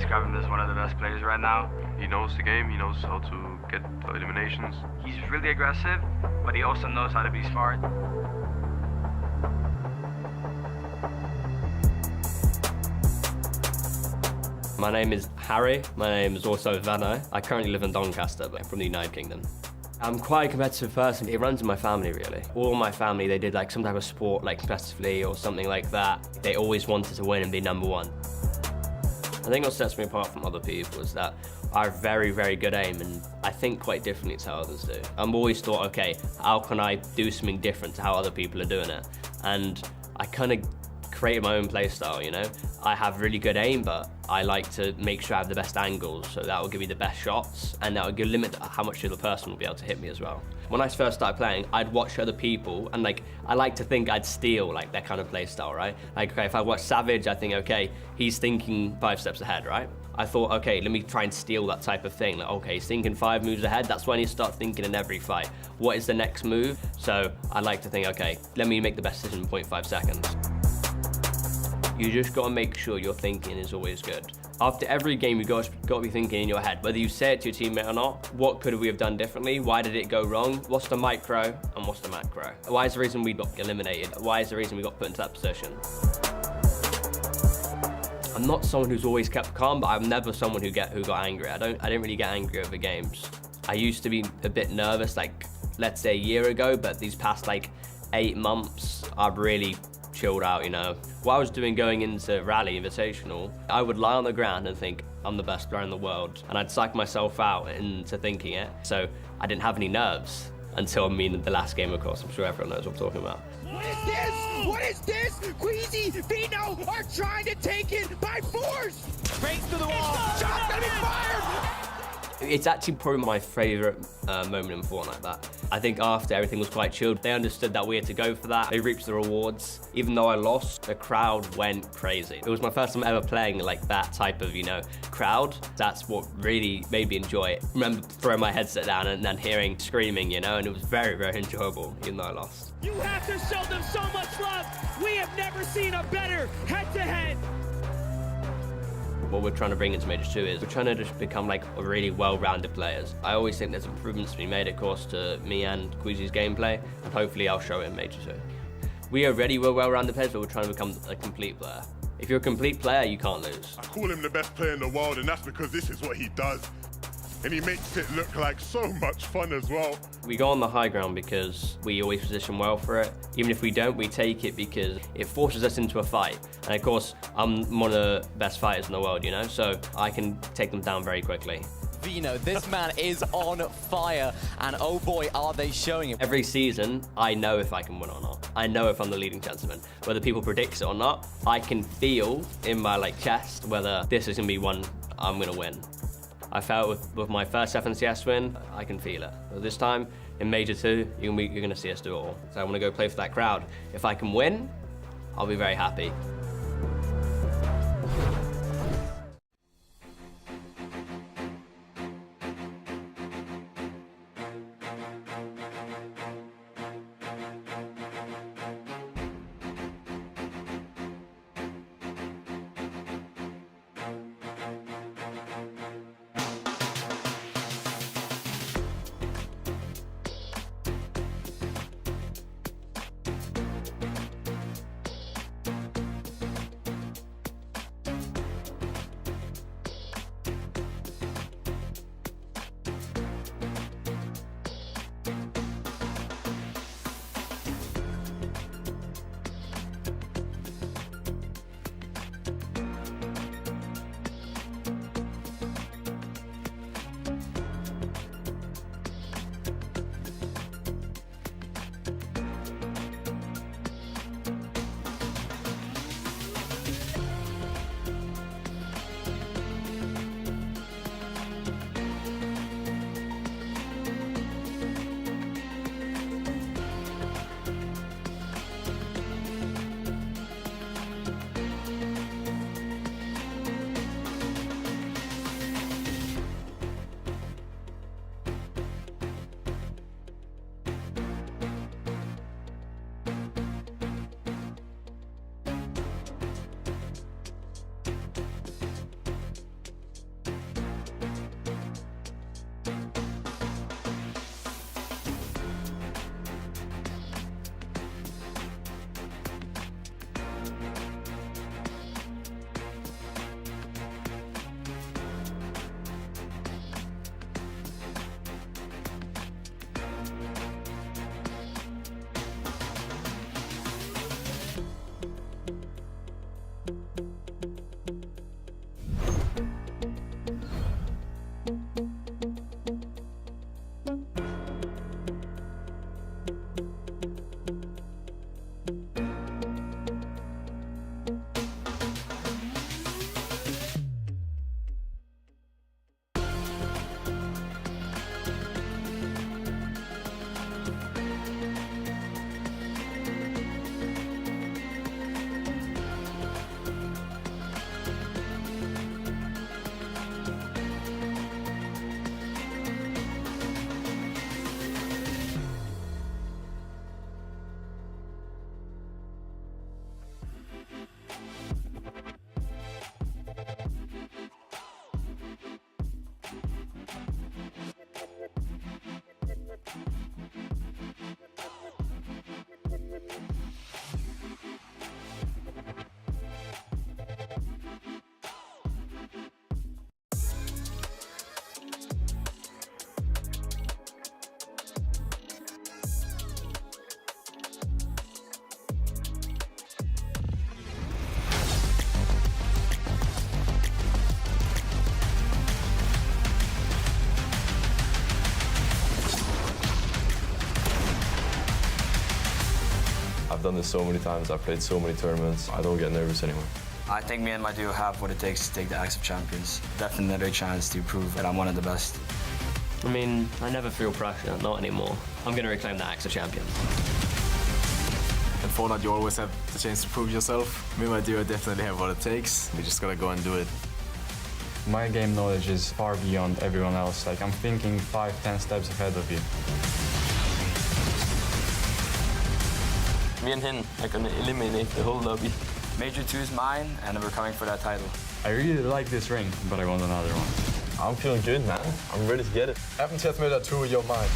describe him as one of the best players right now. He knows the game, he knows how to get eliminations. He's really aggressive, but he also knows how to be smart. My name is Harry. My name is also Vano. I currently live in Doncaster, but I'm from the United Kingdom. I'm quite a competitive person. It runs in my family, really. All my family, they did like some type of sport, like competitively or something like that. They always wanted to win and be #1. I think what sets me apart from other people is that I have very, very good aim, and I think quite differently to how others do. I've always thought, okay, how can I do something different to how other people are doing it? And I kind of created my own play style, you know? I have really good aim, but I like to make sure I have the best angles, so that will give me the best shots, and that will give limit how much the other person will be able to hit me as well. When I first started playing, I'd watch other people, and like, I like to think I'd steal like their kind of play style, right? Like, okay, if I watch Savage, I think, okay, he's thinking 5 steps ahead, right? I thought, okay, let me try and steal that type of thing. Like, okay, he's thinking 5 moves ahead. That's when you start thinking in every fight. What is the next move? So I like to think, okay, let me make the best decision in 0.5 seconds. You just gotta make sure your thinking is always good. After every game, you gotta be thinking in your head, whether you say it to your teammate or not, what could we have done differently? Why did it go wrong? What's the micro and what's the macro? Why is the reason we got eliminated? Why is the reason we got put into that position? I'm not someone who's always kept calm, but I'm never someone who got angry. I didn't really get angry over games. I used to be a bit nervous, like, let's say a year ago, but these past like 8 months, I've really chilled out, you know. What I was doing going into Rally Invitational, I would lie on the ground and think, I'm the best player in the world. And I'd psych myself out into thinking it. So I didn't have any nerves until, the last game, of course. I'm sure everyone knows what I'm talking about. What is this? What is this? Queasy, Vino are trying to take it by force! Race to the wall! Shot's gonna be fired! It's actually probably my favorite moment in Fortnite, that. I think after everything was quite chilled, they understood that we had to go for that. They reaped the rewards. Even though I lost, the crowd went crazy. It was my first time ever playing like that type of, crowd. That's what really made me enjoy it. I remember throwing my headset down and then hearing screaming, and it was very, very enjoyable, even though I lost. You have to show them so much love. We have never seen a better head-to-head. What we're trying to bring into Major 2 is we're trying to just become like a really well-rounded players. I always think there's improvements to be made, of course, to me and Queasy's gameplay, and hopefully I'll show it in Major 2. We already were well-rounded players, but we're trying to become a complete player. If you're a complete player, you can't lose. I call him the best player in the world, and that's because this is what he does. And he makes it look like so much fun as well. We go on the high ground because we always position well for it. Even if we don't, we take it because it forces us into a fight. And of course, I'm one of the best fighters in the world, so I can take them down very quickly. Vino, this man is on fire, and oh boy, are they showing it. Every season, I know if I can win or not. I know if I'm the leading gentleman. Whether people predict it or not, I can feel in my chest whether this is gonna be one I'm gonna win. I felt with my first FNCS win, I can feel it. But this time, in Major 2, you're gonna see us do it all. So I wanna go play for that crowd. If I can win, I'll be very happy. done this so many times. I've played so many tournaments. I don't get nervous anymore. I think me and my duo have what it takes to take the Axe of Champions. Definitely a chance to prove that I'm one of the best. I mean, I never feel pressure, not anymore. I'm going to reclaim the Axe of Champions. In Fortnite, you always have the chance to prove yourself. Me and my duo definitely have what it takes. We just gotta go and do it. My game knowledge is far beyond everyone else. Like, I'm thinking 5-10 steps ahead of you. Me and him are gonna eliminate the whole lobby. Major 2 is mine, and we're coming for that title. I really like this ring, but I want another one. I'm feeling good, man. I'm ready to get it. Äventyret med det tror jag mine.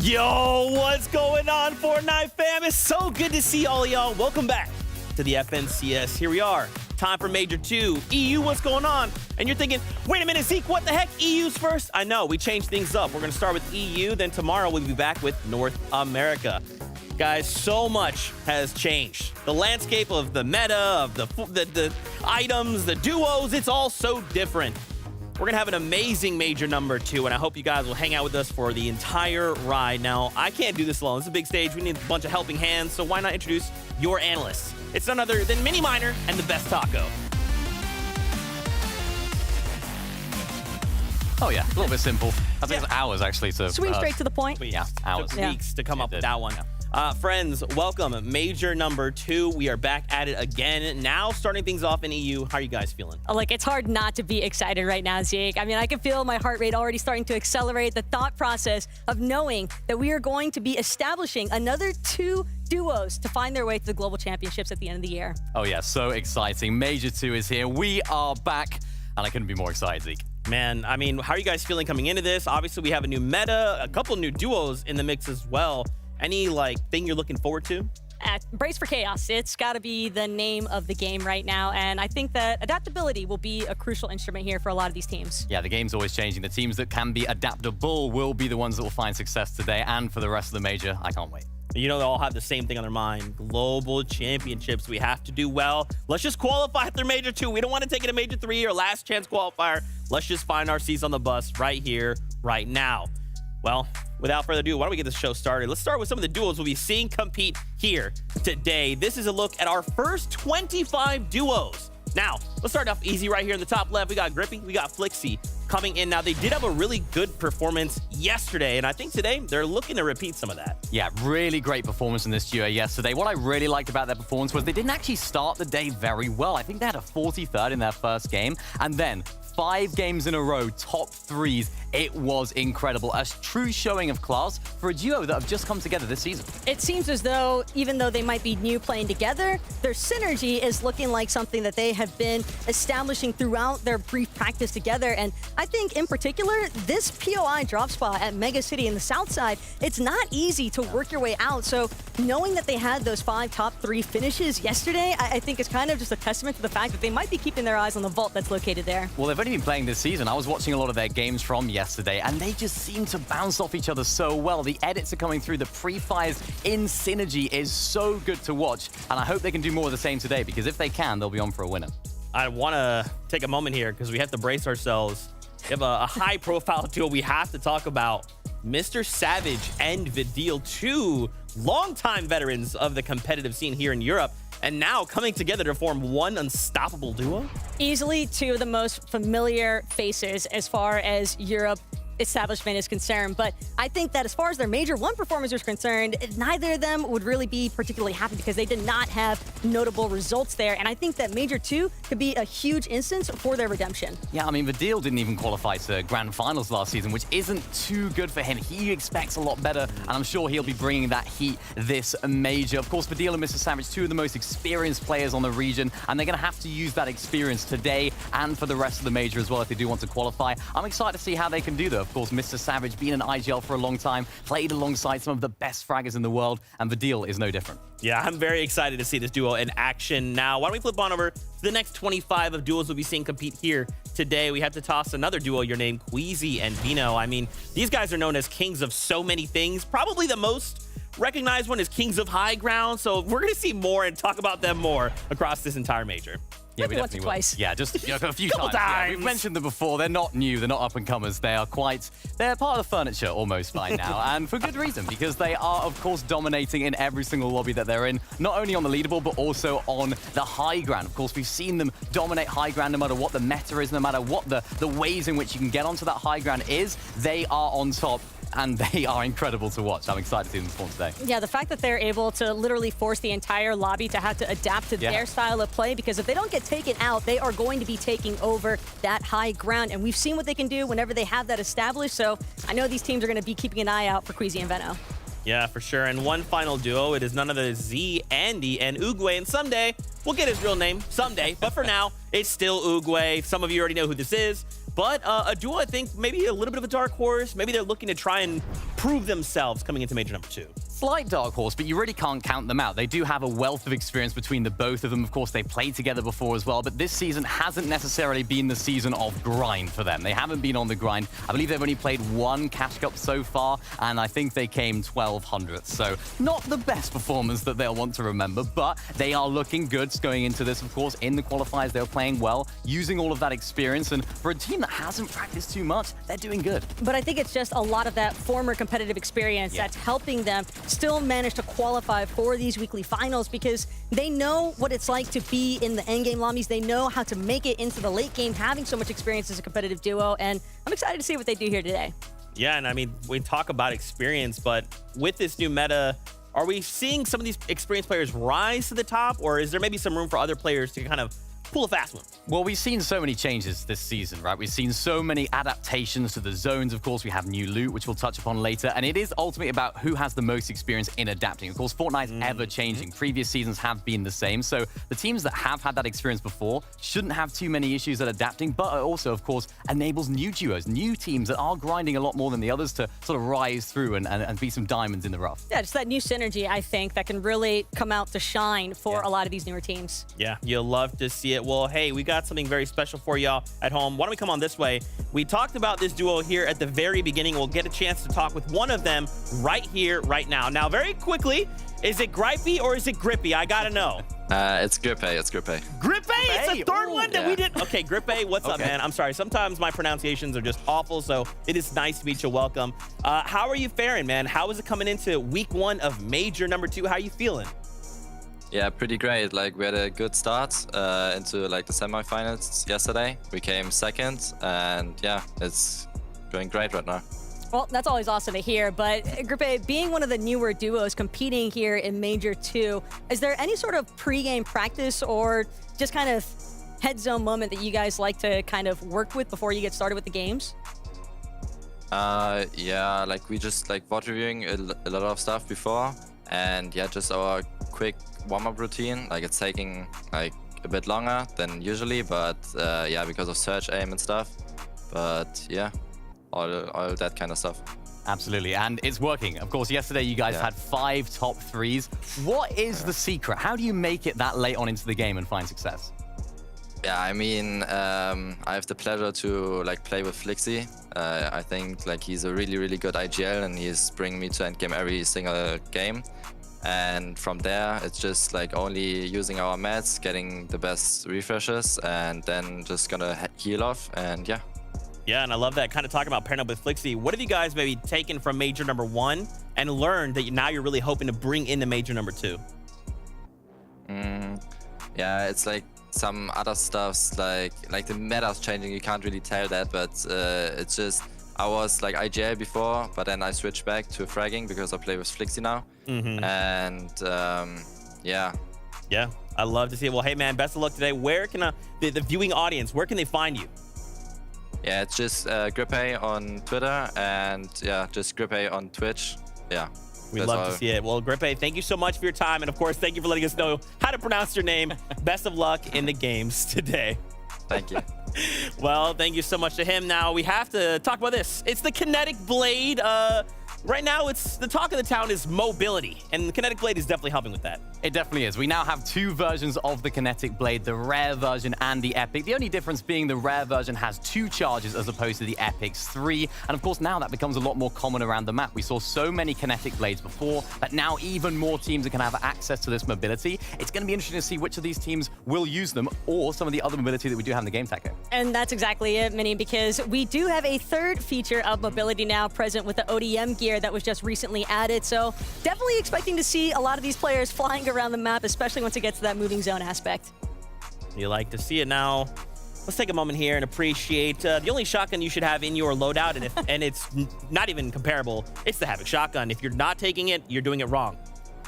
Yo, what's going on, Fortnite fam? It's so good to see all of y'all. Welcome back to the FNCS. Here we are. Time for Major 2. EU, what's going on? And you're thinking, wait a minute, Zeke, what the heck? EU's first? I know, we changed things up. We're going to start with EU, then tomorrow we'll be back with North America. Guys, so much has changed. The landscape of the meta, of the items, the duos, it's all so different. We're going to have an amazing Major number 2, and I hope you guys will hang out with us for the entire ride. Now, I can't do this alone. This is a big stage. We need a bunch of helping hands, so why not introduce your analysts? It's none other than Mini Miner and the best taco. Oh, yeah, a little bit simple. I think it's hours, actually. To, Swing straight to the point. Yeah, hours. Took weeks to come up with that one. Friends, welcome. Major number 2. We are back at it again. Now, starting things off in EU. How are you guys feeling? Like, it's hard not to be excited right now, Zeke. I mean, I can feel my heart rate already starting to accelerate. The thought process of knowing that we are going to be establishing another 2 duos to find their way to the Global Championships at the end of the year. Oh, yeah, so exciting. Major 2 is here. We are back, and I couldn't be more excited, Zeke. Man, I mean, how are you guys feeling coming into this? Obviously, we have a new meta, a couple new duos in the mix as well. Any, thing you're looking forward to? Brace for Chaos. It's got to be the name of the game right now, and I think that adaptability will be a crucial instrument here for a lot of these teams. Yeah, the game's always changing. The teams that can be adaptable will be the ones that will find success today, and for the rest of the Major, I can't wait. You know, they all have the same thing on their mind. Global Championships. We have to do well. Let's just qualify through Major 2. We don't want to take it to Major 3 or last chance qualifier. Let's just find our seats on the bus right here, right now. Well, without further ado, why don't we get this show started? Let's start with some of the duos we'll be seeing compete here today. This is a look at our first 25 duos. Now, let's start off easy right here in the top left. We got Grippy, we got Flixie coming in. Now, they did have a really good performance yesterday, and I think today they're looking to repeat some of that. Yeah, really great performance in this duo yesterday. What I really liked about their performance was they didn't actually start the day very well. I think they had a 43rd in their first game, and then 5 games in a row, top 3s. It was incredible. A true showing of class for a duo that have just come together this season. It seems as though, even though they might be new playing together, their synergy is looking like something that they have been establishing throughout their brief practice together. And I think, in particular, this POI drop spot at Mega City in the south side, it's not easy to work your way out. So knowing that they had those 5 top 3 finishes yesterday, I think it's kind of just a testament to the fact that they might be keeping their eyes on the vault that's located there. Well, they've only been playing this season. I was watching a lot of their games from yesterday, and they just seem to bounce off each other so well. The edits are coming through. The pre-fires in synergy is so good to watch, and I hope they can do more of the same today, because if they can, they'll be on for a winner. I want to take a moment here because we have to brace ourselves. We have a high-profile duo we have to talk about. Mr. Savage and Vidil, 2 longtime veterans of the competitive scene here in Europe, and now coming together to form one unstoppable duo? Easily 2 of the most familiar faces as far as Europe establishment is concerned, but I think that as far as their Major 1 performance is concerned, neither of them would really be particularly happy because they did not have notable results there, and I think that Major 2 could be a huge instance for their redemption. Yeah, I mean, Vidil didn't even qualify to Grand Finals last season, which isn't too good for him. He expects a lot better, and I'm sure he'll be bringing that heat this Major. Of course, Vidil and Mr. Savage, 2 of the most experienced players on the region, and they're going to have to use that experience today and for the rest of the Major as well if they do want to qualify. I'm excited to see how they can do that. Of course, Mr. Savage, being in IGL for a long time, played alongside some of the best fraggers in the world, and Vidil is no different. Yeah, I'm very excited to see this duo in action now. Why don't we flip on over to the next 25 of duos we'll be seeing compete here today. We have to toss another duo, your name, Queasy and Vino. I mean, these guys are known as kings of so many things. Probably the most recognize one as Kings of High Ground. So we're going to see more and talk about them more across this entire major. Yeah, we once definitely or will. twice. Yeah, just a few Couple times. Yeah, we've times. mentioned them before. They're not new. They're not up-and-comers. They're part of the furniture almost by now, and for good reason, because they are, of course, dominating in every single lobby that they're in, not only on the leaderboard, but also on the high ground. Of course, we've seen them dominate high ground no matter what the meta is, no matter what the ways in which you can get onto that high ground is. They are on top. And they are incredible to watch. I'm excited to see them perform today. Yeah, the fact that they're able to literally force the entire lobby to have to adapt to their style of play, because if they don't get taken out, they are going to be taking over that high ground. And we've seen what they can do whenever they have that established. So I know these teams are going to be keeping an eye out for Queasy and Veno. Yeah, for sure. And one final duo, it is none other than Z, Andy, and Uguay. And someday, we'll get his real name, someday. But for now, it's still Uguay. Some of you already know who this is. But a duo, I think, maybe a little bit of a dark horse. Maybe they're looking to try and prove themselves coming into Major number 2. Slight dark horse, but you really can't count them out. They do have a wealth of experience between the both of them. Of course, they played together before as well, but this season hasn't necessarily been the season of grind for them. They haven't been on the grind. I believe they've only played one Cash Cup so far, and I think they came 1200th. So not the best performance that they'll want to remember, but they are looking good going into this. Of course, in the qualifiers, they were playing well, using all of that experience, and for a team that hasn't practiced too much, they're doing good. But I think it's just a lot of that former competitive experience that's helping them still manage to qualify for these weekly finals, because they know what it's like to be in the endgame lobbies. They know how to make it into the late game, having so much experience as a competitive duo, and I'm excited to see what they do here today. Yeah, and I mean, we talk about experience, but with this new meta, are we seeing some of these experienced players rise to the top, or is there maybe some room for other players to kind of pull a fast one? Well, we've seen so many changes this season, right? We've seen so many adaptations to the zones. Of course, we have new loot, which we'll touch upon later. And it is ultimately about who has the most experience in adapting. Of course, Fortnite's ever changing. Previous seasons have been the same. So the teams that have had that experience before shouldn't have too many issues at adapting, but it also, of course, enables new duos, new teams that are grinding a lot more than the others to sort of rise through and be some diamonds in the rough. Yeah, just that new synergy, I think, that can really come out to shine for a lot of these newer teams. Yeah, you'll love to see it. Well, hey, we got something very special for y'all at home. Why don't we come on this way? We talked about this duo here at the very beginning. We'll get a chance to talk with one of them right here, right now. Now, very quickly, is it Gripey or is it Grippy? I gotta know. It's Grippy. It's Grippy. Grippy? It's a third one that we did. Okay, Grippy, what's up, Okay. man? I'm sorry. Sometimes my pronunciations are just awful, so it is nice to meet you. Welcome. How are you faring, man? How is it coming into week 1 of Major number 2? How are you feeling? Yeah, pretty great. Like, we had a good start into like the semifinals yesterday. We came second, and yeah, it's going great right now. Well, that's always awesome to hear, but Grippe, being one of the newer duos competing here in Major 2, is there any sort of pre-game practice or just kind of head zone moment that you guys like to kind of work with before you get started with the games? Yeah, like we just like watch reviewing a lot of stuff before, and yeah, just our quick warm-up routine. Like, it's taking like a bit longer than usually, but yeah, because of search aim and stuff. But yeah, all that kind of stuff. Absolutely, and it's working. Of course, yesterday you guys had 5 top 3s. What is the secret? How do you make it that late on into the game and find success? Yeah, I mean, I have the pleasure to like play with Flixi. I think like he's a really good IGL, and he's bringing me to endgame every single game. And from there, it's just like only using our mats, getting the best refreshes, and then just gonna heal off, and yeah. Yeah, and I love that. Kind of talking about pairing up with Flixi. What have you guys maybe taken from Major number 1 and learned that now you're really hoping to bring into Major number 2? Yeah, it's like some other stuffs, like the meta's changing. You can't really tell that, but it's just, I was like IGL before, but then I switched back to fragging because I play with Flixi now. And yeah. Yeah, I love to see it. Well, hey man, best of luck today. Where can the viewing audience, where can they find you? Yeah, it's just Grippe on Twitter, and yeah, just Grippe on Twitch. Yeah. We'd love to see it. Well, Grippe, thank you so much for your time. And of course, thank you for letting us know how to pronounce your name. Best of luck in the games today. Thank you. Well, thank you so much to him. Now we have to talk about this. It's the Kinetic Blade. Right now, it's the talk of the town is mobility, and the Kinetic Blade is definitely helping with that. It definitely is. We now have two versions of the Kinetic Blade, the rare version and the epic. The only difference being the rare version has 2 charges as opposed to the epic's 3. And of course, now that becomes a lot more common around the map. We saw so many Kinetic Blades before, but now even more teams are going to have access to this mobility. It's going to be interesting to see which of these teams will use them, or some of the other mobility that we do have in the game, Taco. And that's exactly it, Minnie, because we do have a third feature of mobility now present with the ODM gear that was just recently added. So definitely expecting to see a lot of these players flying around the map, especially once it gets to that moving zone aspect. You like to see it now. Let's take a moment here and appreciate the only shotgun you should have in your loadout, and it's not even comparable. It's the Havoc shotgun. If you're not taking it, you're doing it wrong.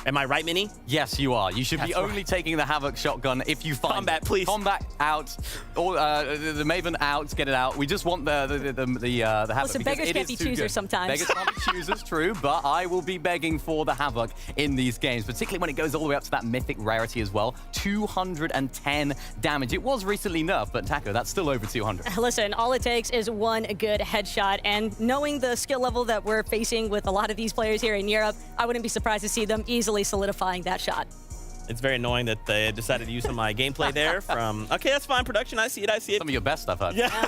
Am I right, Minnie? Yes, you are. You should be only taking the Havoc shotgun if you find combat, please. Combat out, or the Maven out. Get it out. We just want the Havoc. Listen, beggars can't be choosers sometimes. Beggars can't be choosers, true. But I will be begging for the Havoc in these games, particularly when it goes all the way up to that mythic rarity as well. 210 damage. It was recently nerfed, but Taco, that's still over 200. Listen, all it takes is one good headshot, and knowing the skill level that we're facing with a lot of these players here in Europe, I wouldn't be surprised to see them easily solidifying that shot. It's very annoying that they decided to use some of my gameplay there from... Okay, that's fine, production. I see it. I see it. Some of your best stuff, huh? Yeah.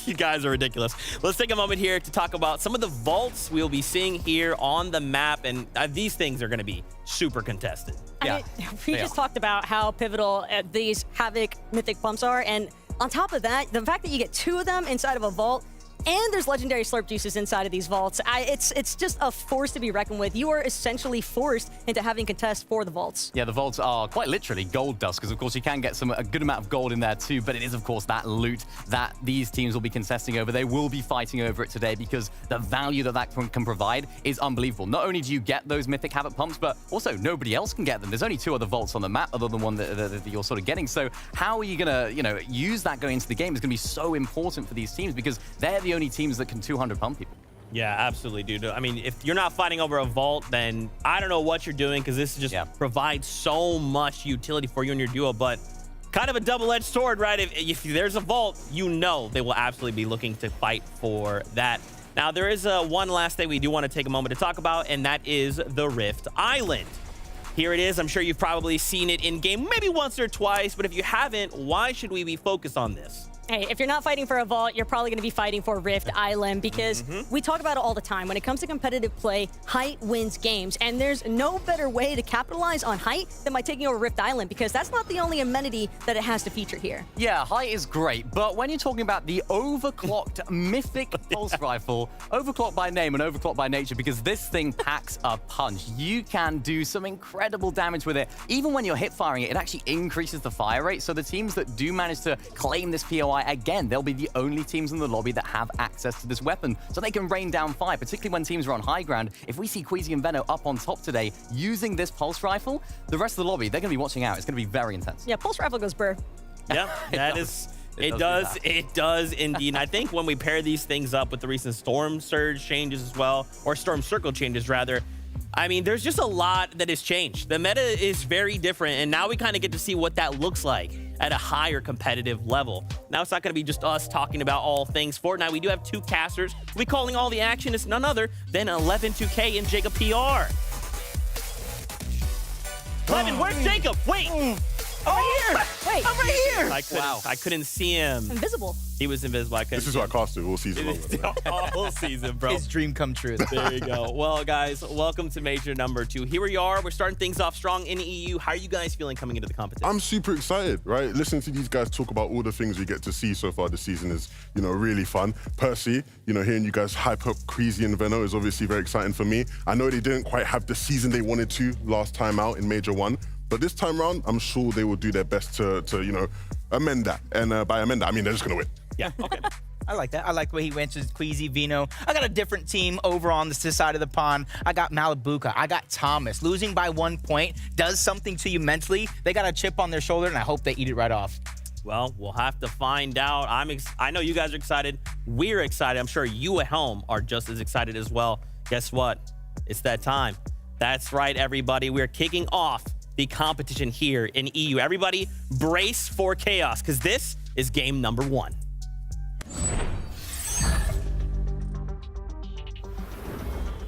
You guys are ridiculous. Let's take a moment here to talk about some of the vaults we'll be seeing here on the map, and these things are going to be super contested. I mean, we just talked about how pivotal these Havoc mythic pumps are, and on top of that, the fact that you get 2 of them inside of a vault, and there's legendary slurp juices inside of these vaults. It's just a force to be reckoned with. You are essentially forced into having contest for the vaults. Yeah, the vaults are quite literally gold dust, because of course you can get a good amount of gold in there too, but it is of course that loot that these teams will be contesting over. They will be fighting over it today because the value that can provide is unbelievable. Not only do you get those mythic Havoc pumps, but also nobody else can get them. There's only 2 other vaults on the map other than one that you're sort of getting. So how are you gonna, use that going into the game is gonna be so important for these teams because they're the only teams that can 200 pump people. Yeah, absolutely, dude. I mean, if you're not fighting over a vault, then I don't know what you're doing because this just provides so much utility for you and your duo, but kind of a double-edged sword, right? If there's a vault, they will absolutely be looking to fight for that. Now, there is one last thing we do want to take a moment to talk about, and that is the Rift Island. Here it is. I'm sure you've probably seen it in-game maybe once or twice, but if you haven't, why should we be focused on this? Hey, if you're not fighting for a vault, you're probably going to be fighting for Rift Island because we talk about it all the time. When it comes to competitive play, height wins games, and there's no better way to capitalize on height than by taking over Rift Island because that's not the only amenity that it has to feature here. Yeah, height is great, but when you're talking about the overclocked mythic pulse rifle, overclocked by name and overclocked by nature, because this thing packs a punch. You can do some incredible damage with it. Even when you're hip firing it, it actually increases the fire rate. So the teams that do manage to claim this POI, again, they'll be the only teams in the lobby that have access to this weapon, so they can rain down fire, particularly when teams are on high ground. If we see Queasy and Veno up on top today using this pulse rifle, the rest of the lobby, they're going to be watching out. It's going to be very intense. Yeah, pulse rifle goes burr. Yeah, it does indeed. And I think when we pair these things up with the recent Storm Surge changes as well, or Storm Circle changes rather, I mean, there's just a lot that has changed. The meta is very different, and now we kind of get to see what that looks like at a higher competitive level. Now it's not going to be just us talking about all things Fortnite. We do have 2 casters. We'll be calling all the action. It's none other than 11-2K and Jacob PR. 11, where's Jacob? Wait! I'm right here! Wait. I'm right here! I couldn't see him. Invisible. He was invisible. This is what I cast all season long. All season, bro. His dream come true. There you go. Well, guys, welcome to Major number 2. Here we are. We're starting things off strong in the EU. How are you guys feeling coming into the competition? I'm super excited, right? Listening to these guys talk about all the things we get to see so far this season is, really fun. Percy, hearing you guys hype up Queasy and Veno is obviously very exciting for me. I know they didn't quite have the season they wanted to last time out in Major 1, but this time around, I'm sure they will do their best to amend that. And by amend that, I mean they're just going to win. Yeah, okay. I like that. I like where he went to Queasy, Veno. I got a different team over on this side of the pond. I got Malibuka. I got Thomas. Losing by 1 point does something to you mentally. They got a chip on their shoulder, and I hope they eat it right off. Well, we'll have to find out. I know you guys are excited. We're excited. I'm sure you at home are just as excited as well. Guess what? It's that time. That's right, everybody. We're kicking off the competition here in EU. Everybody brace for chaos, because this is game number 1.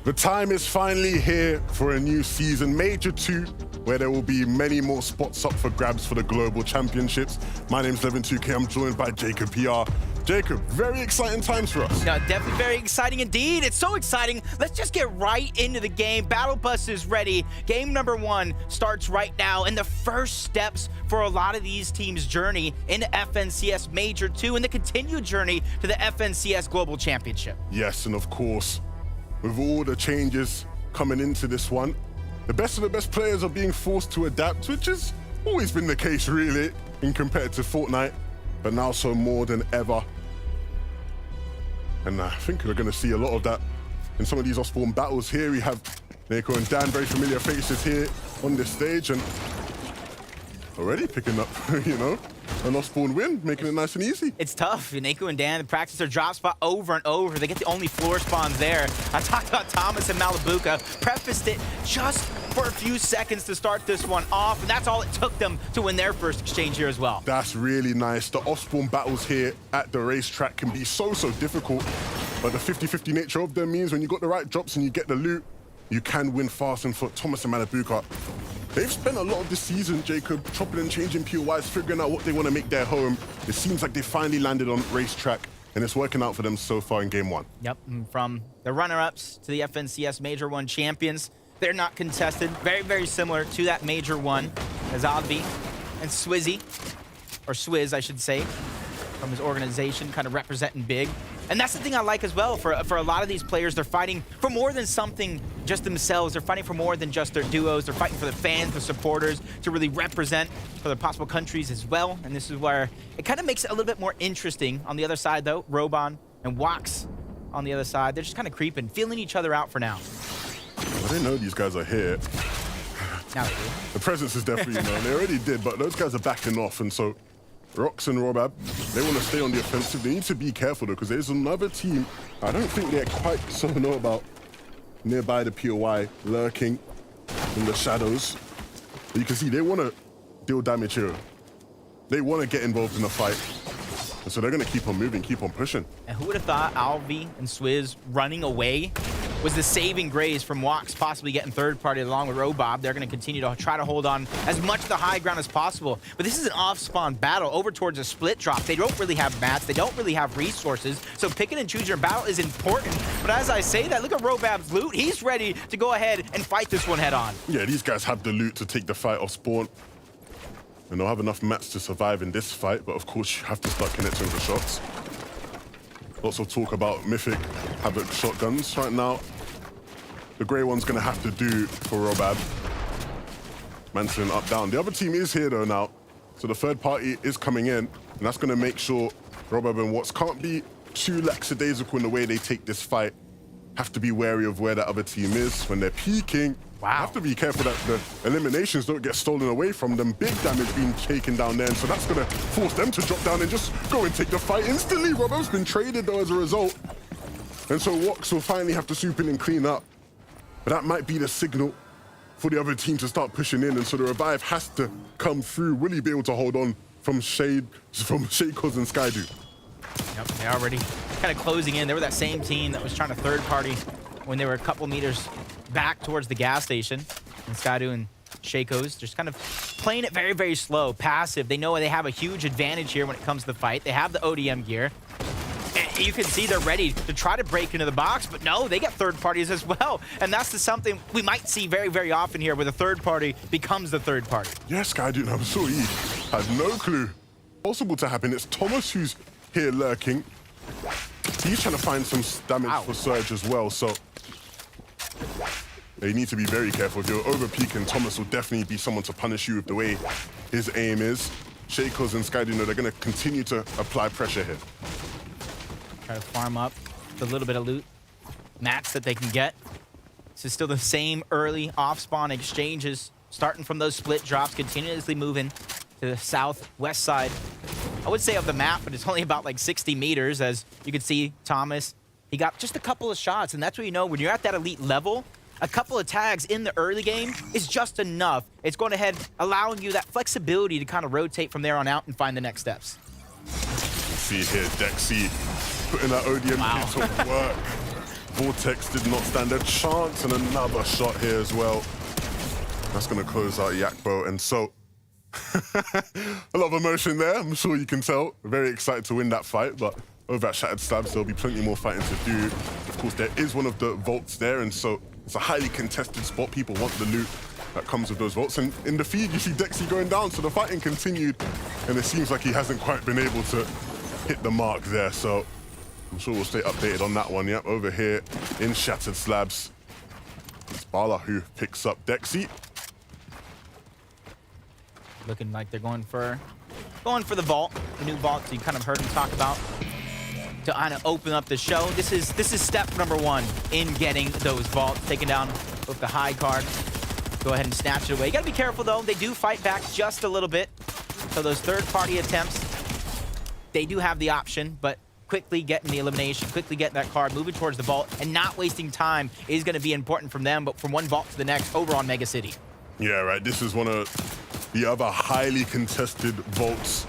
The time is finally here for a new season. Major 2 where there will be many more spots up for grabs for the Global Championships. My name's Levin2K. I'm joined by Jacob PR. Jacob, very exciting times for us. No, definitely very exciting indeed. It's so exciting. Let's just get right into the game. Battle Bus is ready. Game number 1 starts right now, and the first steps for a lot of these teams' journey into FNCS Major 2 and the continued journey to the FNCS Global Championship. Yes, and of course, with all the changes coming into this one, the best of the best players are being forced to adapt, which has always been the case, really, in competitive Fortnite, but now so more than ever. And I think we're going to see a lot of that in some of these off-spawn battles here. We have Neko and Dan, very familiar faces here on this stage, and already picking up, you know, an off-spawn win, making it nice and easy. It's tough. Neko and Dan practice their drop spot over and over. They get the only floor spawns there. I talked about Thomas and Malibuka, prefaced it just for a few seconds to start this one off, and that's all it took them to win their first exchange here as well. That's really nice. The off-spawn battles here at the racetrack can be so difficult, but the 50-50 nature of them means when you got the right drops and you get the loot, you can win fast. And for Thomas and Malibuka, they've spent a lot of this season, Jacob, chopping and changing POIs, figuring out what they want to make their home. It seems like they finally landed on racetrack, and it's working out for them so far in game 1. Yep, and from the runner-ups to the FNCS Major 1 champions, they're not contested. Very similar to that Major 1 as Advi and Swizzy, or Swizz, I should say, from his organization, kind of representing big. And that's the thing I like as well. For a lot of these players, they're fighting for more than something just themselves. They're fighting for more than just their duos. They're fighting for the fans, the supporters, to really represent for their possible countries as well. And this is where it kind of makes it a little bit more interesting. On the other side, though, Robon and Wax on the other side, they're just kind of creeping, feeling each other out for now. I didn't know these guys are here. Now they do. The presence is definitely known. They already did, but those guys are backing off, and so Rox and Robab, they want to stay on the offensive. They need to be careful, though, because there's another team I don't think they quite so know about nearby the POI, lurking in the shadows. But you can see they want to deal damage here. They want to get involved in the fight. And so they're going to keep on moving, keep on pushing. And who would have thought Alvi and Swizz running away was the saving grace from Wax possibly getting third party along with Robob. They're going to continue to try to hold on as much of the high ground as possible. But this is an off-spawn battle over towards a split drop. They don't really have mats. They don't really have resources. So picking and choosing your battle is important. But as I say that, look at Robab's loot. He's ready to go ahead and fight this one head on. Yeah, these guys have the loot to take the fight off spawn. And they'll have enough mats to survive in this fight, but of course you have to start connecting with the shots. Lots of talk about Mythic Havoc shotguns right now. The grey one's gonna have to do for Robab. Manson up, down. The other team is here though now. So the third party is coming in, and that's gonna make sure Robab and Watts can't be too lackadaisical in the way they take this fight. Have to be wary of where that other team is when they're peeking. Wow. Have to be careful that the eliminations don't get stolen away from them. Big damage being taken down there, and so that's gonna force them to drop down and just go and take the fight instantly. Robab's been traded though as a result. And so Wax will finally have to swoop in and clean up. But that might be the signal for the other team to start pushing in, and so the revive has to come through. Will he be able to hold on from Shakos and Skydu? Yep, they're already kind of closing in. They were that same team that was trying to third party when they were a couple meters back towards the gas station. And Skydu and Shakos just kind of playing it very slow, passive. They know they have a huge advantage here when it comes to the fight. They have the ODM gear. And you can see they're ready to try to break into the box, but no, they get third parties as well. And that's something we might see very often here, where the third party becomes the third party. Yes, Skydu, I'm sure he had no clue possible to happen. It's Thomas who's here lurking. He's trying to find some damage for Surge as well, so they need to be very careful. If you're over-peaking, Thomas will definitely be someone to punish you with the way his aim is. Shakos and Skydu, they're going to continue to apply pressure here. Try to farm up the little bit of loot, mats that they can get. This is still the same early off-spawn exchanges, starting from those split drops, continuously moving to the southwest side, I would say, of the map, but it's only about like 60 meters. As you can see, Thomas, he got just a couple of shots, and that's what you know, when you're at that elite level, a couple of tags in the early game is just enough. It's going ahead, allowing you that flexibility to kind of rotate from there on out and find the next steps. See here, Dexy putting that ODM to work. Vortex did not stand a chance, and another shot here as well. That's going to close out Yakbo. And so, a lot of emotion there, I'm sure you can tell. Very excited to win that fight, but over at Shattered Slabs, there'll be plenty more fighting to do. Of course, there is one of the vaults there, and so it's a highly contested spot. People want the loot that comes with those vaults. And in the feed, you see Dexy going down, so the fighting continued, and it seems like he hasn't quite been able to hit the mark there. So I'm sure we'll stay updated on that one. Yep, over here in Shattered Slabs, it's Bala who picks up Dexy. Looking like they're going for the vault, the new vault you kind of heard him talk about to kind of open up the show. This is step number 1 in getting those vaults. Taking down with the high card. Go ahead and snatch it away. You gotta be careful though. They do fight back just a little bit. So those third-party attempts, they do have the option, but quickly getting the elimination, quickly getting that card, moving towards the vault, and not wasting time is gonna be important from them, but from one vault to the next over on Mega City. Yeah, right. This is one of the other highly contested vaults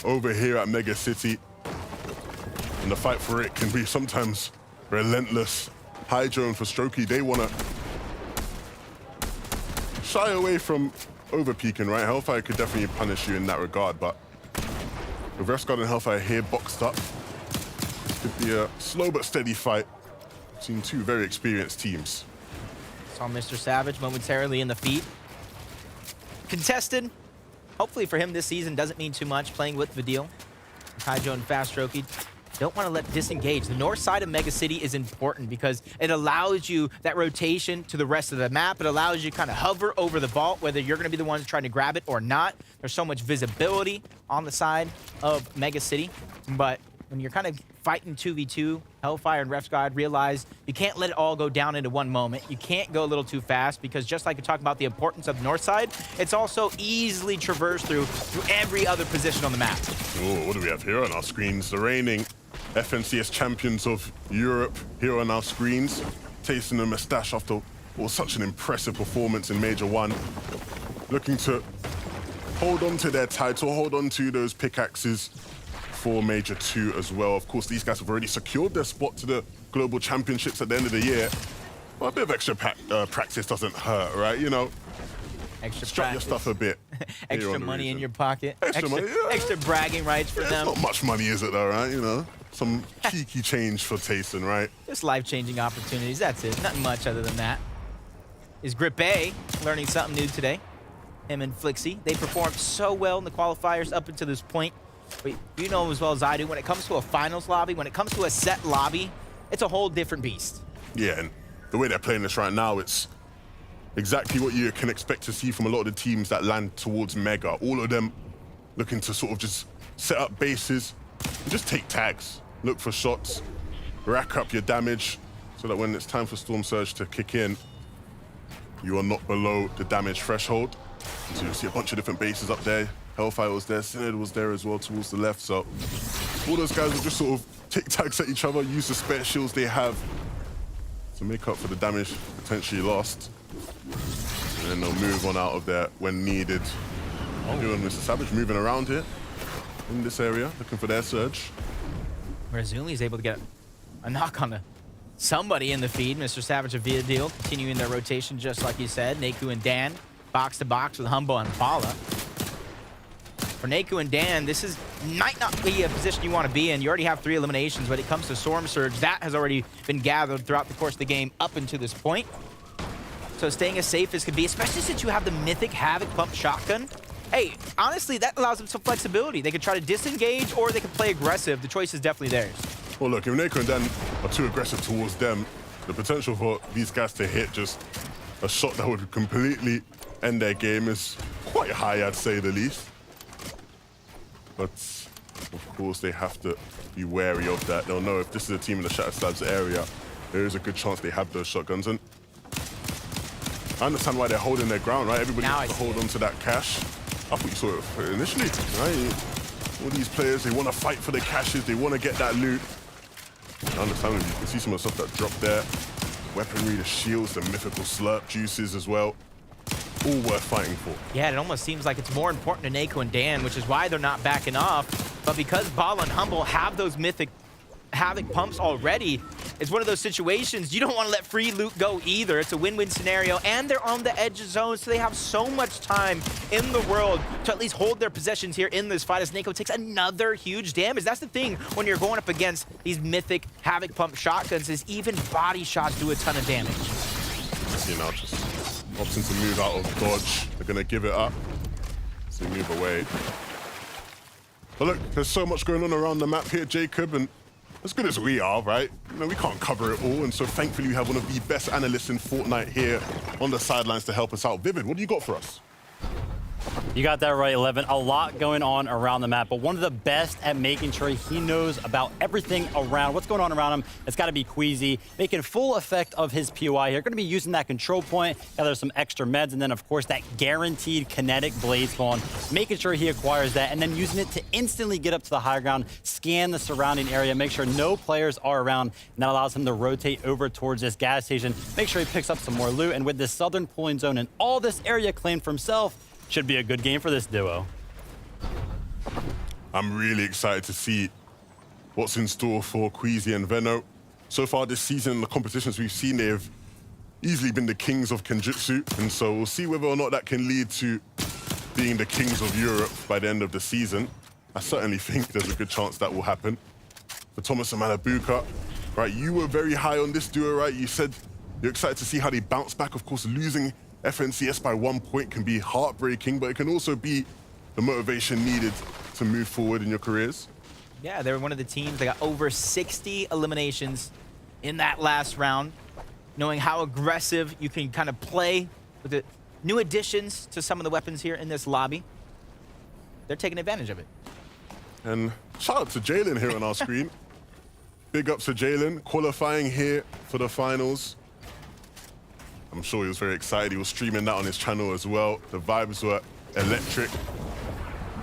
over here at Mega City. And the fight for it can be sometimes relentless. Hydro and for Strokey, they want to shy away from overpeaking, right? Hellfire could definitely punish you in that regard, but with Resguard and Hellfire here boxed up, this could be a slow but steady fight between two very experienced teams. Saw Mr. Savage momentarily in the feed. Contested. Hopefully for him this season doesn't mean too much playing with Vidil. Hydro and Fast Strokey don't want to let disengage. The north side of Mega City is important because it allows you that rotation to the rest of the map. It allows you to kind of hover over the vault, whether you're going to be the ones trying to grab it or not. There's so much visibility on the side of Mega City. But when you're kind of fighting 2v2, Hellfire and Refsguard realize you can't let it all go down into one moment. You can't go a little too fast because just like we talked about the importance of the north side, it's also easily traversed through every other position on the map. Oh, what do we have here on our screens? The reigning FNCS champions of Europe here on our screens, tasting the moustache after such an impressive performance in Major 1. Looking to hold on to their title, hold on to those pickaxes for Major 2 as well. Of course, these guys have already secured their spot to the Global Championships at the end of the year. Well, a bit of extra practice doesn't hurt, right? You know, extra strut your stuff a bit. Extra money in your pocket. Extra money, yeah. Extra bragging rights for them. Not much money, is it though, right? You know, some cheeky change for Tayson, right? Just life-changing opportunities, that's it. Nothing much other than that. Is Grip A learning something new today? Him and Flixie, they performed so well in the qualifiers up until this point. But you know as well as I do, when it comes to a finals lobby, when it comes to a set lobby, it's a whole different beast. Yeah, and the way they're playing this right now, it's exactly what you can expect to see from a lot of the teams that land towards Mega. All of them looking to sort of just set up bases and just take tags, look for shots, rack up your damage so that when it's time for Storm Surge to kick in, you are not below the damage threshold. So you'll see a bunch of different bases up there. Hellfire was there, Synod was there as well towards the left. So all those guys will just sort of take tags at each other, use the spare shields they have to make up for the damage potentially lost. And then they'll move on out of there when needed. You and Mr. Savage moving around here in this area, looking for their surge. Razuli is able to get a knock on somebody in the feed. Mr. Savage and Vidil continuing their rotation just like you said. Neku and Dan box to box with Humbo and Paula. For Neku and Dan, this might not be a position you want to be in. You already have 3 eliminations. When it comes to Storm Surge, that has already been gathered throughout the course of the game up until this point. So staying as safe as could be, especially since you have the mythic Havoc Pump Shotgun. Hey, honestly, that allows them some flexibility. They could try to disengage or they could play aggressive. The choice is definitely theirs. Well, look, if Neku and Dan are too aggressive towards them, the potential for these guys to hit just a shot that would completely end their game is quite high, I'd say the least. But, of course, they have to be wary of that. They'll know if this is a team in the Shattered Slabs area, there is a good chance they have those shotguns. And I understand why they're holding their ground, right? Everybody has to hold on to that cash. I thought you saw it initially, right? All these players, they want to fight for the caches. They want to get that loot. I understand. You can see some of the stuff that dropped there. Weaponry, the shields, the mythical slurp juices as well. All worth fighting for. Yeah, it almost seems like it's more important to Neku and Dan, which is why they're not backing off. But because Bala and Humble have those mythic Havoc pumps already. It's one of those situations you don't want to let free loot go either. It's a win-win scenario, and they're on the edge of zone, so they have so much time in the world to at least hold their possessions here in this fight as Nako takes another huge damage. That's the thing when you're going up against these mythic Havoc pump shotguns, is even body shots do a ton of damage. You know, just opting to move out of dodge. They're going to give it up. So they move away. But look, there's so much going on around the map here, Jacob, and as good as we are, right? You know, we can't cover it all, and so thankfully we have one of the best analysts in Fortnite here on the sidelines to help us out. Vivid, what do you got for us? You got that right, 11. A lot going on around the map, but one of the best at making sure he knows about everything around, what's going on around him. It's got to be Queasy, making full effect of his POI here. Going to be using that control point, gather some extra meds, and then, of course, that guaranteed kinetic blade spawn, making sure he acquires that, and then using it to instantly get up to the high ground, scan the surrounding area, make sure no players are around, and that allows him to rotate over towards this gas station, make sure he picks up some more loot, and with this southern pooling zone and all this area claimed for himself, should be a good game for this duo. I'm really excited to see what's in store for Queasy and Veno. So far this season, in the competitions we've seen, they've easily been the kings of Kenjutsu, and so we'll see whether or not that can lead to being the kings of Europe by the end of the season. I certainly think there's a good chance that will happen. For Thomas and Malabuka, right, you were very high on this duo, right? You said you're excited to see how they bounce back. Of course, losing FNCS by 1 point can be heartbreaking, but it can also be the motivation needed to move forward in your careers. Yeah, they were one of the teams that got over 60 eliminations in that last round. Knowing how aggressive you can kind of play with the new additions to some of the weapons here in this lobby, they're taking advantage of it. And shout out to Jalen here on our screen. Big ups to Jalen, qualifying here for the finals. I'm sure he was very excited. He was streaming that on his channel as well. The vibes were electric.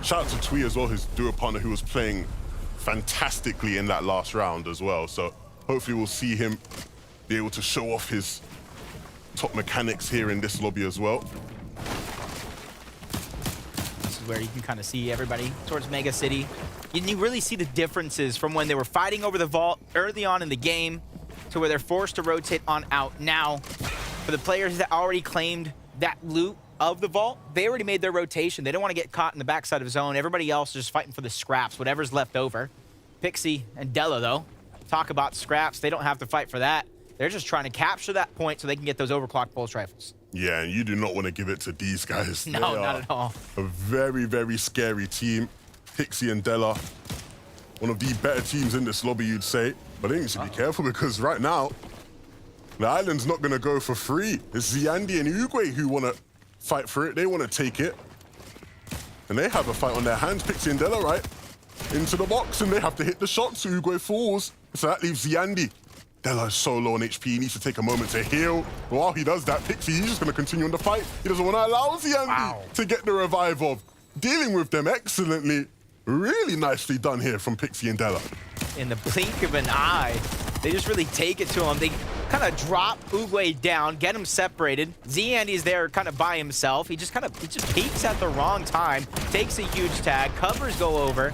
Shout out to Twee as well, his duo partner, who was playing fantastically in that last round as well. So hopefully we'll see him be able to show off his top mechanics here in this lobby as well. This is where you can kind of see everybody towards Mega City. You really see the differences from when they were fighting over the vault early on in the game to where they're forced to rotate on out now. For the players that already claimed that loot of the vault, they already made their rotation. They don't want to get caught in the backside of zone. Everybody else is just fighting for the scraps, whatever's left over. Pixie and Della, though, talk about scraps. They don't have to fight for that. They're just trying to capture that point so they can get those overclocked pulse rifles. Yeah, and you do not want to give it to these guys. No, not at all. A very, very scary team. Pixie and Della, one of the better teams in this lobby, you'd say. But they need to be careful because right now, the island's not going to go for free. It's Ziandi and Uguay who want to fight for it. They want to take it. And they have a fight on their hands. Pixie and Della, right? Into the box, and they have to hit the shots. Uguay falls. So that leaves Ziandi. Della is so low on HP. He needs to take a moment to heal. But while he does that, Pixie, he's just going to continue on the fight. He doesn't want to allow Ziandi to get the revive of. Dealing with them excellently. Really nicely done here from Pixie and Della. In the blink of an eye, they just really take it to him. They kind of drop Uguay down, get him separated. Ziandy's there kind of by himself. He just peeks at the wrong time, takes a huge tag, covers go over.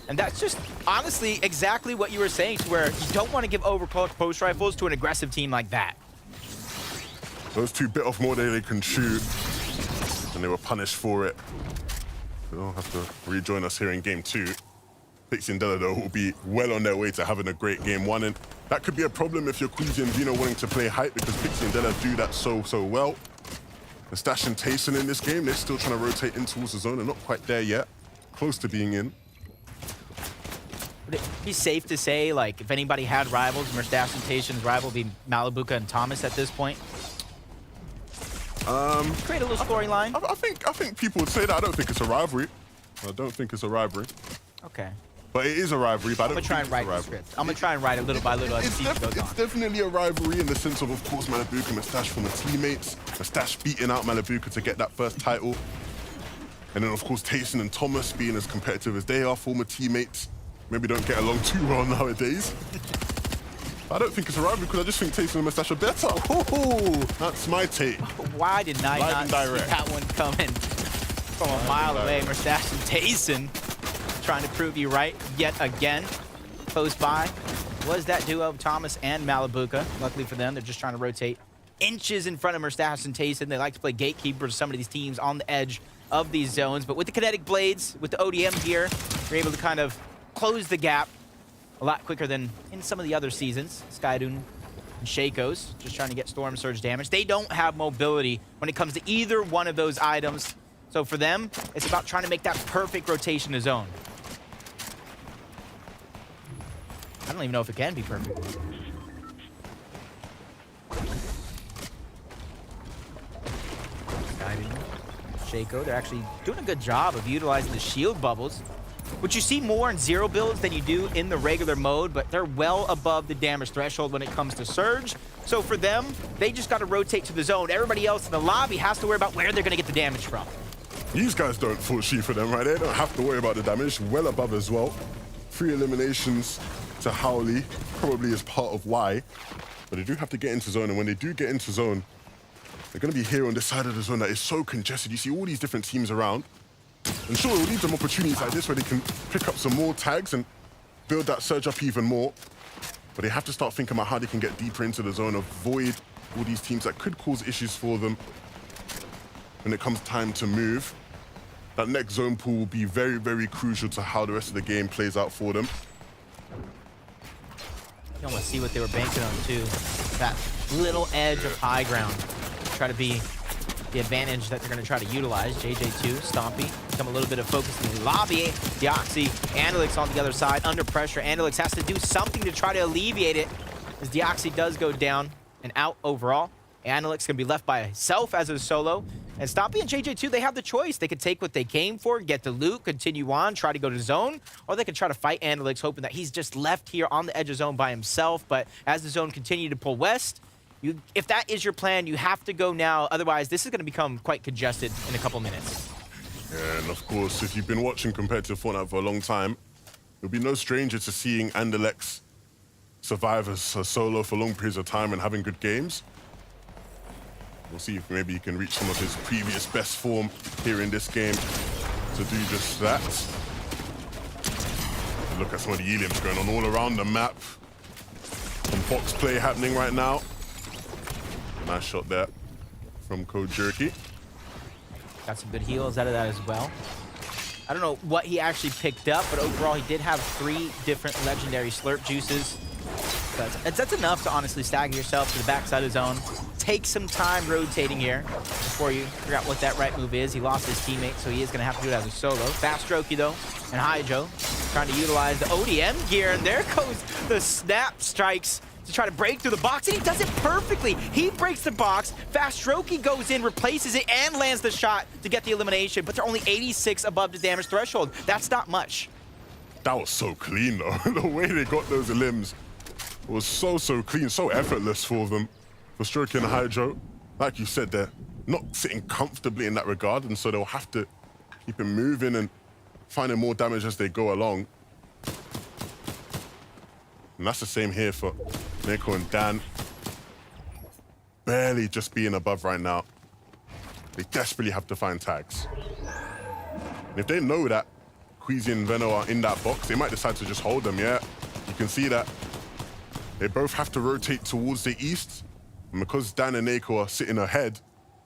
And that's just honestly exactly what you were saying, to where you don't want to give overclocked post rifles to an aggressive team like that. Those two bit off more than they can shoot, and they were punished for it. They'll have to rejoin us here in game 2. Pixie and Della, though, will be well on their way to having a great game 1, and that could be a problem if you're Queasy and Vino wanting to play hype, because Pixie and Della do that so well. Mustache and Tayson in this game, they're still trying to rotate in towards the zone. They're not quite there yet. Close to being in. Would it be safe to say, like, if anybody had rivals, Mustache and Tayson's rival would be Malabuka and Thomas at this point? Create a little storyline. I think people would say that. I don't think it's a rivalry. I don't think it's a rivalry. Okay. But it is a rivalry, but I'm going to try and write the script. I'm going to try and write it little by little as the season goes on. It's definitely a rivalry in the sense of course, Malabuka and Mustache former teammates. Mustache beating out Malabuka to get that first title. And then, of course, Tayson and Thomas being as competitive as they are, former teammates. Maybe don't get along too well nowadays. I don't think it's a rivalry because I just think Tayson and Mustache are better. Ooh, that's my take. Why did I not see that one coming from a mile away? Mustache and Tayson trying to prove you right yet again. Close by. was that duo of Thomas and Malibuca. Luckily for them, they're just trying to rotate inches in front of Mustache and Tayson. They like to play gatekeepers, some of these teams on the edge of these zones. But with the kinetic blades, with the ODM gear, you're able to kind of close the gap a lot quicker than in some of the other seasons. Skydun and Shaco's just trying to get Storm Surge damage. They don't have mobility when it comes to either one of those items. So for them, it's about trying to make that perfect rotation to zone. I don't even know if it can be perfect. Shaco, they're actually doing a good job of utilizing the shield bubbles, which you see more in zero builds than you do in the regular mode, but they're well above the damage threshold when it comes to Surge. So for them, they just got to rotate to the zone. Everybody else in the lobby has to worry about where they're going to get the damage from. These guys don't full sheet for them, right? They don't have to worry about the damage. Well above as well. 3 eliminations to Howley, probably is part of why. But they do have to get into zone, and when they do get into zone, they're going to be here on this side of the zone that is so congested. You see all these different teams around. And sure, it'll leave them opportunities like this where they can pick up some more tags and build that surge up even more. But they have to start thinking about how they can get deeper into the zone, avoid all these teams that could cause issues for them when it comes time to move. That next zone pool will be very, very crucial to how the rest of the game plays out for them. You almost see what they were banking on too. That little edge of high ground. Try to be the advantage that they're going to try to utilize. JJ2, Stompy, become a little bit of focus in the lobby. Deoxy, Andelix on the other side, under pressure. Andelix has to do something to try to alleviate it as Deoxy does go down and out overall. Andelix can be left by himself as a solo. And Stompy and JJ2, they have the choice. They could take what they came for, get the loot, continue on, try to go to zone, or they could try to fight Andelix, hoping that he's just left here on the edge of zone by himself. But as the zone continues to pull west, if that is your plan, you have to go now. Otherwise, this is going to become quite congested in a couple minutes. Yeah, and of course, if you've been watching competitive Fortnite for a long time, you'll be no stranger to seeing Andelix survive as a solo for long periods of time and having good games. We'll see if maybe he can reach some of his previous best form here in this game to do just that. Look at some of the elims going on all around the map. Some box play happening right now. Nice shot there from Code Jerky. Got some good heals out of that as well. I don't know what he actually picked up, but overall he did have 3 different legendary slurp juices. That's enough to honestly stagger yourself to the backside of zone. Take some time rotating here before you figure out what that right move is. He lost his teammate, so he is going to have to do it as a solo. Fast Strokey, though, and Hydro trying to utilize the ODM gear, and there goes the snap strikes to try to break through the box, and he does it perfectly. He breaks the box, Fast Strokey goes in, replaces it, and lands the shot to get the elimination, but they're only 86 above the damage threshold. That's not much. That was so clean, though. The way they got those elims was so clean, so effortless for them. For Strokey and Hydro, like you said, they're not sitting comfortably in that regard, and so they'll have to keep him moving and finding more damage as they go along. And that's the same here for Neko and Dan. Barely just being above right now. They desperately have to find tags. And if they know that Queasy and Veno are in that box, they might decide to just hold them, yeah. You can see that they both have to rotate towards the east. And because Dan and Neko are sitting ahead,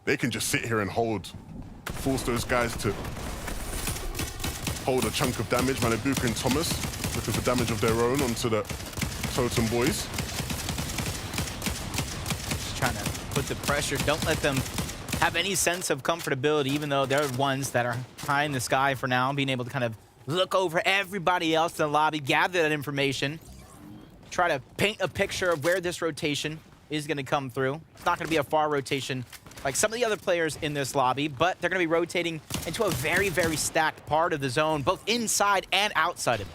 they can just sit here and hold. Force those guys to hold a chunk of damage. Malibuca and Thomas looking for damage of their own onto the Totem boys. Just trying to put the pressure. Don't let them have any sense of comfortability, even though they're the ones that are high in the sky for now, being able to kind of look over everybody else in the lobby, gather that information, try to paint a picture of where this rotation is going to come through. It's not going to be a far rotation like some of the other players in this lobby, but they're going to be rotating into a very, very stacked part of the zone, both inside and outside of it.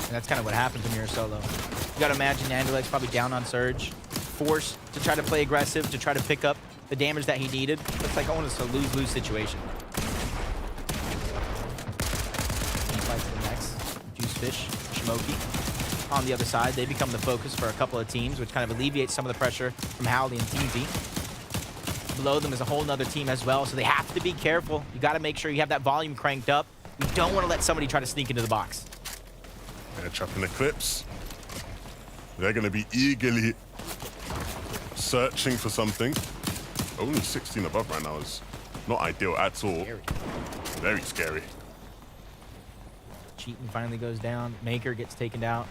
And that's kind of what happens when you're a solo. You got to imagine Andelix probably down on Surge, forced to try to play aggressive, to try to pick up the damage that he needed. Looks like almost a lose-lose situation. He fights the next. Juicefish, Smokey. On the other side, they become the focus for a couple of teams, which kind of alleviates some of the pressure from Howley and Teamsy. below them is a whole nother team as well, so they have to be careful. You got to make sure you have that volume cranked up. You don't want to let somebody try to sneak into the box. They're trapping Eclipse. They're going to be eagerly searching for something. Only 16 above right now is not ideal at all. Scary. Very scary. Cheating finally goes down. Maker gets taken out.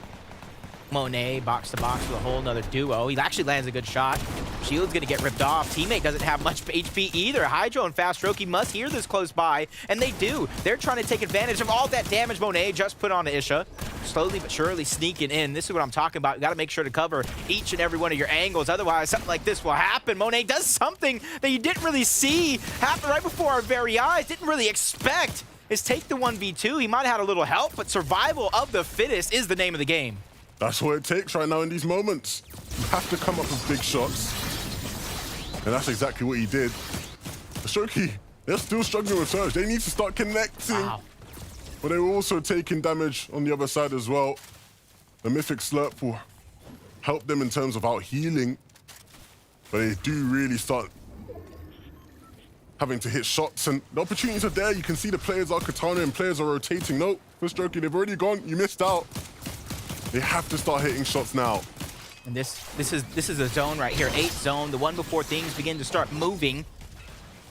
Monet box to box with a whole nother duo. He actually lands a good shot. Shield's gonna get ripped off. Teammate doesn't have much HP either. Hydro and Fast Roki must hear this close by, and they do. They're trying to take advantage of all that damage Monet just put on to Isha. Slowly but surely sneaking in. This is what I'm talking about. You gotta make sure to cover each and every one of your angles. Otherwise, something like this will happen. Monet does something that you didn't really see happen right before our very eyes. Didn't really expect. Is take the 1v2. He might have had a little help, but survival of the fittest is the name of the game. That's what it takes right now in these moments. You have to come up with big shots. And that's exactly what he did. Shoki, they're still struggling with Surge. They need to start connecting. Wow. But they were also taking damage on the other side as well. The Mythic Slurp will help them in terms of out healing. But they do really start having to hit shots. And the opportunities are there. You can see the players are Katana and players are rotating. No, for Shoki, they've already gone. You missed out. They have to start hitting shots now. And this is a zone right here, 8 zone, the one before things begin to start moving.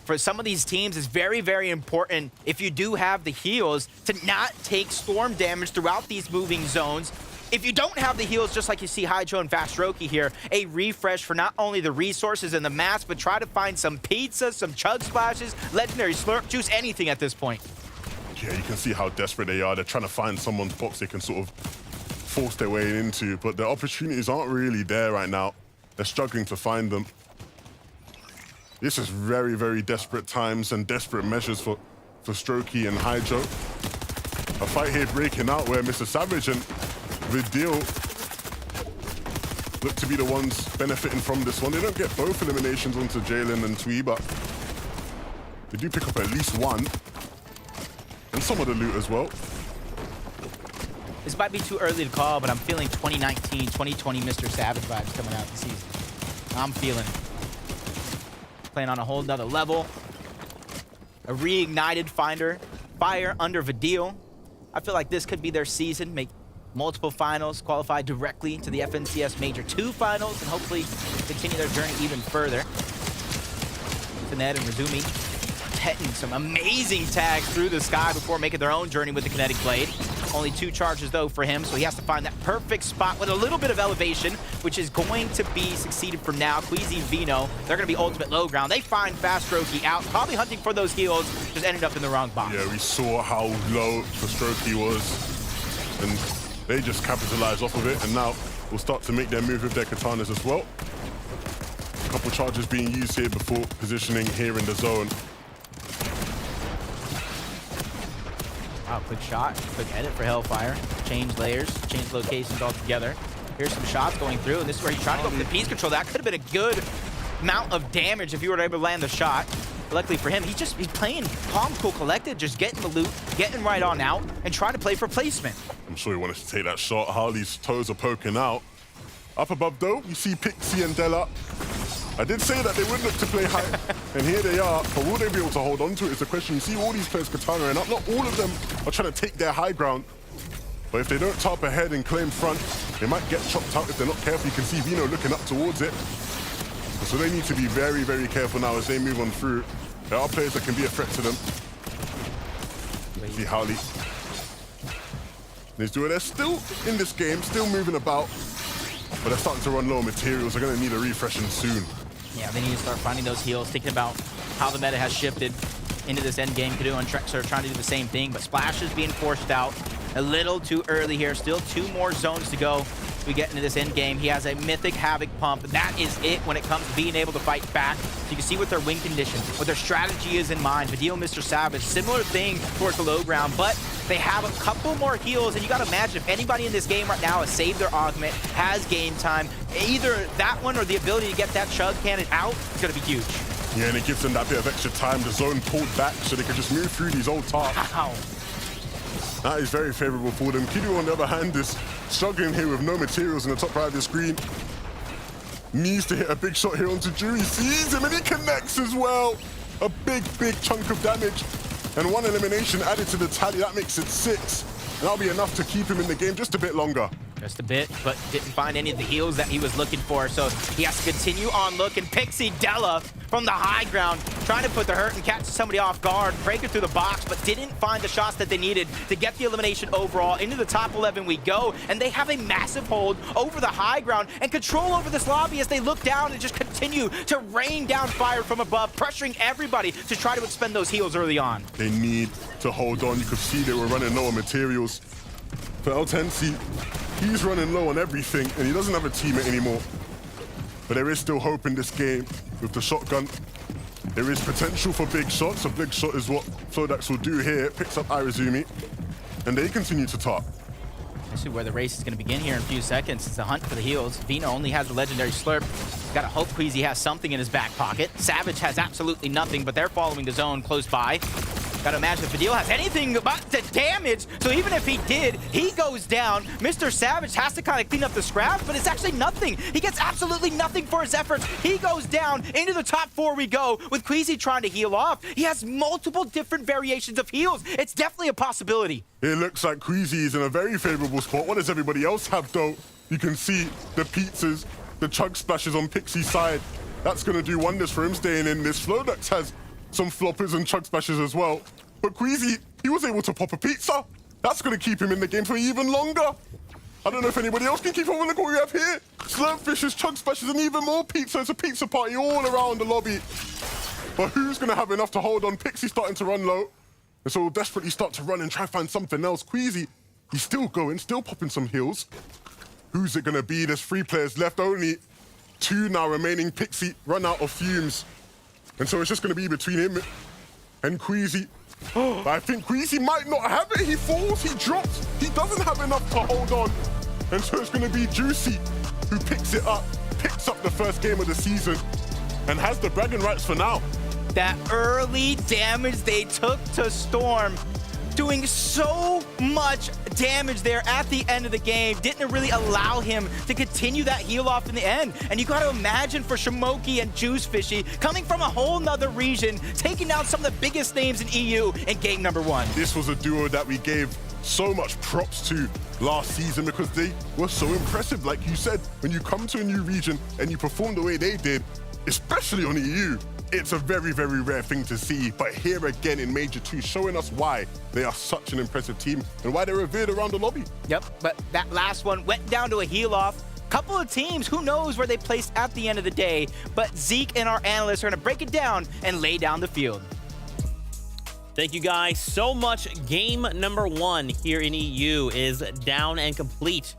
For some of these teams, it's very, very important, if you do have the heals, to not take storm damage throughout these moving zones. If you don't have the heals, just like you see Hydro and Fast Roki here, a refresh for not only the resources and the mats, but try to find some pizza, some chug splashes, legendary slurp juice, anything at this point. Yeah, you can see how desperate they are. They're trying to find someone's box they can sort of force their way into, but the opportunities aren't really there right now. They're struggling to find them. This is very, very desperate times and desperate measures for Strokey and Hydro. A fight here breaking out where Mr. Savage and Vidil look to be the ones benefiting from this one. They don't get both eliminations onto Jalen and Twee, but they do pick up at least one. And some of the loot as well. This might be too early to call, but I'm feeling 2019, 2020 Mr. Savage vibes coming out this season. I'm feeling it. Playing on a whole nother level. A reignited fire under Vidil. I feel like this could be their season. Make multiple finals, qualify directly to the FNCS Major 2 finals, and hopefully continue their journey even further. Ned and Razumi hitting some amazing tags through the sky before making their own journey with the kinetic blade. Only 2 charges though for him, so he has to find that perfect spot with a little bit of elevation, which is going to be succeeded from now. Queasy Vino, they're going to be ultimate low ground. They find Fast Roki out, probably hunting for those heals, just ended up in the wrong box. Yeah, we saw how low the Strokey was, and they just capitalized off of it, and now will start to make their move with their katanas as well. A couple charges being used here before positioning here in the zone. Wow, quick shot, quick edit for Hellfire. Change layers, change locations altogether. Here's some shots going through, and this is where he's trying to go for the piece control. That could have been a good amount of damage if you were able to land the shot. But luckily for him, he's playing calm, cool, collected, just getting the loot, getting right on out, and trying to play for placement. I'm sure he wanted to take that shot. Harley's toes are poking out. Up above though, you see Pixie and Della. I did say that they would look to play high, and here they are. But will they be able to hold on to it is the question. You see all these players katana and up. Not all of them are trying to take their high ground. But if they don't top ahead and claim front, they might get chopped out if they're not careful. You can see Vino looking up towards it. So they need to be very, very careful now as they move on through. There are players that can be a threat to them. See Harley. They're still in this game, still moving about. But they're starting to run low on materials. They're going to need a refreshing soon. Yeah, they need to start finding those heals, thinking about how the meta has shifted into this end game. Kadu and Trex are trying to do the same thing, but Splash is being forced out a little too early here. Still 2 more zones to go as we get into this end game. He has a Mythic Havoc pump. That is it when it comes to being able to fight back. So you can see what their win condition, what their strategy is in mind. Vidil, Mr. Savage, similar thing towards the low ground, but they have a couple more heals, and you got to imagine if anybody in this game right now has saved their augment, has game time, either that one or the ability to get that chug cannon out is going to be huge. Yeah, and it gives them that bit of extra time. The zone pulled back so they could just move through these old tarps. Wow. That is very favorable for them. Kidu, on the other hand, is struggling here with no materials in the top right of the screen. Needs to hit a big shot here onto Drew. He sees him and he connects as well. A big chunk of damage. And 1 elimination added to the tally. That makes it 6. And that'll be enough to keep him in the game just a bit longer. Just a bit, but didn't find any of the heals that he was looking for, so he has to continue on looking. Pixie Della from the high ground, trying to put the hurt and catch somebody off guard, break it through the box, but didn't find the shots that they needed to get the elimination overall. Into the top 11 we go, and they have a massive hold over the high ground and control over this lobby as they look down and just continue to rain down fire from above, pressuring everybody to try to expend those heals early on. They need to hold on. You could see they were running low on materials. For L10C, he's running low on everything, and he doesn't have a teammate anymore. But there is still hope in this game with the shotgun. There is potential for big shots. A big shot is what Flodax will do here. Picks up Irizumi, and they continue to top. This is where the race is going to begin here in a few seconds. It's a hunt for the heals. Vino only has the legendary slurp. Gotta hope Queasy has something in his back pocket. Savage has absolutely nothing, but they're following the zone close by. Gotta imagine if Fadil has anything but the damage, so even if he did, he goes down. Mr. Savage has to kind of clean up the scraps, but it's actually nothing. He gets absolutely nothing for his efforts. He goes down. Into the top 4 we go, with Queasy trying to heal off. He has multiple different variations of heals. It's definitely a possibility. It looks like Queasy is in a very favorable spot. What does everybody else have, though? You can see the pizzas, the chug splashes on Pixie's side. That's gonna do wonders for him staying in this. Flodax has some floppers and chug splashes as well. But Queasy, he was able to pop a pizza. That's going to keep him in the game for even longer. I don't know if anybody else can keep up. Look what we have here. Slurpfishes, chug splashes, and even more pizza. It's a pizza party all around the lobby. But who's going to have enough to hold on? Pixie starting to run low. And so we'll desperately start to run and try to find something else. Queasy, he's still going, still popping some heals. Who's it going to be? There's 3 players left. Only 2 now remaining. Pixie run out of fumes. And so it's just going to be between him and Queasy. But I think Queasy might not have it. He falls, he drops. He doesn't have enough to hold on. And so it's going to be Juicy who picks it up, picks up the first game of the season, and has the bragging rights for now. That early damage they took to Storm, doing so much damage there at the end of the game, didn't really allow him to continue that heal off in the end. And you got to imagine for Shimoki and Juice Fishy, coming from a whole nother region, taking down some of the biggest names in EU in game number 1. This was a duo that we gave so much props to last season because they were so impressive. Like you said, when you come to a new region and you perform the way they did, especially on EU, it's a very, very rare thing to see. But here again in Major 2, showing us why they are such an impressive team and why they're revered around the lobby. Yep, but that last one went down to a heal-off. Couple of teams, who knows where they placed at the end of the day, but Zeke and our analysts are going to break it down and lay down the field. Thank you guys so much. Game number 1 here in EU is down and complete.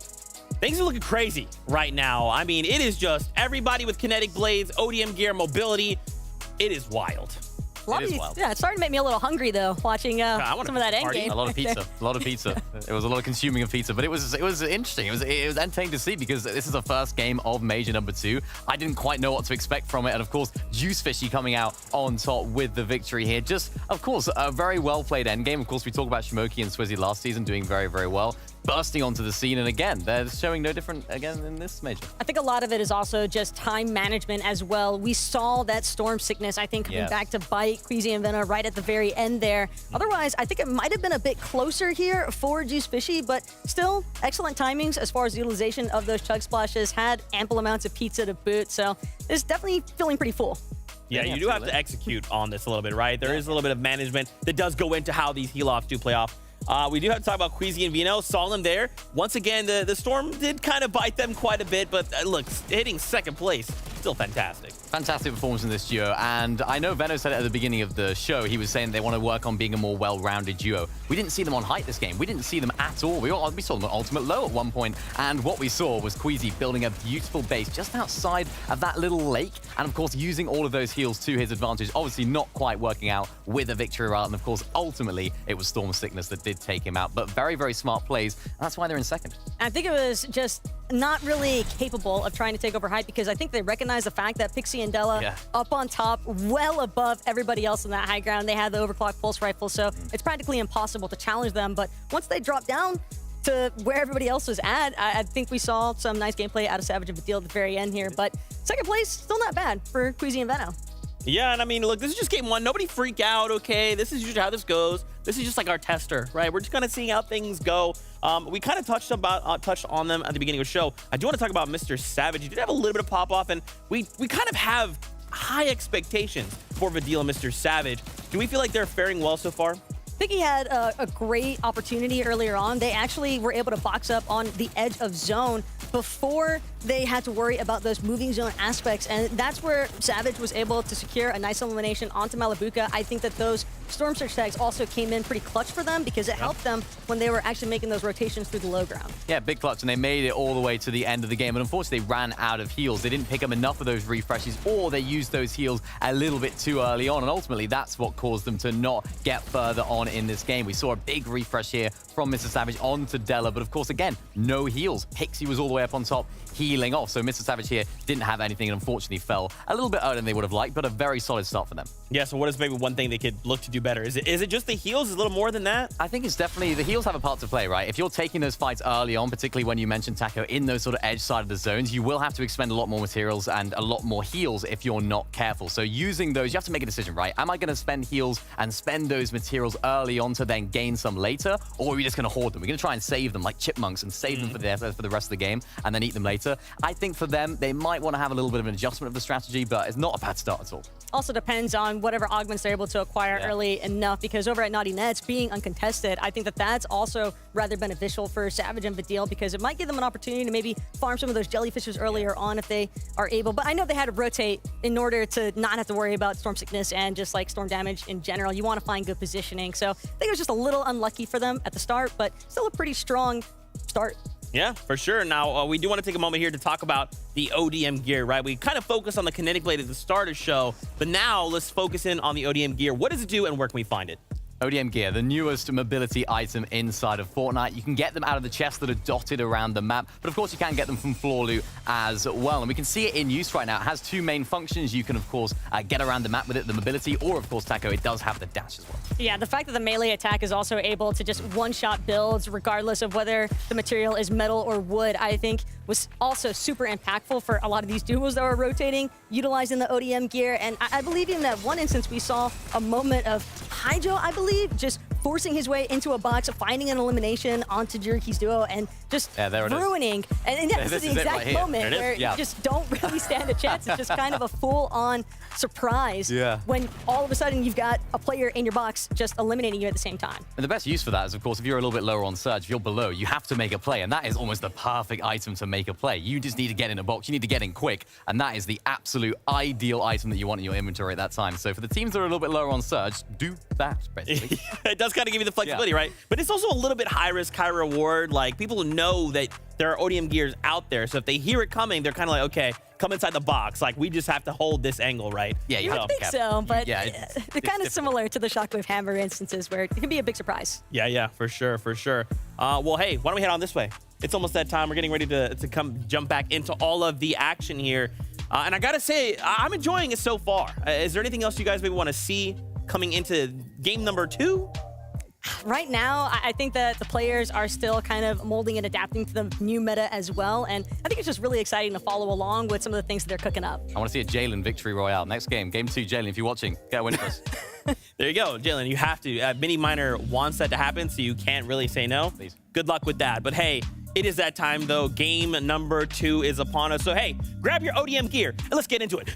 Things are looking crazy right now. I mean, it is just everybody with kinetic blades, ODM gear, mobility. It is wild. Yeah, it's starting to make me a little hungry though, watching some of that end game. A lot of pizza, a lot of pizza. It was a lot of consuming of pizza, but it was interesting. It was entertaining to see because this is the first game of Major number 2. I didn't quite know what to expect from it, and of course, Juice Fishy coming out on top with the victory here. Just, of course, a very well played end game. Of course, we talked about Shimoki and Swizzy last season doing very, very well, bursting onto the scene, and again, they're showing no different again in this major. I think a lot of it is also just time management as well. We saw that storm sickness, I think, coming back to bite Queasy and Vena right at the very end there. Otherwise, I think it might have been a bit closer here for Juice Fishy, but still excellent timings as far as the utilization of those chug splashes, had ample amounts of pizza to boot, so it's definitely feeling pretty full. Yeah, you do have to execute on this a little bit, right? There is a little bit of management that does go into how these heal-offs do play off. We do have to talk about Queasy and Vino. Saw them there. Once again, the Storm did kind of bite them quite a bit, but look, hitting second place, still fantastic. Fantastic performance in this duo, and I know Veno said it at the beginning of the show. He was saying they want to work on being a more well-rounded duo. We didn't see them on height this game. We didn't see them at all. We saw them on ultimate low at one point, and what we saw was Queasy building a beautiful base just outside of that little lake, and of course using all of those heals to his advantage. Obviously not quite working out with a victory route, and of course ultimately it was Storm Sickness that did take him out, but very, very smart plays, and that's why they're in second. I think it was just not really capable of trying to take over height because I think they recognize the fact that Pixie and Della up on top, well above everybody else in that high ground. They had the overclock pulse rifle, so it's practically impossible to challenge them. But once they drop down, to where everybody else was at. I think we saw some nice gameplay out of Savage and Badil at the very end here, but second place, still not bad for Queasy and Venno. Yeah, and I mean, look, this is just game one. Nobody freak out, okay? This is usually how this goes. This is just like our tester, right? We're just kind of seeing how things go. We kind of touched on them at the beginning of the show. I do want to talk about Mr. Savage. He did have a little bit of pop-off, and we kind of have high expectations for Badil and Mr. Savage. Do we feel like they're faring well so far? I think he had a great opportunity earlier on. They actually were able to box up on the edge of zone before they had to worry about those moving zone aspects, and that's where Savage was able to secure a nice elimination onto Malabuka. I think that those Storm Surge tags also came in pretty clutch for them because it helped them when they were actually making those rotations through the low ground. Yeah, big clutch, and they made it all the way to the end of the game, and unfortunately they ran out of heals. They didn't pick up enough of those refreshes, or they used those heals a little bit too early on, and ultimately that's what caused them to not get further on in this game. We saw a big refresh here from Mr. Savage onto Della, but of course, again, no heals. Pixie was all the way up on top, healing off, so Mr. Savage here didn't have anything and unfortunately fell a little bit earlier than they would have liked, but a very solid start for them. Yeah, so what is maybe one thing they could look to do better? Is it just the heals? Is it a little more than that? I think it's definitely, the heals have a part to play, right? If you're taking those fights early on, particularly when you mentioned Taco in those sort of edge side of the zones, you will have to expend a lot more materials and a lot more heals if you're not careful. So using those, you have to make a decision, right? Am I going to spend heals and spend those materials early on to then gain some later? Or are we just going to hoard them? We're going to try and save them like chipmunks and save them for the rest of the game and then eat them later. I think for them, they might want to have a little bit of an adjustment of the strategy, but it's not a bad start at all. Also depends on whatever augments they're able to acquire early enough, because over at Naughty Nets, being uncontested, I think that that's also rather beneficial for Savage and Badil because it might give them an opportunity to maybe farm some of those jellyfishes earlier on if they are able. But I know they had to rotate in order to not have to worry about storm sickness and just like storm damage in general. You want to find good positioning. So I think it was just a little unlucky for them at the start, but still a pretty strong start. Yeah, for sure. Now, we do want to take a moment here to talk about the ODM gear, right? We kind of focused on the kinetic blade at the start of the show, but now let's focus in on the ODM gear. What does it do and where can we find it? ODM gear, the newest mobility item inside of Fortnite. You can get them out of the chests that are dotted around the map, but of course you can get them from floor loot as well. And we can see it in use right now. It has two main functions. You can, of course, get around the map with it, the mobility, or, of course, Taco, it does have the dash as well. Yeah, the fact that the melee attack is also able to just one-shot builds, regardless of whether the material is metal or wood, I think was also super impactful for a lot of these duos that were rotating, utilizing the ODM gear. And I believe in that one instance, we saw a moment of Hydro, I believe, just forcing his way into a box, finding an elimination onto Jiriki's duo, and just ruining. And yeah, this is the exact moment where you just don't really stand a chance. It's just kind of a full-on surprise when all of a sudden you've got a player in your box just eliminating you at the same time. And the best use for that is, of course, if you're a little bit lower on surge, if you're below, you have to make a play, and that is almost the perfect item to make a play. You just need to get in a box, you need to get in quick, and that is the absolute ideal item that you want in your inventory at that time. So for the teams that are a little bit lower on surge, do that, basically. It does kind of give you the flexibility, right? But it's also a little bit high risk, high reward. Like, people know that there are ODM gears out there, so if they hear it coming, they're kind of like, okay, come inside the box. Like, we just have to hold this angle, right? Yeah, you I think so, but they're kind of similar to the Shockwave Hammer instances where it can be a big surprise. Yeah, for sure, for sure. Well, hey, why don't we head on this way? It's almost that time. We're getting ready to jump back into all of the action here. And I gotta say, I'm enjoying it so far. Is there anything else you guys maybe want to see coming into game number 2? Right now, I think that the players are still kind of molding and adapting to the new meta as well, and I think it's just really exciting to follow along with some of the things that they're cooking up. I want to see a Jalen victory royale. Next game, game 2, Jalen, if you're watching, get a win for us. There you go, Jalen, you have to. Mini Miner wants that to happen, so you can't really say no. Please. Good luck with that. But hey, it is that time, though. Game number 2 is upon us. So hey, grab your ODM gear, and let's get into it.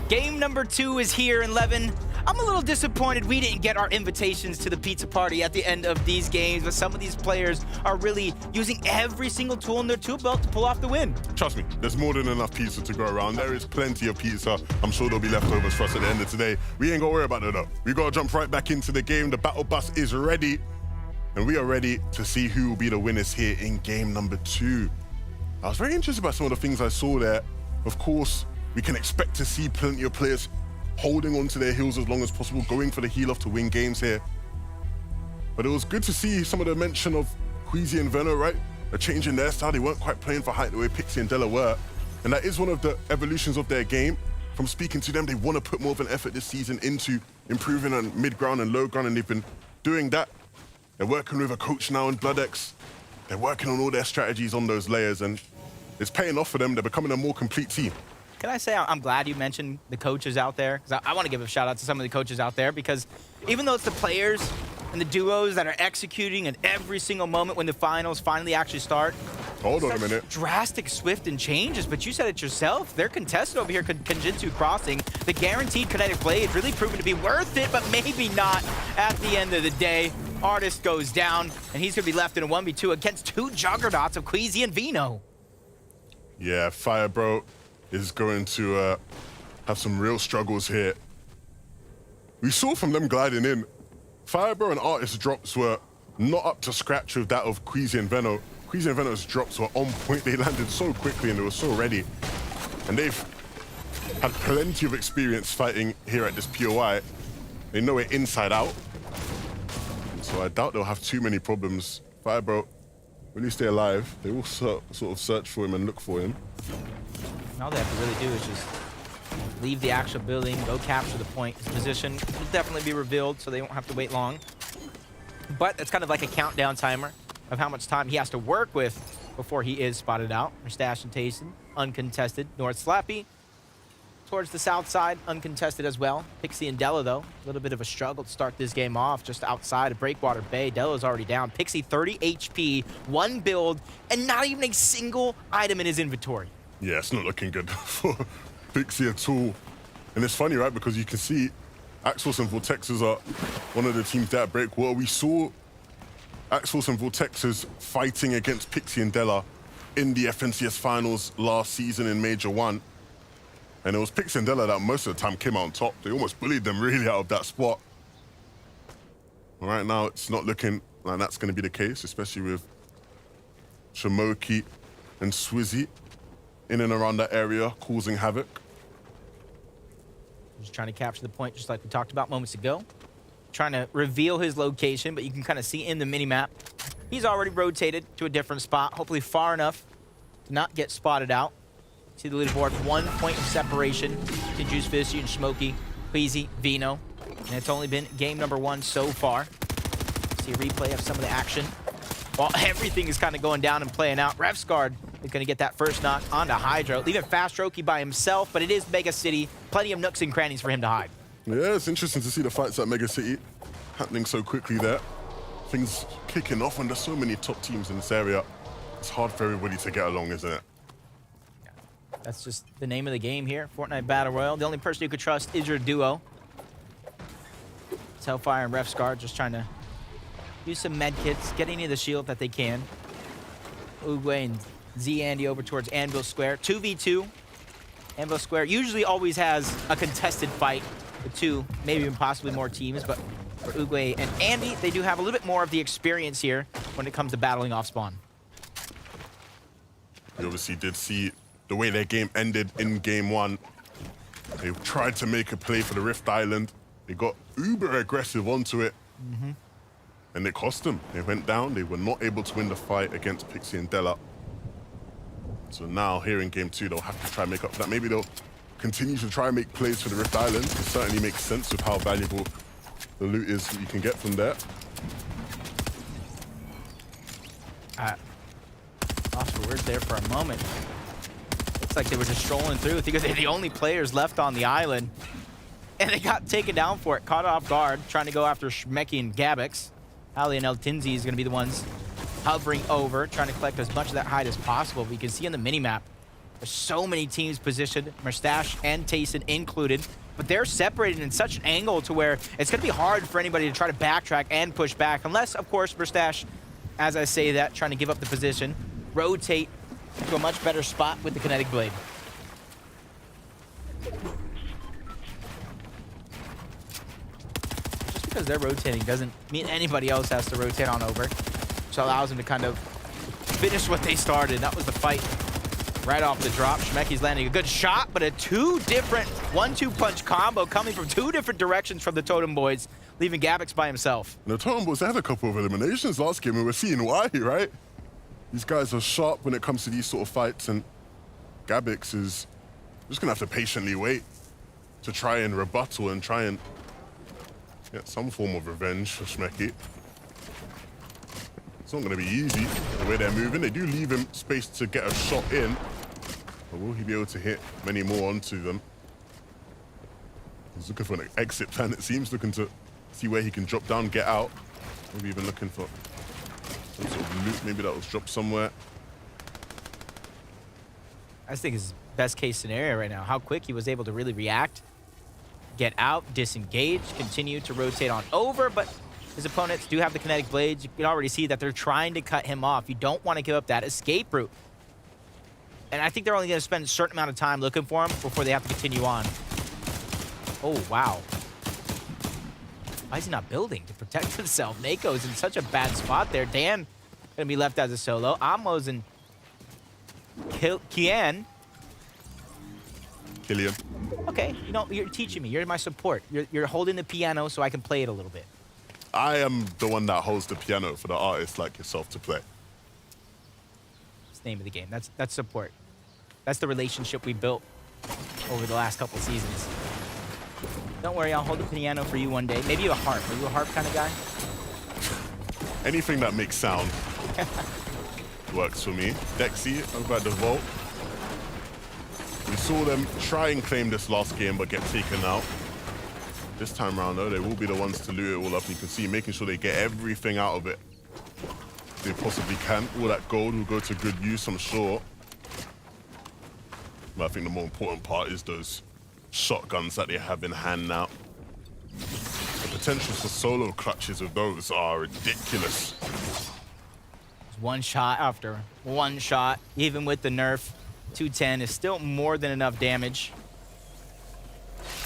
Game number 2 is here in Levin. I'm a little disappointed we didn't get our invitations to the pizza party at the end of these games, but some of these players are really using every single tool in their tool belt to pull off the win. Trust me, there's more than enough pizza to go around. There is plenty of pizza. I'm sure there'll be leftovers for us at the end of today. We ain't got to worry about it, though. We got to jump right back into the game. The battle bus is ready, and we are ready to see who will be the winners here in game number 2. I was very interested about some of the things I saw there. Of course, we can expect to see plenty of players holding on to their heels as long as possible, going for the heal off to win games here. But it was good to see some of the mention of Queasy and Venno, right? A change in their style. They weren't quite playing for height the way Pixie and Della were. And that is one of the evolutions of their game. From speaking to them, they want to put more of an effort this season into improving on mid-ground and low ground, and they've been doing that. They're working with a coach now in BloodX. They're working on all their strategies on those layers, and it's paying off for them. They're becoming a more complete team. Can I say I'm glad you mentioned the coaches out there, because I want to give a shout out to some of the coaches out there, because even though it's the players and the duos that are executing at every single moment when the finals finally actually start. Hold on a minute. Drastic, swift, and changes, but you said it yourself. They're contested over here, Kenjutsu Crossing. The guaranteed kinetic blade really proven to be worth it, but maybe not at the end of the day. Artist goes down, and he's going to be left in a 1v2 against two juggernauts of Queasy and Vino. Yeah, Firebro is going to have some real struggles here. We saw from them gliding in, Firebro and Artist drops were not up to scratch with that of Queasy and Veno. Queasy and Veno's drops were on point. They landed so quickly and they were so ready. And they've had plenty of experience fighting here at this POI. They know it inside out. So I doubt they'll have too many problems. Firebro, will he stay alive? They will sort of search for him and look for him. All they have to really do is just leave the actual building, go capture the point. His position will definitely be revealed, so they won't have to wait long. But it's kind of like a countdown timer of how much time he has to work with before he is spotted out. Mustache and Tayson, uncontested. North Slappy towards the south side, uncontested as well. Pixie and Della, though, a little bit of a struggle to start this game off just outside of Breakwater Bay. Della's already down. Pixie 30 HP, one build, and not even a single item in his inventory. Yeah, it's not looking good for Pixie at all. And it's funny, right? Because you can see Axos and Vortexes are one of the teams there at Breakwater. We saw Axos and Vortexes fighting against Pixie and Della in the FNCS finals last season in Major 1. And it was Pixie and Della that most of the time came out on top. They almost bullied them really out of that spot. Right now, it's not looking like that's going to be the case, especially with Shamoki and Swizzy in and around that area, causing havoc. Just trying to capture the point, just like we talked about moments ago. Trying to reveal his location, but you can kind of see in the mini-map, he's already rotated to a different spot, hopefully far enough to not get spotted out. See the leaderboard, 1 point of separation to Juice Fishy and Smokey, Queasy, Vino. And it's only been game number 1 so far. See a replay of some of the action. While everything is kind of going down and playing out, Refsguard is going to get that first knock onto Hydro. Leaving Fast Strokey by himself, but it is Mega City. Plenty of nooks and crannies for him to hide. Yeah, it's interesting to see the fights at Mega City happening so quickly there. Things kicking off, and there's so many top teams in this area. It's hard for everybody to get along, isn't it? That's just the name of the game here. Fortnite Battle Royale. The only person you could trust is your duo. It's Hellfire and Refsguard just trying to use some med kits, get any of the shield that they can. Oogway and Z Andy over towards Anvil Square. 2v2. Anvil Square usually always has a contested fight with 2, maybe even possibly more teams, but for Oogway and Andy, they do have a little bit more of the experience here when it comes to battling off spawn. We obviously did see the way their game ended in game 1. They tried to make a play for the Rift Island. They got uber aggressive onto it. And it cost them. They went down. They were not able to win the fight against Pixie and Della. So now here in game 2, they'll have to try and make up for that. Maybe they'll continue to try and make plays for the Rift Island. It certainly makes sense with how valuable the loot is that you can get from there. Lost for words there for a moment. Looks like they were just strolling through because they're the only players left on the island. And they got taken down for it, caught off guard, trying to go after Shmeki and Gabix. Ali and El Tinzi is going to be the ones hovering over, trying to collect as much of that hide as possible. But you can see on the minimap, there's so many teams positioned, Mustache and Tayson included, but they're separated in such an angle to where it's going to be hard for anybody to try to backtrack and push back, unless, of course, Mustache, as I say that, trying to give up the position, rotate to a much better spot with the kinetic blade. Just because they're rotating doesn't mean anybody else has to rotate on over, which allows them to kind of finish what they started. That was the fight right off the drop. Shmeki's landing a good shot, but a 2 different 1-2 punch combo coming from 2 different directions from the Totem Boys, leaving Gabix by himself. And the Totem Boys had a couple of eliminations last game, and we're seeing why, right? These guys are sharp when it comes to these sort of fights, and Gabix is just going to have to patiently wait to try and rebuttal and try and Get some form of revenge for Shmeki. It's not going to be easy the way they're moving. They do leave him space to get a shot in. But will he be able to hit many more onto them? He's looking for an exit plan, it seems, looking to see where he can drop down, get out. Maybe even looking for some sort of loot, maybe that was dropped somewhere. I think his best case scenario right now, how quick he was able to really react, get out, disengage, continue to rotate on over, but his opponents do have the kinetic blades. You can already see that they're trying to cut him off. You don't want to give up that escape route. And I think they're only going to spend a certain amount of time looking for him before they have to continue on. Oh, wow. Why is he not building to protect himself? Nako's in such a bad spot there. Dan going to be left as a solo. Amos and Killian. Okay, you know, you're teaching me. You're my support. You're holding the piano so I can play it a little bit. I am the one that holds the piano for the artists like yourself to play. That's the name of the game. That's support. That's the relationship we built over the last couple seasons. Don't worry, I'll hold the piano for you one day. Maybe a harp. Are you a harp kind of guy? Anything that makes sound works for me. Dexy over at the vault. We saw them try and claim this last game but get taken out. This time around though, they will be the ones to loot it all up. You can see making sure they get everything out of it they possibly can. All that gold will go to good use, I'm sure. But I think the more important part is those shotguns that they have in hand now. The potentials for solo clutches of those are ridiculous. One shot after one shot, even with the nerf, 210 is still more than enough damage.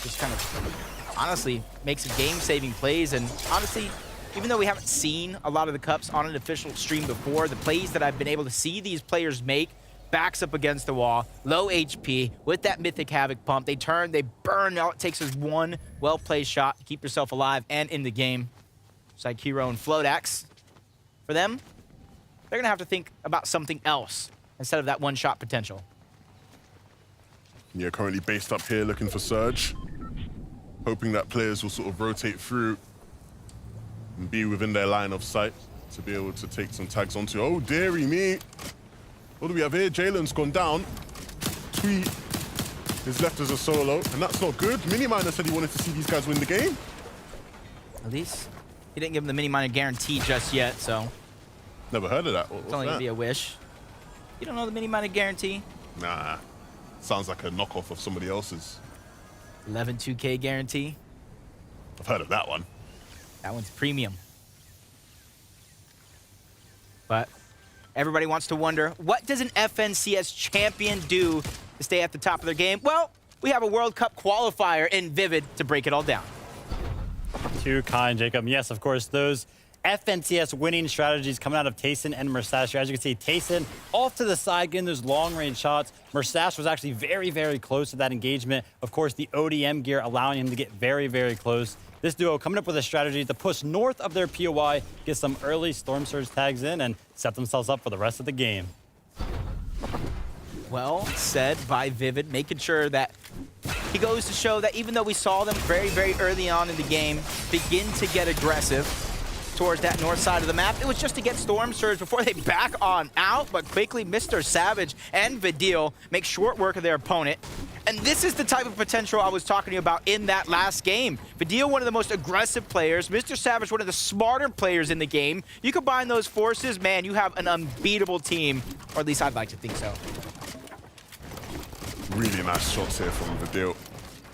Just kind of, honestly, makes some game-saving plays. And honestly, even though we haven't seen a lot of the cups on an official stream before, the plays that I've been able to see these players make, backs up against the wall, low HP, with that Mythic Havoc pump, they turn, they burn. All it takes is one well-played shot to keep yourself alive and in the game. Just like Hero and Flodax. For them, they're going to have to think about something else instead of that one-shot potential. Yeah, currently based up here looking for Surge. Hoping that players will sort of rotate through and be within their line of sight to be able to take some tags onto. Oh, dearie me. What do we have here? Jalen's gone down. Tweet is left as a solo, and that's not good. Miniminer said he wanted to see these guys win the game. At least he didn't give him the Miniminer guarantee just yet, so. Never heard of that. It's only going to be a wish. You don't know the Miniminer guarantee? Nah. Sounds like a knockoff of somebody else's. 11 2K guarantee. I've heard of that one. That one's premium. But everybody wants to wonder, what does an FNCS champion do to stay at the top of their game? Well, we have a World Cup qualifier in Vivid to break it all down. Too kind, Jacob. Yes, of course, those FNCS winning strategies coming out of Tayson and Mersash. As you can see, Tayson off to the side, getting those long-range shots. Mersash was actually very, very close to that engagement. Of course, the ODM gear allowing him to get very, very close. This duo coming up with a strategy to push north of their POI, get some early Storm Surge tags in, and set themselves up for the rest of the game. Well said by Vivid, making sure that he goes to show that even though we saw them very, very early on in the game begin to get aggressive towards that north side of the map, it was just to get Storm Surge before they back on out, but quickly Mr. Savage and Vidil make short work of their opponent. And this is the type of potential I was talking to you about in that last game. Vidil, one of the most aggressive players. Mr. Savage, one of the smarter players in the game. You combine those forces, man, you have an unbeatable team, or at least I'd like to think so. Really nice shots here from Vidil.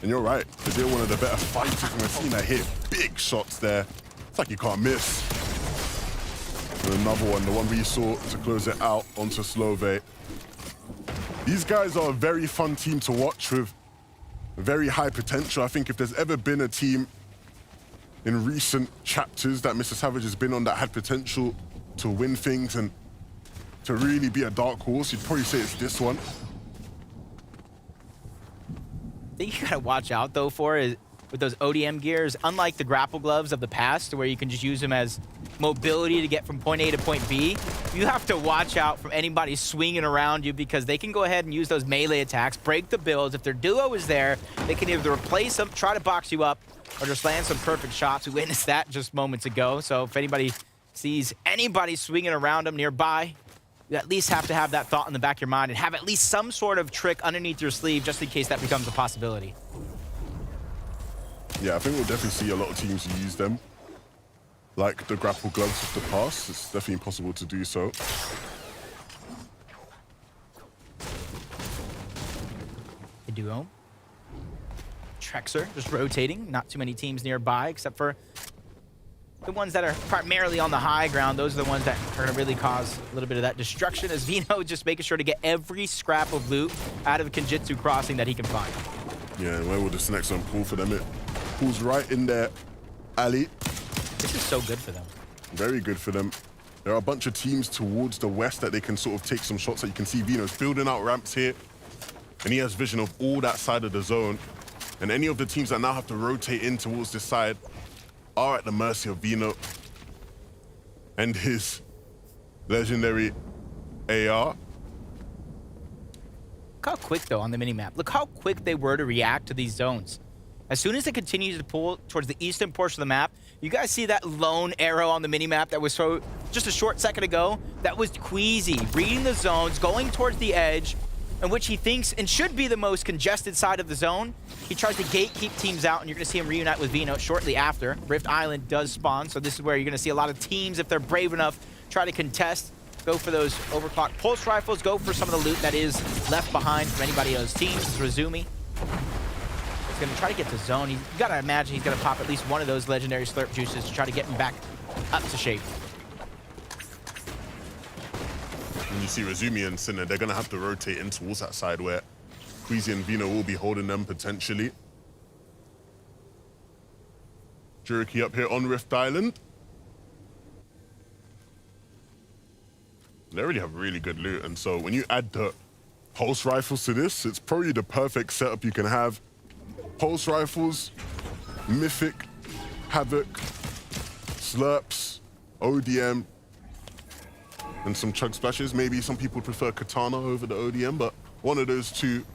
And you're right, Vidil, one of the better fighters, and we've seen that hit big shots there. It's like you can't miss. And another one, the one we saw to close it out onto Slove. These guys are a very fun team to watch with very high potential. I think if there's ever been a team in recent chapters that Mr. Savage has been on that had potential to win things and to really be a dark horse, you'd probably say it's this one. I think you gotta watch out though for is with those ODM gears, unlike the grapple gloves of the past where you can just use them as mobility to get from point A to point B, you have to watch out from anybody swinging around you because they can go ahead and use those melee attacks, break the builds. If their duo is there, they can either replace them, try to box you up, are just landing some perfect shots. We witnessed that just moments ago. So if anybody sees anybody swinging around them nearby, you at least have to have that thought in the back of your mind and have at least some sort of trick underneath your sleeve just in case that becomes a possibility. Yeah, I think we'll definitely see a lot of teams use them. Like the grapple gloves of the past, it's definitely possible to do so. A duo. Trexer just rotating. Not too many teams nearby except for the ones that are primarily on the high ground. Those are the ones that are going to really cause a little bit of that destruction, as Vino just making sure to get every scrap of loot out of the Kenjutsu crossing that he can find. Yeah, and where will this next one pull for them? It pulls right in their alley. This is so good for them. Very good for them. There are a bunch of teams towards the west that they can sort of take some shots at. You can see Vino's building out ramps here, and he has vision of all that side of the zone. And any of the teams that now have to rotate in towards this side are at the mercy of Vino and his legendary AR. Look how quick, though, on the minimap. Look how quick they were to react to these zones. As soon as it continues to pull towards the eastern portion of the map, you guys see that lone arrow on the minimap that was so just a short second ago? That was Queasy reading the zones, going towards the edge, in which he thinks and should be the most congested side of the zone. He tries to gatekeep teams out, and you're going to see him reunite with Vino shortly after. Rift Island does spawn, so this is where you're going to see a lot of teams, if they're brave enough, try to contest, go for those overclocked pulse rifles, go for some of the loot that is left behind from anybody else's teams. It's Razumi. He's going to try to get to zone. You got to imagine he's going to pop at least one of those legendary slurp juices to try to get him back up to shape. And you see Razumi and Sinner, they're going to have to rotate in towards that side where Queasy and Vino will be holding them potentially. Juriki up here on Rift Island. They already have really good loot, and so when you add the pulse rifles to this, it's probably the perfect setup you can have. Pulse rifles, Mythic, Havoc, Slurps, ODM, and some chug splashes. Maybe some people prefer Katana over the ODM, but one of those two,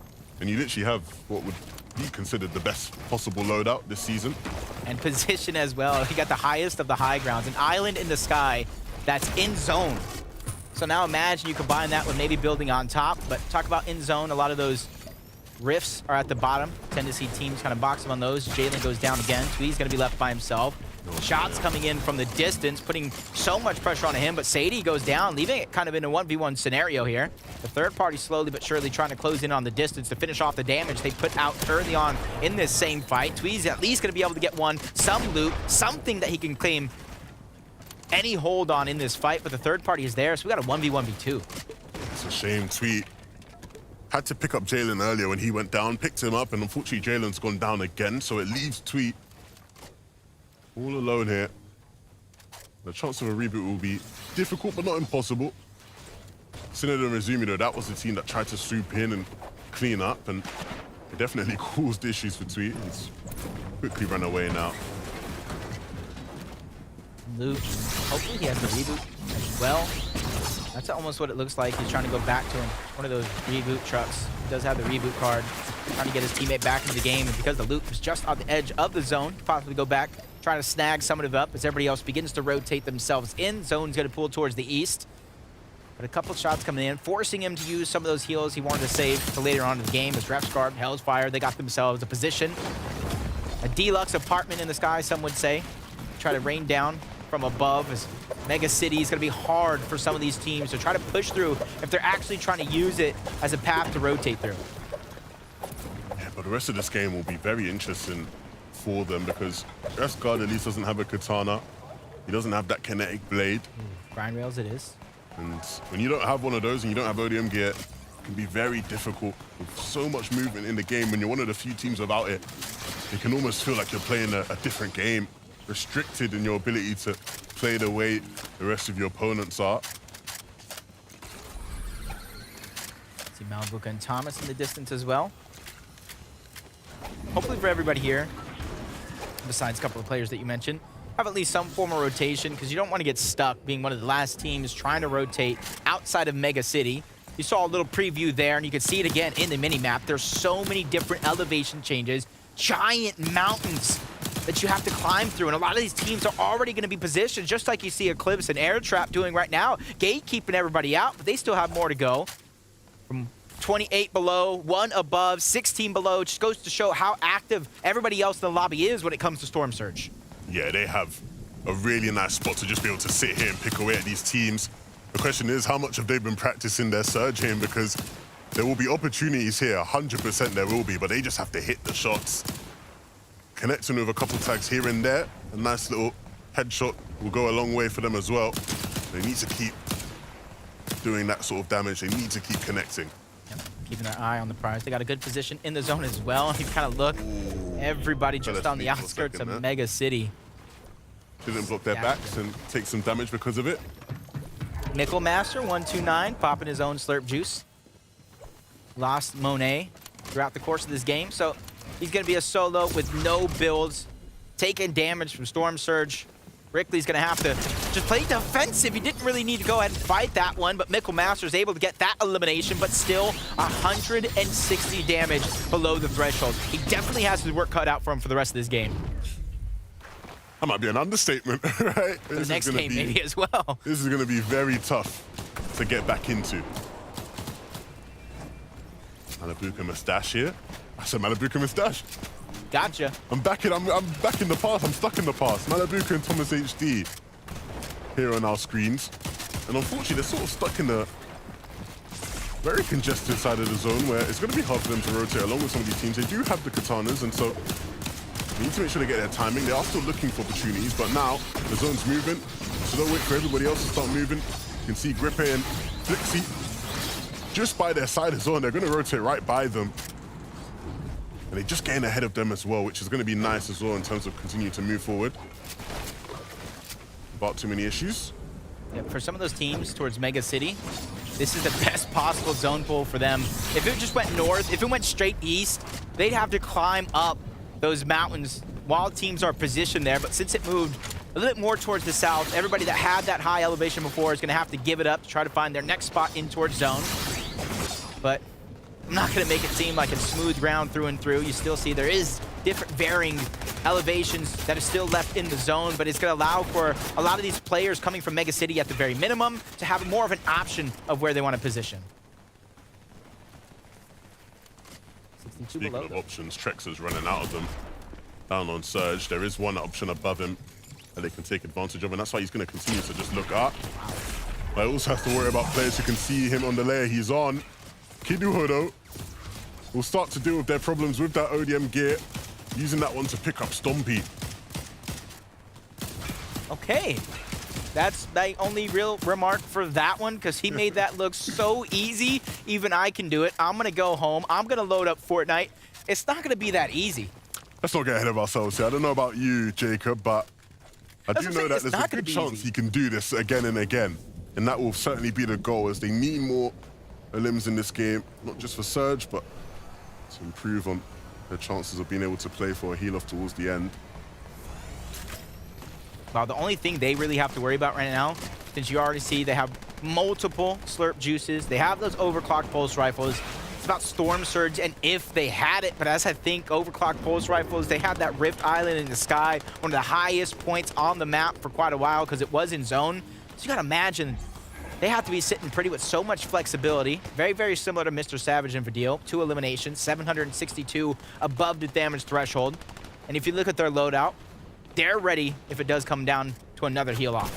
and you literally have what would be considered the best possible loadout this season. And position as well. He got the highest of the high grounds, an island in the sky that's in zone. So now imagine you combine that with maybe building on top, but talk about in zone, a lot of those rifts are at the bottom. Tend to see teams kind of box him on those. Jalen goes down again. Twee's going to be left by himself. Shots coming in from the distance, putting so much pressure on him, but Sadie goes down, leaving it kind of in a 1v1 scenario here. The third party slowly but surely trying to close in on the distance to finish off the damage they put out early on in this same fight. Twee's at least going to be able to get some loot, something that he can claim any hold on in this fight, but the third party is there, so we got a 1v1v2. It's a shame. Tweet had to pick up Jalen earlier when he went down, picked him up, and unfortunately Jalen's gone down again, so it leaves Tweet all alone here. The chance of a reboot will be difficult, but not impossible. Synod and Razumi, though, that was the team that tried to swoop in and clean up, and it definitely caused issues for Tweet. He's quickly run away now. Loot. Hopefully he has the reboot as well. That's almost what it looks like. He's trying to go back to him. One of those reboot trucks. He does have the reboot card. Trying to get his teammate back into the game. And because the loot was just on the edge of the zone, possibly go back, trying to snag some of it up as everybody else begins to rotate themselves in. Zone's going to pull towards the east. But a couple shots coming in, forcing him to use some of those heals he wanted to save for later on in the game. As Ref's Guard, Hell's Fire, they got themselves a position. A deluxe apartment in the sky, some would say. Try to rain down from above, as Mega City is going to be hard for some of these teams to try to push through if they're actually trying to use it as a path to rotate through. Yeah, but the rest of this game will be very interesting for them because Ref's Guard at least doesn't have a katana. He doesn't have that kinetic blade. Grind rails it is. And when you don't have one of those and you don't have ODM gear, it can be very difficult with so much movement in the game. When you're one of the few teams without it, it can almost feel like you're playing a different game. Restricted in your ability to play the way the rest of your opponents are. See Malabuka and Thomas in the distance as well. Hopefully for everybody here, besides a couple of players that you mentioned, have at least some form of rotation because you don't want to get stuck being one of the last teams trying to rotate outside of Mega City. You saw a little preview there and you can see it again in the mini-map. There's so many different elevation changes, giant mountains that you have to climb through, and a lot of these teams are already going to be positioned, just like you see Eclipse and Air Trap doing right now, gatekeeping everybody out, but they still have more to go. From 28 below, 1 above, 16 below, just goes to show how active everybody else in the lobby is when it comes to Storm Surge. Yeah, they have a really nice spot to just be able to sit here and pick away at these teams. The question is, how much have they been practicing their surge game? Because there will be opportunities here, 100% there will be, but they just have to hit the shots. Connecting with a couple tags here and there, a nice little headshot will go a long way for them as well. They need to keep doing that sort of damage. They need to keep connecting. Keeping their eye on the prize. They got a good position in the zone as well. You kind of look, everybody just on the outskirts of Mega City. Didn't block their backs and take some damage because of it. Nickel Master, 129, popping his own slurp juice. Lost Monet throughout the course of this game, so he's going to be a solo with no builds, taking damage from Storm Surge. Rickley's going to have to just play defensive. He didn't really need to go ahead and fight that one, but Mickle Master is able to get that elimination, but still 160 damage below the threshold. He definitely has his work cut out for him for the rest of this game. That might be an understatement, right? For the next game, maybe as well. This is going to be very tough to get back into. Malabuka Mustache here. I said Malabuka Mustache. Gotcha. I'm back in the past. I'm stuck in the past. Malabuka and Thomas HD here on our screens. And unfortunately, they're sort of stuck in a very congested side of the zone where it's going to be hard for them to rotate along with some of these teams. They do have the katanas, and so they need to make sure they get their timing. They are still looking for opportunities, but now the zone's moving, so don't wait for everybody else to start moving. You can see Grippe and Flixie just by their side of the zone. They're going to rotate right by them. And they're just getting ahead of them as well, which is going to be nice as well in terms of continuing to move forward. Without too many issues. Yeah, for some of those teams towards Mega City, this is the best possible zone pull for them. If it just went north, if it went straight east, they'd have to climb up those mountains while teams are positioned there. But since it moved a little bit more towards the south, everybody that had that high elevation before is going to have to give it up to try to find their next spot in towards zone. But I'm not going to make it seem like it's smooth ground through and through. You still see there is different varying elevations that are still left in the zone, but it's going to allow for a lot of these players coming from Mega City at the very minimum to have more of an option of where they want to position. Speaking of options, Trex is running out of them. Down on Surge, there is one option above him that they can take advantage of, and that's why he's going to continue to just look up. But I also have to worry about players who can see him on the layer he's on. Kiduho, though, will start to deal with their problems with that ODM gear, using that one to pick up Stompy. Okay. That's my only real remark for that one, because he made that look so easy. Even I can do it. I'm going to go home. I'm going to load up Fortnite. It's not going to be that easy. Let's not get ahead of ourselves here. I don't know about you, Jacob, but I do know that there's a good chance he can do this again and again. And that will certainly be the goal, as they need more limbs in this game, not just for Surge, but to improve on their chances of being able to play for a heal-off towards the end. Well, the only thing they really have to worry about right now, since you already see they have multiple slurp juices, they have those overclocked pulse rifles. It's about Storm Surge, and if they had it, but as I think overclocked pulse rifles, they have that Rift Island in the sky, one of the highest points on the map for quite a while because it was in zone. So you gotta imagine they have to be sitting pretty with so much flexibility. Very, very similar to Mr. Savage and Vidil. 2 eliminations, 762 above the damage threshold. And if you look at their loadout, they're ready if it does come down to another heal off.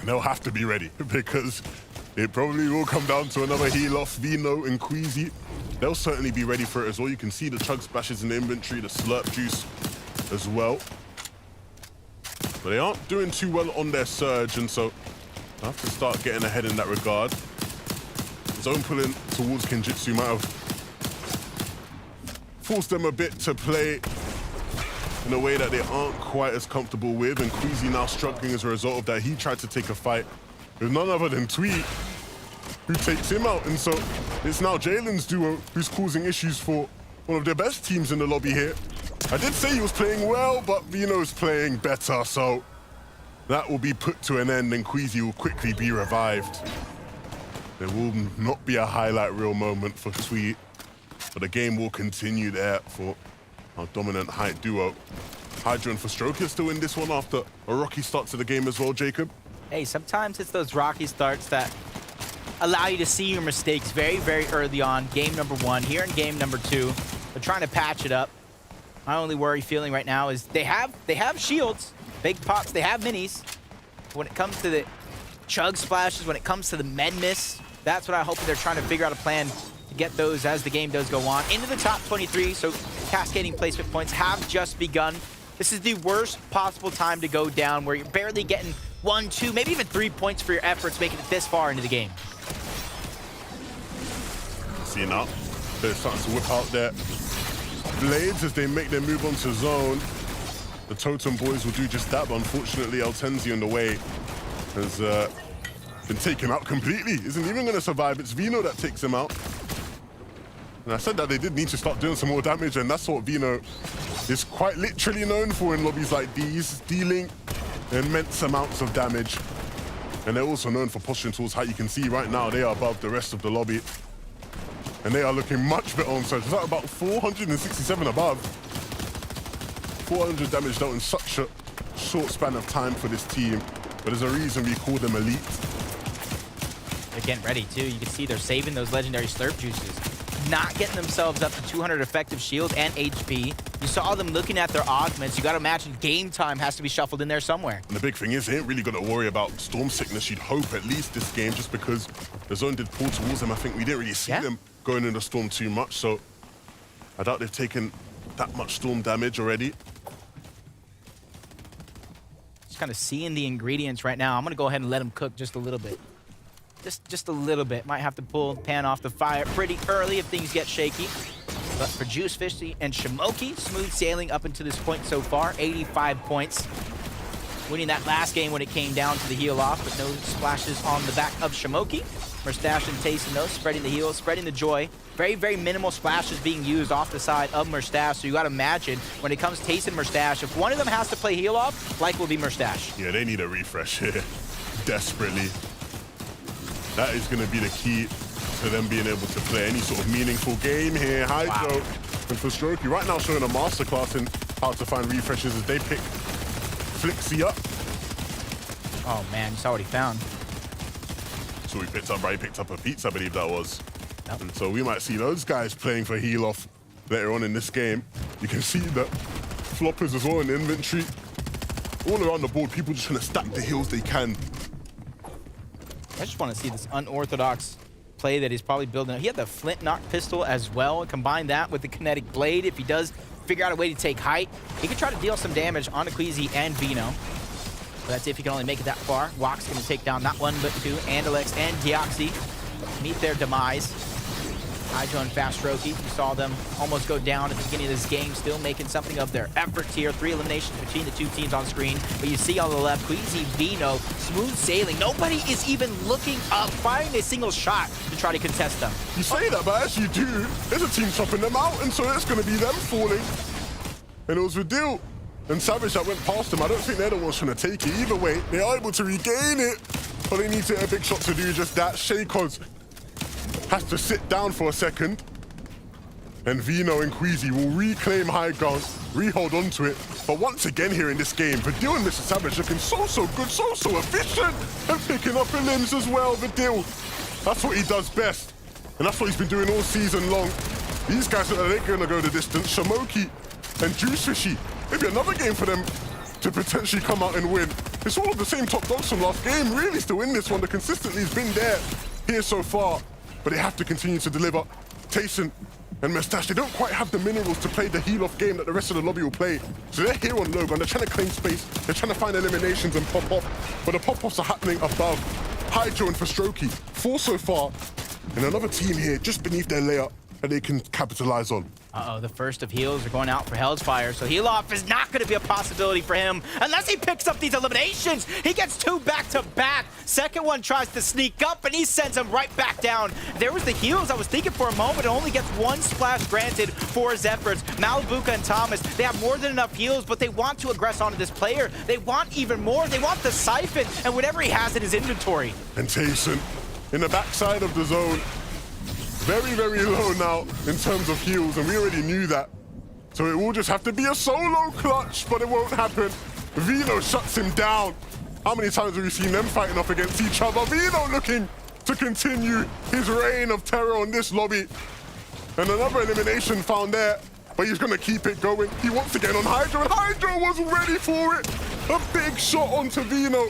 They'll have to be ready, because it probably will come down to another heal off. Vino and Queasy, they'll certainly be ready for it as well. You can see the chug splashes in the inventory, the slurp juice as well. But they aren't doing too well on their Surge, and so I have to start getting ahead in that regard. Zone pulling towards Kenjutsu might have forced them a bit to play in a way that they aren't quite as comfortable with, and Queasy now struggling as a result of that. He tried to take a fight with none other than Tweet, who takes him out, and so it's now Jalen's duo who's causing issues for one of their best teams in the lobby here. I did say he was playing well, but Vino's playing better, so that will be put to an end, and Queasy will quickly be revived. There will not be a highlight reel moment for Tweet, but the game will continue there for Our dominant height duo. Hydra and Forstroki still in this one after a rocky start to the game as well, Jacob. Hey, sometimes it's those rocky starts that allow you to see your mistakes very, very early on. Game number 1, here in game number 2. They're trying to patch it up. My only worry feeling right now is they have shields, big pots, they have minis. When it comes to the chug splashes, when it comes to the med miss, that's what I hope they're trying to figure out a plan to get those as the game does go on. Into the top 23, so cascading placement points have just begun. This is the worst possible time to go down, where you're barely getting 1, 2, maybe even 3 points for your efforts making it this far into the game. See now, they're starting to whip out their blades as they make their move onto zone. The Totem boys will do just that, but unfortunately Altenzi on the way has been taken out completely. Isn't even going to survive. It's Vino that takes him out. And I said that they did need to start doing some more damage, and that's what Vino is quite literally known for in lobbies like these, dealing immense amounts of damage. And they're also known for posturing towards height. You can see right now they are above the rest of the lobby. And they are looking much better on surge. Is that about 467 above? 400 damage dealt in such a short span of time for this team. But there's a reason we call them elite. They're getting ready too. You can see they're saving those legendary slurp juices. Not getting themselves up to 200 effective shield and HP. You saw them looking at their augments. You got to imagine game time has to be shuffled in there somewhere. And the big thing is, they ain't really got to worry about storm sickness, you'd hope, at least this game, just because the zone did pull towards them. I think we didn't really see them going in the storm too much, so I doubt they've taken that much storm damage already. Just kind of seeing the ingredients right now. I'm going to go ahead and let them cook just a little bit. Just a little bit. Might have to pull the pan off the fire pretty early if things get shaky. But for Juice Fishy and Shimoki, smooth sailing up until this point so far. 85 points. Winning that last game when it came down to the heal off, but no splashes on the back of Shimoki. Murstache and Tayson, though, spreading the heal, spreading the joy. Very, very minimal splashes being used off the side of Murstache. So you got to imagine when it comes Tayson and Murstache, if one of them has to play heal off, like will be Murstache. Yeah, they need a refresh here. Desperately. That is going to be the key to them being able to play any sort of meaningful game here. Hydro and Forstroki right now showing a masterclass in how to find refreshes as they pick Flixie up. Oh man, you saw what he found. So he picked up, right? He picked up a pizza, I believe that was. Yep. And so we might see those guys playing for heal off later on in this game. You can see the floppers as well in inventory. All around the board, people just trying to stack the heals they can. I just want to see this unorthodox play that he's probably building. He had the flint knock pistol as well. Combine that with the kinetic blade. If he does figure out a way to take height, he could try to deal some damage on Queasy and Vino. But that's if he can only make it that far. Wok's going to take down not one, but two. Andalex and Deoxy meet their demise. Hydro and Fastroki, you saw them almost go down at the beginning of this game, still making something of their efforts here. 3 eliminations between the two teams on screen. But you see on the left, Queasy, Vino, smooth sailing. Nobody is even looking up, firing a single shot to try to contest them. You say that, but as you do, there's a team chopping them out, and so it's going to be them falling. And it was Vidil and Savage that went past them. I don't think they're the ones trying to take it. Either way, they are able to regain it, but they need to hit a big shot to do just that. Shaykos has to sit down for a second. And Vino and Queasy will reclaim high ground, re-hold onto it. But once again here in this game, Vidil and Mr. Savage looking so good, so efficient. And picking up limbs as well, Vidil. That's what he does best. And that's what he's been doing all season long. These guys are going to go the distance. Shimoki and Juice Fishy. Maybe another game for them to potentially come out and win. It's all of the same top dogs from last game. Really still in this one. The consistency has been there here so far. But they have to continue to deliver. Tayson and Moustache, they don't quite have the minerals to play the heal-off game that the rest of the lobby will play. So they're here on low ground. They're trying to claim space. They're trying to find eliminations and pop off. But the pop-offs are happening above. Hydro and Forstroki, 4 so far. And another team here just beneath their layer that they can capitalize on. Uh-oh, the first of heals are going out for Hell's Fire, so heal off is not going to be a possibility for him unless he picks up these eliminations. He gets 2 back-to-back. Second one tries to sneak up, and he sends him right back down. There was the heals. I was thinking for a moment, it only gets 1 splash granted for his efforts. Malibuka and Thomas, they have more than enough heals, but they want to aggress onto this player. They want even more. They want the Siphon and whatever he has in his inventory. And Tayson in the backside of the zone. Very, very low now in terms of heals, and we already knew that. So it will just have to be a solo clutch, but it won't happen. Vino shuts him down. How many times have we seen them fighting off against each other? Vino looking to continue his reign of terror on this lobby. And another elimination found there, but he's gonna keep it going. He wants to get on Hydro, and Hydro was ready for it. A big shot onto Vino.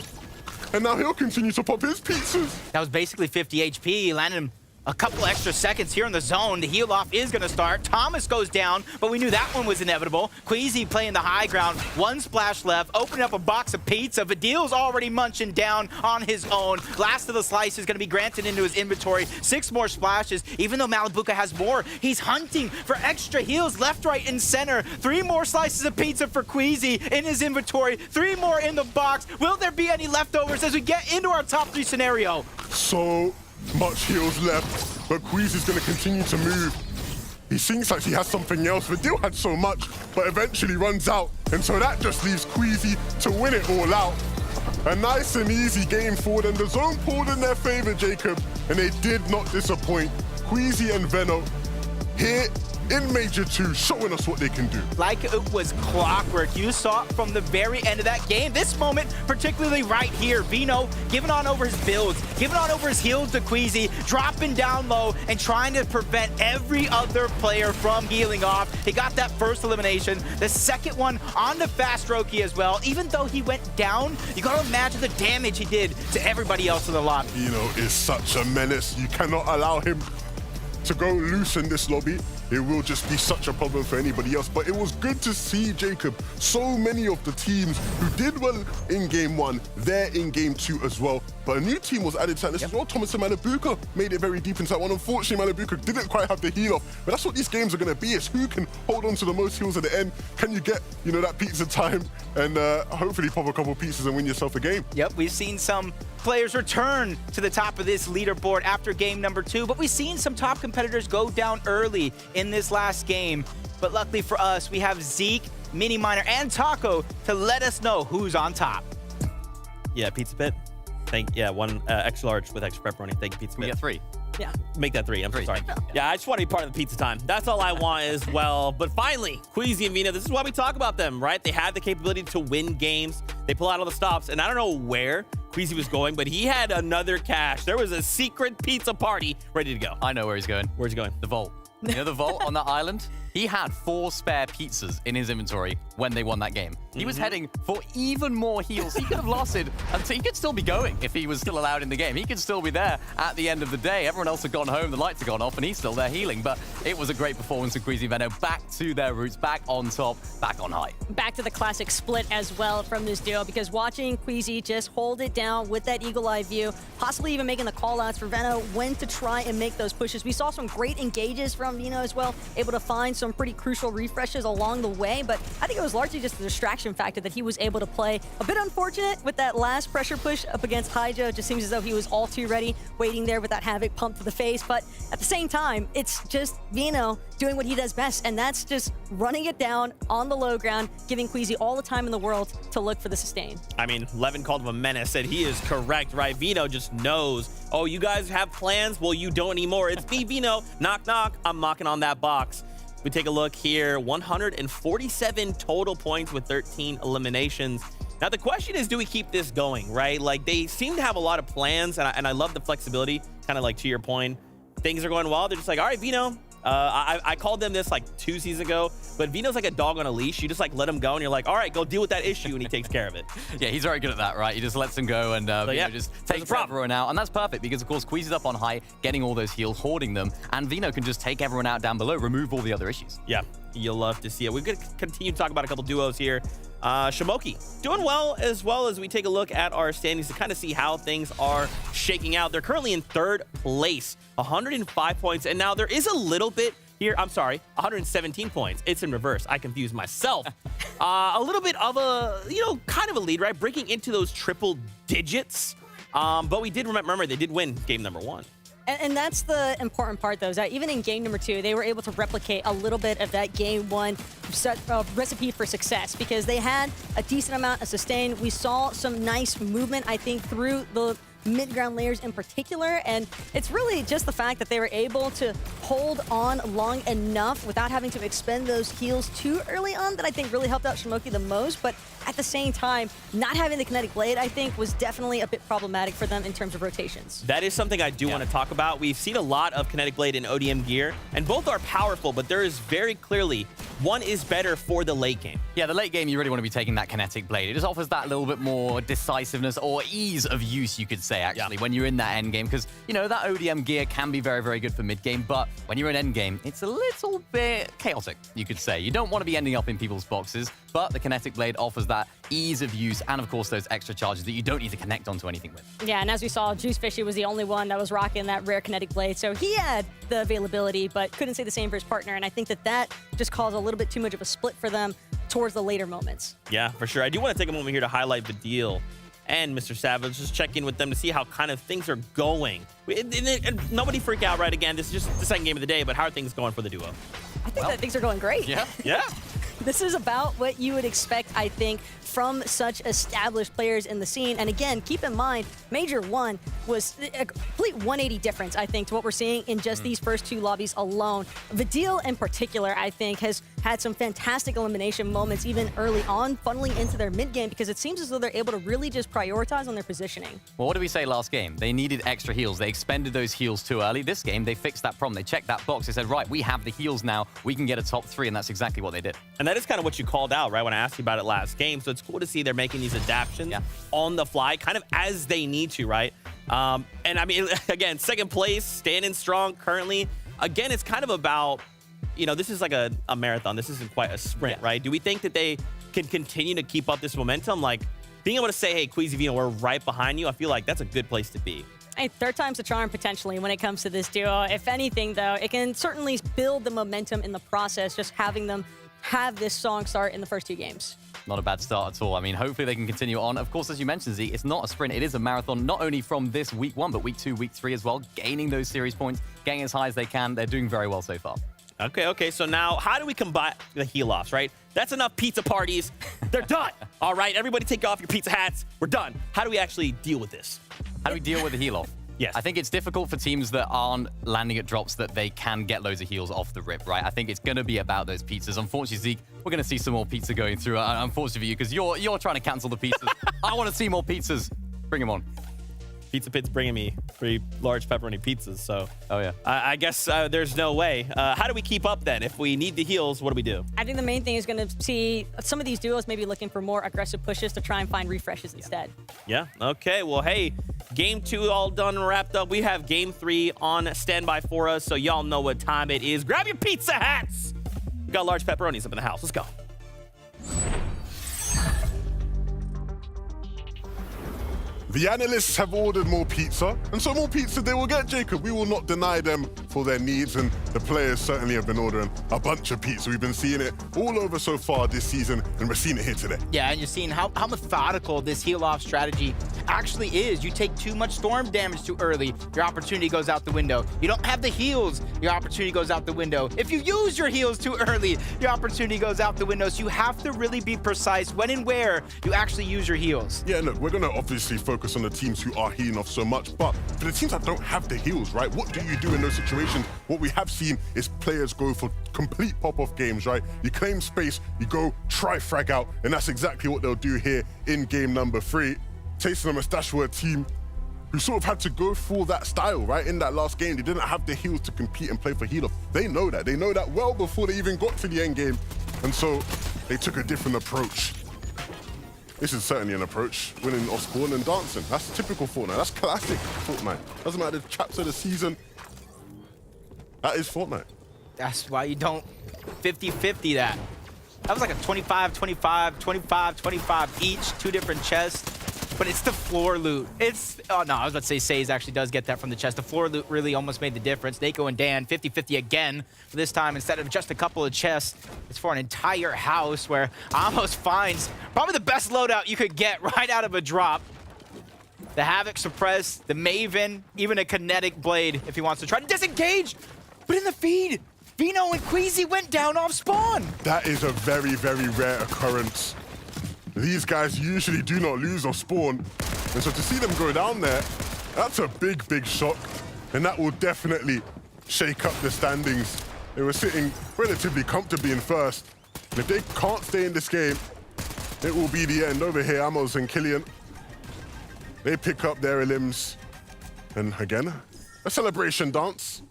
And now he'll continue to pop his pizzas. That was basically 50 HP. He landed him a couple extra seconds here in the zone. The heal off is going to start. Thomas goes down, but we knew that one was inevitable. Queasy playing the high ground. One splash left, opening up a box of pizza. Vidil's already munching down on his own. Last of the slice is going to be granted into his inventory. 6 more splashes. Even though Malibuca has more, he's hunting for extra heals left, right, and center. 3 more slices of pizza for Queasy in his inventory. 3 more in the box. Will there be any leftovers as we get into our top 3 scenario? So much heals left, but Queasy's going to continue to move. He seems like he has something else. Vidil had so much, but eventually runs out. And so that just leaves Queasy to win it all out. A nice and easy game forward, and the zone pulled in their favor, Jacob, and they did not disappoint. Queasy and Veno here in Major 2, showing us what they can do. Like it was clockwork. You saw it from the very end of that game. This moment, particularly right here, Vino giving on over his builds, giving on over his heals to Queasy, dropping down low and trying to prevent every other player from healing off. He got that first elimination, the second one on the fast Roki as well. Even though he went down, you gotta imagine the damage he did to everybody else in the lobby. Vino is such a menace. You cannot allow him to go loose in this lobby. It will just be such a problem for anybody else. But it was good to see, Jacob, so many of the teams who did well in game 1, they're in game 2 as well. But a new team was added to that list as well. Thomas and Malibuca made it very deep into that one. Unfortunately, Malibuca didn't quite have the heal off. But that's what these games are going to be, is who can hold on to the most heals at the end. Can you get, that pizza time and hopefully pop a couple pizzas and win yourself a game? Yep, we've seen some players return to the top of this leaderboard after game number 2, but we've seen some top competitors go down early in this last game. But luckily for us, we have Zeke, Mini Miner, and Taco to let us know who's on top. Yeah, Pizza Pit. One extra large with extra pepperoni. Thank you, Pizza Pit. We get 3. Yeah. Make that 3. I'm so sorry. Yeah, I just want to be part of the pizza time. That's all I want as well. But finally, Queasy and Vino, this is why we talk about them, right? They have the capability to win games. They pull out all the stops. And I don't know where Queasy was going, but he had another cache. There was a secret pizza party ready to go. I know where he's going. Where's he going? The vault. You know the vault on that island? He had 4 spare pizzas in his inventory when they won that game. He was heading for even more heals. He could have lasted until he could still be going if he was still allowed in the game. He could still be there at the end of the day. Everyone else had gone home, the lights had gone off, and he's still there healing. But it was a great performance of Queasy Veno. Back to their roots, back on top, back on high. Back to the classic split as well from this duo, because watching Queasy just hold it down with that eagle eye view, possibly even making the call outs for Veno when to try and make those pushes. We saw some great engages from Vino as well, able to find some pretty crucial refreshes along the way, but I think it was largely just the distraction factor that he was able to play. A bit unfortunate with that last pressure push up against Hydra. It just seems as though he was all too ready, waiting there with that Havoc pump to the face, but at the same time, it's just Vino doing what he does best, and that's just running it down on the low ground, giving Queasy all the time in the world to look for the sustain. I mean, Levin called him a menace, and he is correct, right? Vino just knows, oh, you guys have plans? Well, you don't anymore. It's me, Vino. Knock, knock. I'm knocking on that box. We take a look here, 147 total points with 13 eliminations. Now, the question is, do we keep this going, right? Like, they seem to have a lot of plans, and I love the flexibility, kind of like to your point. Things are going well. They're just like, all right, Vino. I called them this like 2 seasons ago, but Vino's like a dog on a leash. You just like let him go, and you're like, all right, go deal with that issue, and he takes care of it. Yeah, he's very good at that, right? He just lets him go, and Vino just takes everyone out. And that's perfect, because of course, Queasy's up on high, getting all those heals, hoarding them, and Vino can just take everyone out down below, remove all the other issues. Yeah, you'll love to see it. We're going to continue to talk about a couple duos here. Shamoki doing well as we take a look at our standings to kind of see how things are shaking out. They're currently in 3rd place, 105 points. And now there is a little bit here. I'm sorry, 117 points. It's in reverse. I confused myself. A little bit of a, kind of a lead, right? Breaking into those triple digits. But we did remember they did win game number 1. And that's the important part, though, is that even in game number 2, they were able to replicate a little bit of that game 1 recipe for success, because they had a decent amount of sustain. We saw some nice movement, I think, through the mid-ground layers in particular. And it's really just the fact that they were able to hold on long enough without having to expend those heals too early on that I think really helped out Shimoki the most. But at the same time, not having the kinetic blade, I think, was definitely a bit problematic for them in terms of rotations. That is something I do want to talk about. We've seen a lot of kinetic blade and ODM gear, and both are powerful, but there is very clearly one is better for the late game. Yeah, the late game, you really want to be taking that kinetic blade. It just offers that little bit more decisiveness or ease of use, you could say, actually, when you're in that end game. Because, you know, that ODM gear can be very, very good for mid game, but when you're in end game, it's a little bit chaotic, you could say. You don't want to be ending up in people's boxes, but the kinetic blade offers that ease of use and, of course, those extra charges that you don't need to connect onto anything with. Yeah, and as we saw, Juice Fishy was the only one that was rocking that rare kinetic blade, so he had the availability, but couldn't say the same for his partner, and I think that that just caused a little bit too much of a split for them towards the later moments. Yeah, for sure. I do want to take a moment here to highlight Badil and Mr. Savage, just check in with them to see how kind of things are going. And nobody freak out, right? Again, this is just the second game of the day, but how are things going for the duo? I think that things are going great. Yeah. Yeah. This is about what you would expect, I think, from such established players in the scene. And again, keep in mind, Major 1 was a complete 180 difference, I think, to what we're seeing in just these first two lobbies alone. Vidil, in particular, I think, has had some fantastic elimination moments even early on, funneling into their mid game, because it seems as though they're able to really just prioritize on their positioning. Well, what did we say last game? They needed extra heals. They expended those heals too early. This game, they fixed that problem. They checked that box. They said, right, we have the heals now. We can get a top 3, and that's exactly what they did. And that is kind of what you called out, right, when I asked you about it last game. So it's cool to see they're making these adaptations on the fly, kind of as they need to, right? And I mean, again, second place, standing strong currently. Again, it's kind of about, you know, this is like a marathon. This isn't quite a sprint, right? Do we think that they can continue to keep up this momentum? Like, being able to say, hey, Queasy Vino, we're right behind you, I feel like that's a good place to be. Hey, third time's a charm, potentially, when it comes to this duo. If anything, though, it can certainly build the momentum in the process, just having them have this strong start in the first two games. Not a bad start at all. I mean, hopefully they can continue on. Of course, as you mentioned, Z, it's not a sprint. It is a marathon, not only from this week 1, but week 2, week 3 as well, gaining those series points, getting as high as they can. They're doing very well so far. Okay, so now how do we combat the heal-offs, right? That's enough pizza parties. They're done. All right, everybody take off your pizza hats. We're done. How do we actually deal with this? How do we deal with the heal-off? Yes. I think it's difficult for teams that aren't landing at drops that they can get loads of heals off the rip, right? I think it's going to be about those pizzas. Unfortunately, Zeke, we're going to see some more pizza going through. Unfortunately for you, because you're trying to cancel the pizzas. I want to see more pizzas. Bring them on. Pizza Pit's bringing me 3 large pepperoni pizzas, so... Oh, yeah. I guess there's no way. How do we keep up, then? If we need the heals, what do we do? I think the main thing is going to see some of these duos maybe looking for more aggressive pushes to try and find refreshes instead. Yeah, okay. Well, hey, Game 2 all done and wrapped up. We have Game 3 on standby for us, so y'all know what time it is. Grab your pizza hats! We got large pepperonis up in the house. Let's go. The analysts have ordered more pizza, and so more pizza they will get, Jacob. We will not deny them for their needs, and the players certainly have been ordering a bunch of pizza. We've been seeing it all over so far this season, and we're seeing it here today. Yeah, and you're seeing how methodical this heal-off strategy actually is. You take too much storm damage too early, your opportunity goes out the window. You don't have the heals, your opportunity goes out the window. If you use your heals too early, your opportunity goes out the window. So you have to really be precise when and where you actually use your heals. Yeah, look, we're going to obviously focus on the teams who are healing off so much, but for the teams that don't have the heals, right, what do you do in those situations? What we have seen is players go for complete pop-off games, right? You claim space, you go try frag out, and that's exactly what they'll do here in game number 3. Tasting and Mustache were a team who sort of had to go for that style, right? In that last game, they didn't have the heals to compete and play for heal off. They know that. They know that well before they even got to the end game, and so they took a different approach. This is certainly an approach, winning off spawn and dancing. That's typical Fortnite. That's classic Fortnite. Doesn't matter the chaps of the season. That is Fortnite. That's why you don't 50-50 that. That was like a 25-25, 25-25 each, 2 different chests. But it's the floor loot. Oh no, I was about to say Saze actually does get that from the chest. The floor loot really almost made the difference. Nako and Dan, 50-50 again. This time, instead of just a couple of chests, it's for an entire house where Amos finds probably the best loadout you could get right out of a drop. The Havoc Suppress, the Maven, even a Kinetic Blade if he wants to try to disengage. But in the feed, Vino and Queasy went down off spawn. That is a very, very rare occurrence. These guys usually do not lose off spawn. And so to see them go down there, that's a big, big shock. And that will definitely shake up the standings. They were sitting relatively comfortably in first. And if they can't stay in this game, it will be the end. Over here, Amos and Killian, they pick up their elims. And again, a celebration dance.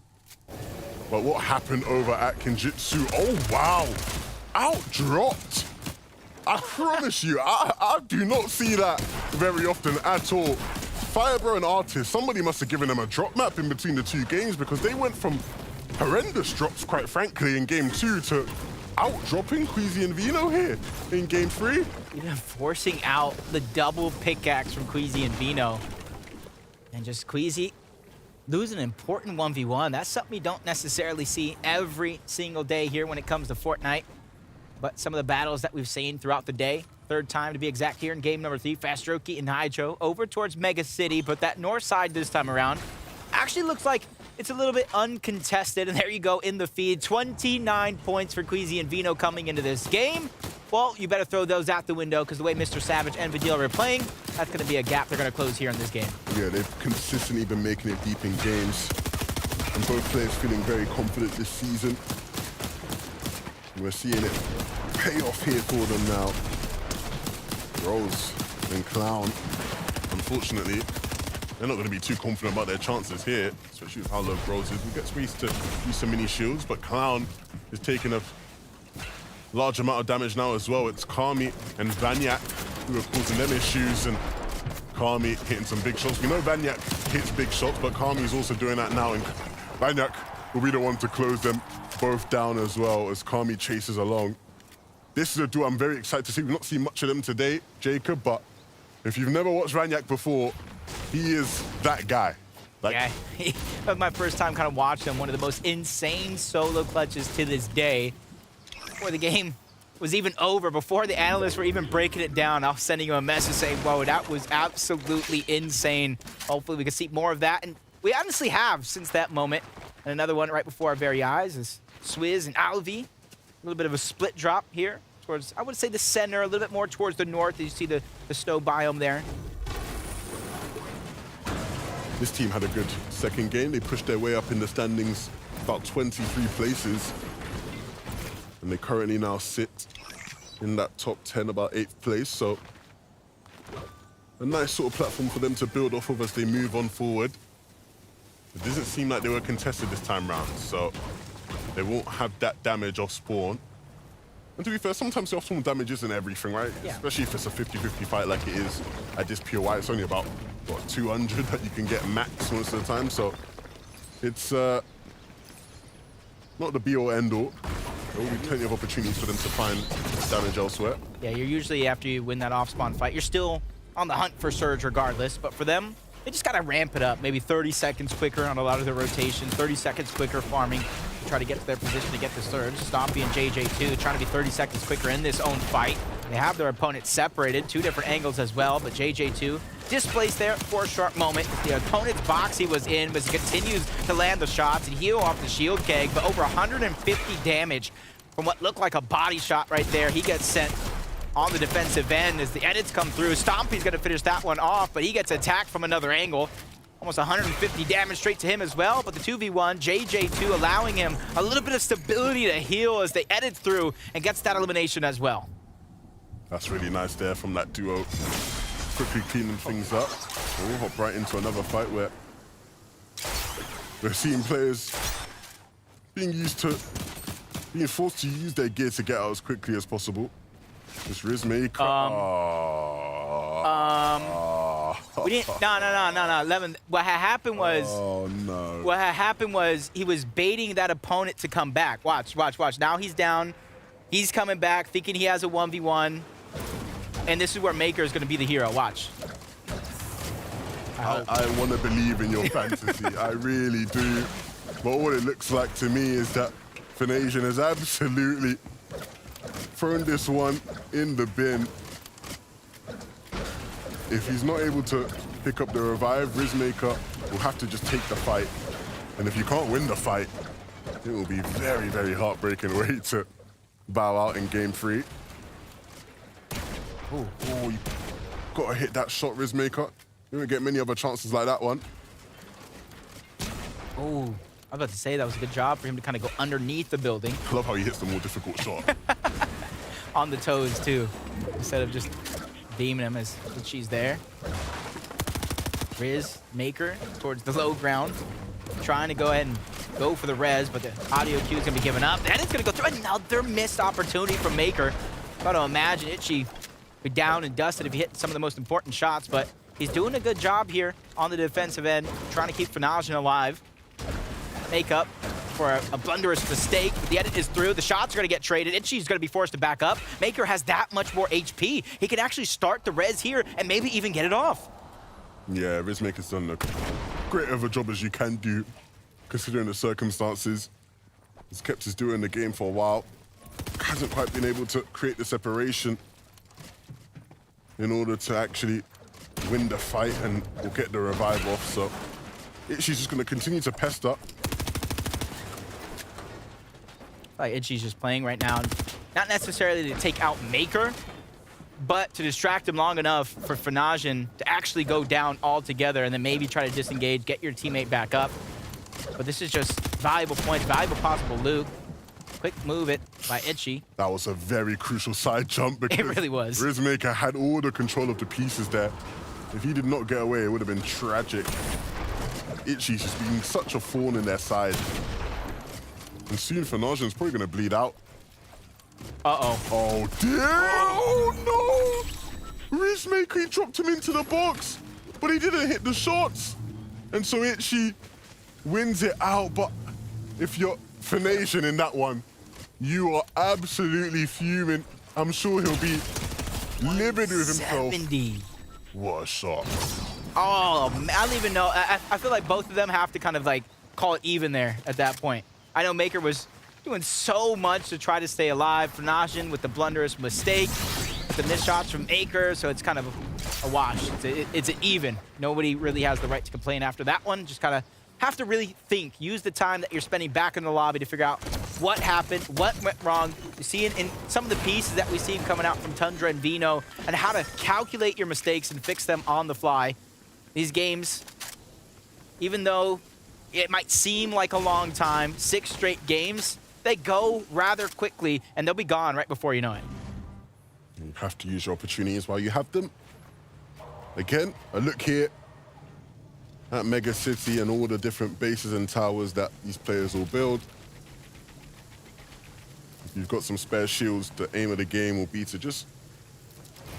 But what happened over at Kinjitsu? Oh, wow. Out-dropped. I promise you, I do not see that very often at all. Firebro and Artist, somebody must have given them a drop map in between the two games because they went from horrendous drops, quite frankly, in game 2 to out-dropping Queasy and Vino here in game 3. Even forcing out the double pickaxe from Queasy and Vino. And just Queasy losing an important 1v1. That's something you don't necessarily see every single day here when it comes to Fortnite. But some of the battles that we've seen throughout the day, third time to be exact here in game number 3, Fastroki and Hydro over towards Mega City, but that north side this time around actually looks like it's a little bit uncontested. And there you go in the feed, 29 points for Queasy and Vino coming into this game. Well, you better throw those out the window because the way Mr. Savage and Vidil are playing, that's going to be a gap they're going to close here in this game. Yeah, they've consistently been making it deep in games. And both players feeling very confident this season. We're seeing it pay off here for them now. Rose and Clown, unfortunately, they're not going to be too confident about their chances here, especially with how low Rose is. We get space to use some mini shields, but Clown is taking a large amount of damage now as well. It's Kami and Vanyak who are causing them issues, and Kami hitting some big shots. We know Vanyak hits big shots, but Kami is also doing that now, and Vanyak will be the one to close them both down as well as Kami chases along. This is a duo I'm very excited to see. We've not seen much of them today, Jacob, but if you've never watched Vanyak before, he is that guy. Like, yeah, that was my first time kind of watching him. One of the most insane solo clutches to this day. Before the game was even over, before the analysts were even breaking it down, I was sending him a message saying, whoa, that was absolutely insane. Hopefully we can see more of that. And we honestly have since that moment. And another one right before our very eyes is Swizz and Alvi. A little bit of a split drop here towards, I would say, the center, a little bit more towards the north. You see the snow biome there. this team had a good second game. They pushed their way up in the standings about 23 places. And they currently now sit in that top 10, about 8th place. So a nice sort of platform for them to build off of as they move on forward. It doesn't seem like they were contested this time round, so they won't have that damage off spawn. And to be fair, sometimes the off-spawn damage isn't everything, right? Yeah. Especially if it's a 50-50 fight like it is at this POI. It's only about, what, 200 that you can get max most of the time. So it's not the be-all, end-all. There will be plenty of opportunities for them to find damage elsewhere. Yeah, you're usually, after you win that off-spawn fight, you're still on the hunt for Surge regardless. But for them, they just got to ramp it up. Maybe 30 seconds quicker on a lot of their rotations, 30 seconds quicker farming to try to get to their position to get the Surge. Stompy and JJ2 trying to be 30 seconds quicker in this own fight. They have their opponents separated, 2 different angles as well, but JJ2 displaced there for a short moment. The opponent's box he was in, but he continues to land the shots and heal off the shield keg, but over 150 damage from what looked like a body shot right there. He gets sent on the defensive end as the edits come through. Stompy's gonna finish that one off, but he gets attacked from another angle. Almost 150 damage straight to him as well, but the 2v1, JJ2 allowing him a little bit of stability to heal as they edit through and gets that elimination as well. That's really nice there from that duo. Quickly cleaning things up. We'll hop right into another fight where we're seeing players being forced to use their gear to get out as quickly as possible. This Rizmaker. We didn't. No. Lemon. What had happened was. Oh no. What had happened was he was baiting that opponent to come back. Watch. Now he's down. He's coming back, thinking he has a 1v1, and this is where Maker is going to be the hero. Watch. I want to believe in your fantasy. I really do. But what it looks like to me is that Fanasian has absolutely thrown this one in the bin. If he's not able to pick up the revive, Rizmaker will have to just take the fight. And if you can't win the fight, it will be very, very heartbreaking way to bow out in game 3. Oh, you gotta hit that shot, Rizmaker. You don't get many other chances like that one. Oh, I was about to say that was a good job for him to kind of go underneath the building. I love how he hits the more difficult shot. On the toes, too, instead of just beaming him as she's there. Riz, Maker, towards the low ground, trying to go ahead and go for the res, but the audio cue is going to be given up. And it's going to go through another missed opportunity from Maker. Got to imagine Itchy be down and dusted if he hit some of the most important shots, but he's doing a good job here on the defensive end, trying to keep Fnasion alive. Make up for a blunderous mistake, but the edit is through. The shots are going to get traded. Itchy's going to be forced to back up. Maker has that much more HP. He can actually start the res here and maybe even get it off. Yeah, Rizmaker's done a great of a job as you can do, considering the circumstances. He's kept his duo in the game for a while. Hasn't quite been able to create the separation in order to actually win the fight and we'll get the revive off. So Itchy's just going to continue to pester. Like Itchy's just playing right now, not necessarily to take out Maker, but to distract him long enough for Fnasion to actually go down altogether and then maybe try to disengage, get your teammate back up. But this is just valuable points, valuable possible loot. Quick move it by Itchy. That was a very crucial side jump because it really was. Rizmaker had all the control of the pieces there. If he did not get away, it would have been tragic. Itchy's just being such a thorn in their side. And soon Fnasion's probably going to bleed out. Uh-oh. Oh, dear. Oh, no. Rizmaker, he dropped him into the box, but he didn't hit the shots. And so Itchy wins it out. But if you're Fnasion in that one, you are absolutely fuming. I'm sure he'll be livid with himself. 70. What a shot. Oh, I don't even know. I feel like both of them have to kind of like call it even there at that point. I know Maker was doing so much to try to stay alive. Fnasion with the blunderous mistake, the missed shots from Maker, so it's kind of a wash. It's an even. Nobody really has the right to complain after that one. Just kind of have to really think. Use the time that you're spending back in the lobby to figure out what happened, what went wrong. You see in some of the pieces that we see coming out from Tundra and Vino, and how to calculate your mistakes and fix them on the fly. These games, even though it might seem like a long time, 6 straight games, they go rather quickly, and they'll be gone right before you know it. You have to use your opportunities while you have them. Again, a look here at Mega City and all the different bases and towers that these players will build. If you've got some spare shields, the aim of the game will be to just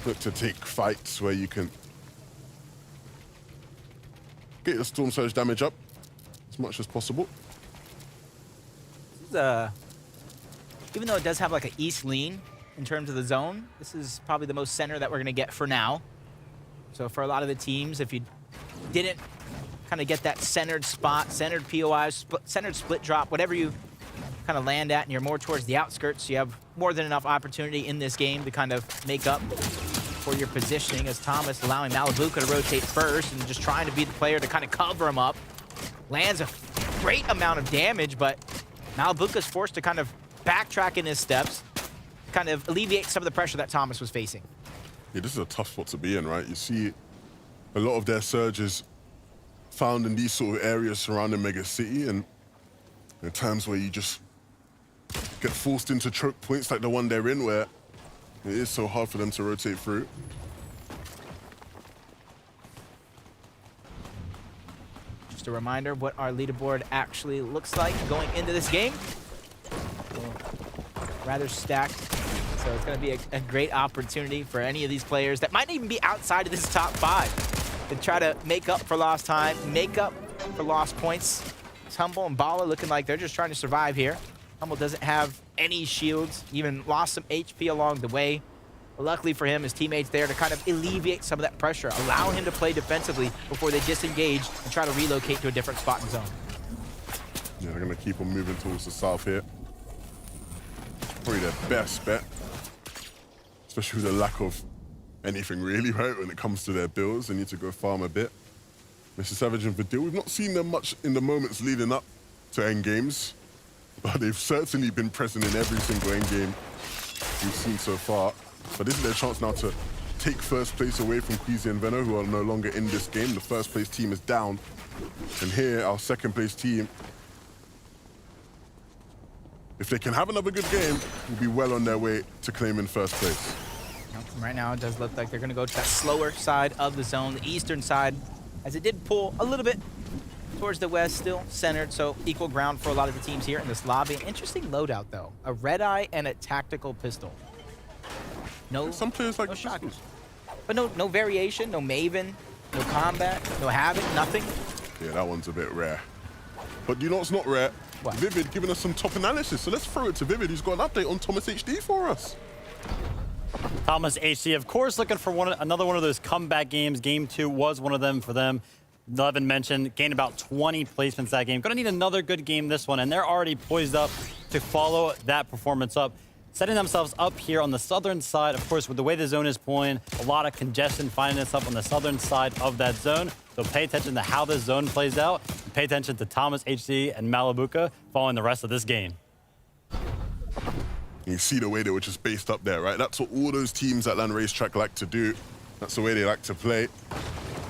look to take fights where you can get your Storm Surge damage up as much as possible. This is even though it does have like an east lean in terms of the zone, this is probably the most center that we're going to get for now. So for a lot of the teams, if you didn't kind of get that centered spot, centered POI, centered split drop, whatever you kind of land at and you're more towards the outskirts, you have more than enough opportunity in this game to kind of make up for your positioning, as Thomas allowing Malibuka to rotate first and just trying to be the player to kind of cover him up. Lands a great amount of damage, but Malibuka's forced to kind of backtrack in his steps, kind of alleviate some of the pressure that Thomas was facing. Yeah, this is a tough spot to be in, right? You see a lot of their surges found in these sort of areas surrounding Mega City, and there are times where you just get forced into choke points like the one they're in, where it is so hard for them to rotate through. Just a reminder of what our leaderboard actually looks like going into this game. Rather stacked, so it's going to be a great opportunity for any of these players that might even be outside of this top 5 to try to make up for lost time, make up for lost points. Humble and Bala looking like they're just trying to survive here. Humble doesn't have any shields, even lost some HP along the way. But luckily for him, his teammates there to kind of alleviate some of that pressure, allow him to play defensively before they disengage and try to relocate to a different spot in zone. Yeah, they're going to keep on moving towards the south here. Probably their best bet, especially with the lack of anything really, right? When it comes to their builds, they need to go farm a bit. Mr. Savage and Vidil, we've not seen them much in the moments leading up to end games, but they've certainly been present in every single end game we've seen so far. But this is their chance now to take first place away from Queasy and Veno, who are no longer in this game. The first place team is down. And here, our second place team, if they can have another good game, will be well on their way to claiming first place. Right now, it does look like they're going to go to that slower side of the zone, the eastern side, as it did pull a little bit towards the west, still centered, so equal ground for a lot of the teams here in this lobby. Interesting loadout, though. A red eye and a tactical pistol. No, some players like no shotguns. But no variation, no Maven, no combat, no Havoc, nothing. Yeah, that one's a bit rare. But you know what's not rare? What? Vivid giving us some top analysis. So let's throw it to Vivid, who's got an update on Thomas HD for us. Thomas HD, of course, looking for another one of those comeback games. Game 2 was one of them for them. Levin mentioned, gained about 20 placements that game. Gonna need another good game this one, and they're already poised up to follow that performance up. Setting themselves up here on the southern side, of course, with the way the zone is pulling, a lot of congestion finding us up on the southern side of that zone. So pay attention to how this zone plays out. And pay attention to Thomas HD and Malabuka following the rest of this game. You see the way they were just based up there, right? That's what all those teams at Land Racetrack like to do. That's the way they like to play.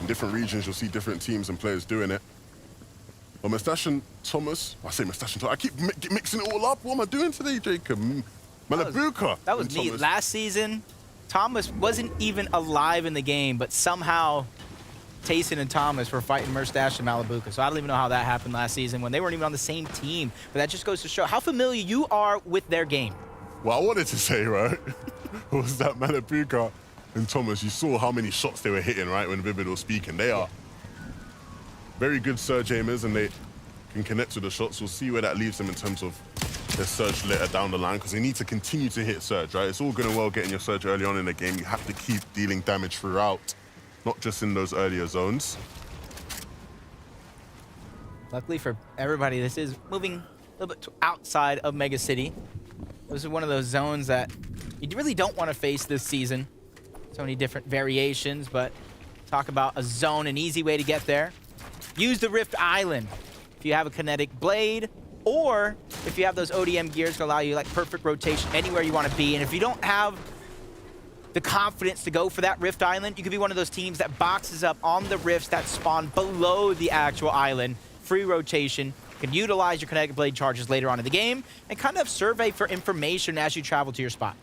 In different regions, you'll see different teams and players doing it. But Mustache and Thomas, I say Mustache and Thomas, I keep mixing it all up. What am I doing today, Jacob? Malabuka. That was neat. Last season, Thomas wasn't even alive in the game, but somehow Tayson and Thomas were fighting Mustache and Malabuka. So I don't even know how that happened last season when they weren't even on the same team. But that just goes to show how familiar you are with their game. What I wanted to say, right, was that Malabuka and Thomas, you saw how many shots they were hitting, right, when Vivid was speaking. They are very good surge aimers, and they can connect to the shots. We'll see where that leaves them in terms of their surge later down the line, because they need to continue to hit surge, right? It's all good and well getting your surge early on in the game. You have to keep dealing damage throughout, not just in those earlier zones. Luckily for everybody, this is moving a little bit outside of Mega City. This is one of those zones that you really don't want to face this season. So many different variations, but talk about a zone, an easy way to get there. Use the Rift Island if you have a kinetic blade, or if you have those ODM gears to allow you like perfect rotation anywhere you want to be. And if you don't have the confidence to go for that Rift Island, you could be one of those teams that boxes up on the rifts that spawn below the actual island. Free rotation. You can utilize your kinetic blade charges later on in the game and kind of survey for information as you travel to your spot.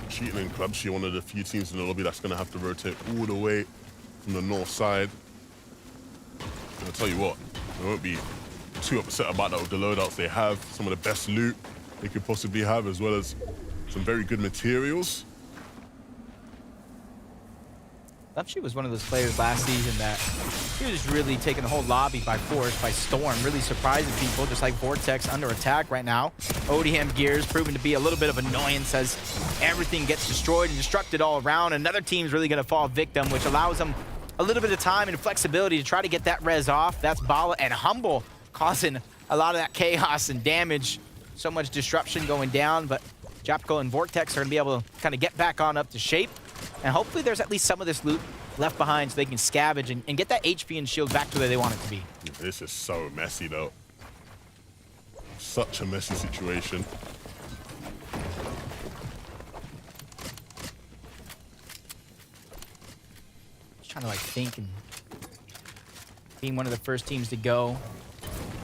Cheating and Clubshy, one of the few teams in the lobby that's going to have to rotate all the way from the north side. And I'll tell you what, I won't be too upset about that with the loadouts they have. Some of the best loot they could possibly have, as well as some very good materials. Clubshy was one of those players last season that he was really taking the whole lobby by force, by storm, really surprising people, just like Vortex under attack right now. ODM gears proving to be a little bit of annoyance as everything gets destroyed and destructed all around. Another team's really going to fall victim, which allows them a little bit of time and flexibility to try to get that res off. That's Bala and Humble causing a lot of that chaos and damage. So much disruption going down, but Japko and Vortex are going to be able to kind of get back on up to shape. And hopefully there's at least some of this loot left behind so they can scavenge and get that HP and shield back to where they want it to be. This is so messy, though. Such a messy situation. Just trying to like think, and being one of the first teams to go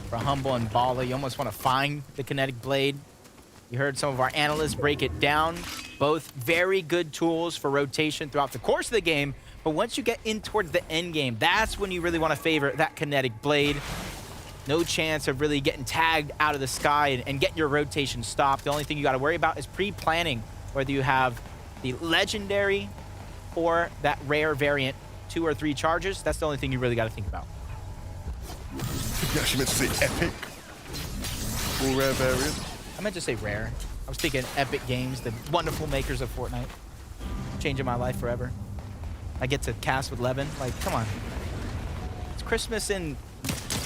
for Humble and Bala, you almost want to find the kinetic blade. You heard some of our analysts break it down. Both very good tools for rotation throughout the course of the game, but once you get in towards the end game, that's when you really want to favor that kinetic blade. No chance of really getting tagged out of the sky and getting your rotation stopped. The only thing you got to worry about is pre-planning, whether you have the legendary or that rare variant, 2 or 3 charges. That's the only thing you really got to think about. You actually meant to say epic or rare variant? I meant to say rare. I was thinking Epic Games, the wonderful makers of Fortnite. Changing my life forever. I get to cast with Levin. Like, come on. It's Christmas in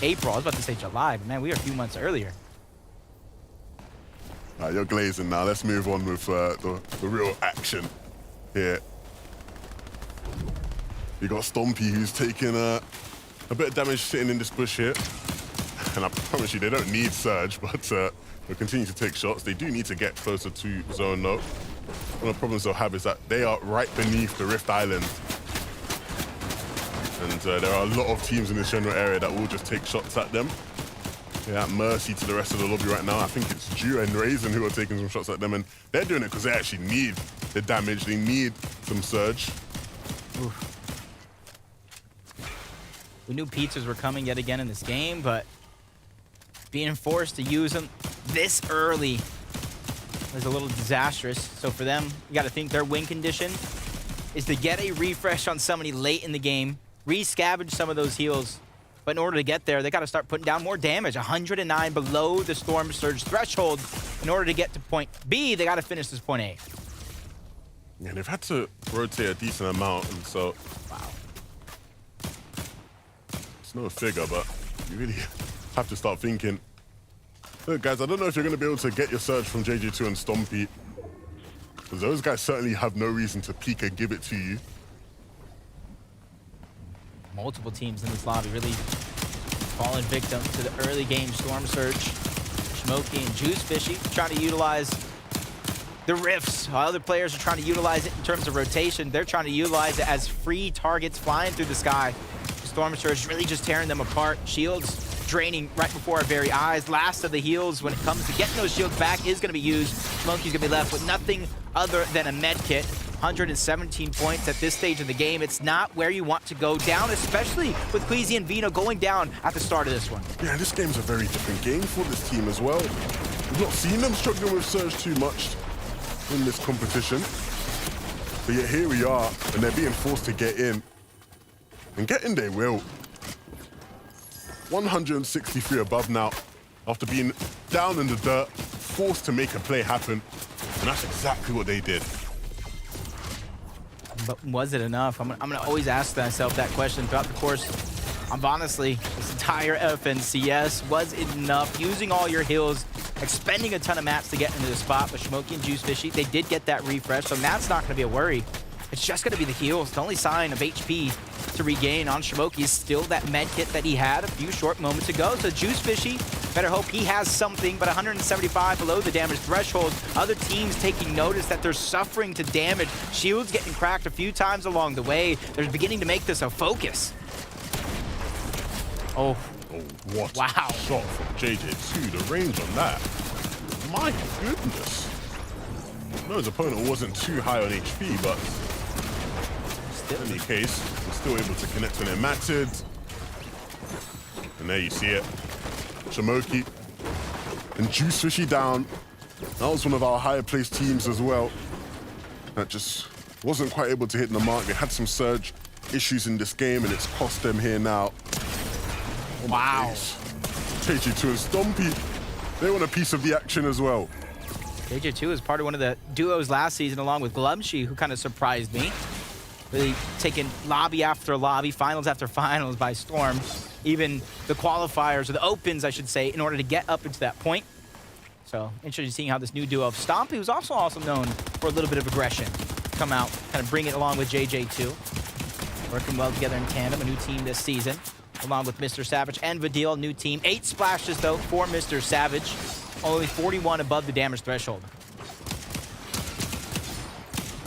April. I was about to say July, but man, we are a few months earlier. All right, you're glazing now. Let's move on with the real action here. You got Stompy, who's taking a bit of damage sitting in this bush here. And I promise you, they don't need Surge, but they'll continue to take shots. They do need to get closer to zone, though. One of the problems they'll have is that they are right beneath the Rift Island. And there are a lot of teams in this general area that will just take shots at them. They're at mercy to the rest of the lobby right now. I think it's Ju and Raisin who are taking some shots at them, and they're doing it because they actually need the damage. They need some Surge. Oof. We knew pizzas were coming yet again in this game, but being forced to use them this early was a little disastrous. So for them, you got to think their win condition is to get a refresh on somebody late in the game, re-scavenge some of those heals. But in order to get there, they got to start putting down more damage. 109 below the Storm Surge threshold. In order to get to point B, they got to finish this point A. Yeah, they've had to rotate a decent amount, and so... Wow. It's no figure, but you really have to start thinking. Look, guys, I don't know if you're going to be able to get your Surge from JJ2 and Stompy, because those guys certainly have no reason to peek and give it to you. Multiple teams in this lobby really falling victim to the early game Storm Surge. Smokey and Juice Fishy trying to utilize the rifts. While other players are trying to utilize it in terms of rotation, they're trying to utilize it as free targets flying through the sky. Storm Surge really just tearing them apart. Shields draining right before our very eyes. Last of the heals when it comes to getting those shields back is going to be used. Smokey's going to be left with nothing other than a med kit. 117 points at this stage of the game. It's not where you want to go down, especially with Queasy and Vino going down at the start of this one. Yeah, this game's a very different game for this team as well. We've not seen them struggling with Surge too much in this competition. But yet here we are, and they're being forced to get in. And get in they will. 163 above now, after being down in the dirt, forced to make a play happen. And that's exactly what they did. But was it enough? I'm gonna always ask myself that question throughout the course. Honestly, this entire FNCS, was it enough? Using all your heals, expending a ton of mats to get into the spot, but Smokey and Juice Fishy, they did get that refresh, so that's not gonna be a worry. It's just gonna be the heals. The only sign of HP to regain on Smokey is still that med kit that he had a few short moments ago. So Juice Fishy, better hope he has something, but 175 below the damage threshold. Other teams taking notice that they're suffering to damage. Shields getting cracked a few times along the way. They're beginning to make this a focus. Oh, what wow. Shot from JJ2, the range on that. My goodness. No, his opponent wasn't too high on HP, but in any case, we're still able to connect when they're matted. And there you see it. Shamoki and Juice Fishy down. That was one of our higher placed teams as well. That just wasn't quite able to hit the mark. They had some Surge issues in this game, and it's cost them here now. Oh wow. JJ2 and Stompy, they want a piece of the action as well. JJ2 is part of one of the duos last season, along with Glumshi, who kind of surprised me. Really taking lobby after lobby, finals after finals by storm. Even the qualifiers, or the opens, I should say, in order to get up into that point. So, interesting seeing how this new duo of Stompy, who's also known for a little bit of aggression, come out, kind of bring it along with JJ2. Working well together in tandem, a new team this season, along with Mr. Savage and Vidil, new team. 8 splashes, though, for Mr. Savage. Only 41 above the damage threshold.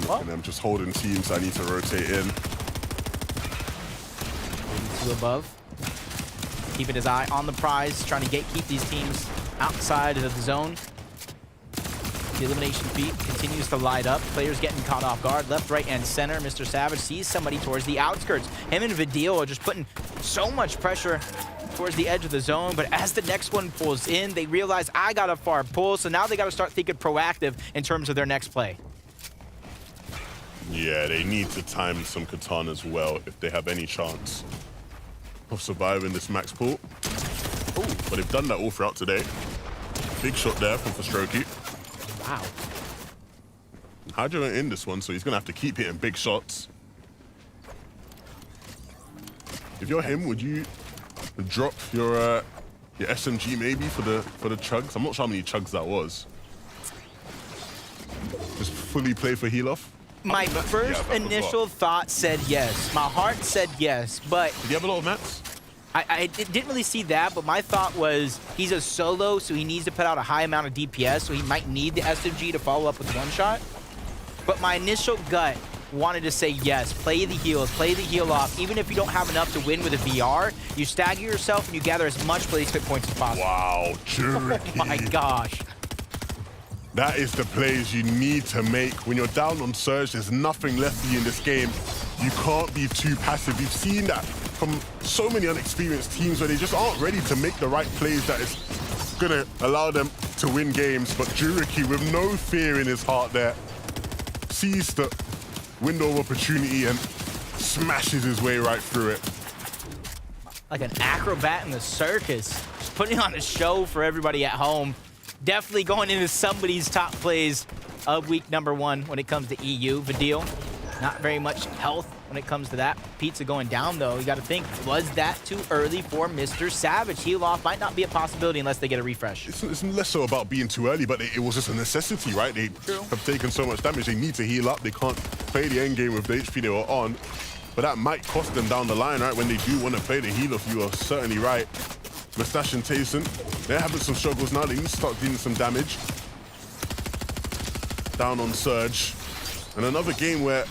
And I'm just holding teams I need to rotate in. 2 above. Keeping his eye on the prize, trying to keep these teams outside of the zone. The elimination feed continues to light up. Players getting caught off guard, left, right, and center. Mr. Savage sees somebody towards the outskirts. Him and Vidil are just putting so much pressure towards the edge of the zone, but as the next one pulls in, they realize I got a far pull, so now they got to start thinking proactive in terms of their next play. Yeah, they need to time some katanas well if they have any chance of surviving this max pool. Oh, but they've done that all throughout today. Big shot there from Forstroki. Wow. Hydro in this one, so he's gonna have to keep hitting big shots. If you're him, would you drop your SMG maybe for the chugs? I'm not sure how many chugs that was. Just fully play for heal off. My first initial thought said yes. My heart said yes, but... Did you have a lot of mats? I didn't really see that, but my thought was he's a solo, so he needs to put out a high amount of DPS, so he might need the SMG to follow up with one shot. But my initial gut wanted to say yes, play the heals, play the heal off. Even if you don't have enough to win with a VR, you stagger yourself and you gather as much placement points as possible. Wow, Jureki. Oh my gosh. That is the plays you need to make. When you're down on Surge, there's nothing left for you in this game. You can't be too passive. We've seen that from so many unexperienced teams where they just aren't ready to make the right plays that is gonna allow them to win games. But Jureki, with no fear in his heart there, sees the window of opportunity and smashes his way right through it. Like an acrobat in the circus, just putting on a show for everybody at home. Definitely going into somebody's top plays of week number 1 when it comes to EU. Vidil, not very much health when it comes to that. Pizza going down, though. You got to think, was that too early for Mr. Savage? Heal off might not be a possibility unless they get a refresh. It's less so about being too early, but it was just a necessity, right? They have taken so much damage, they need to heal up. They can't play the end game with the HP they were on, but that might cost them down the line, right? When they do want to play the heal off, you are certainly right. Mustache and Tayson, they're having some struggles now. They need to start dealing some damage. Down on Surge. And another game where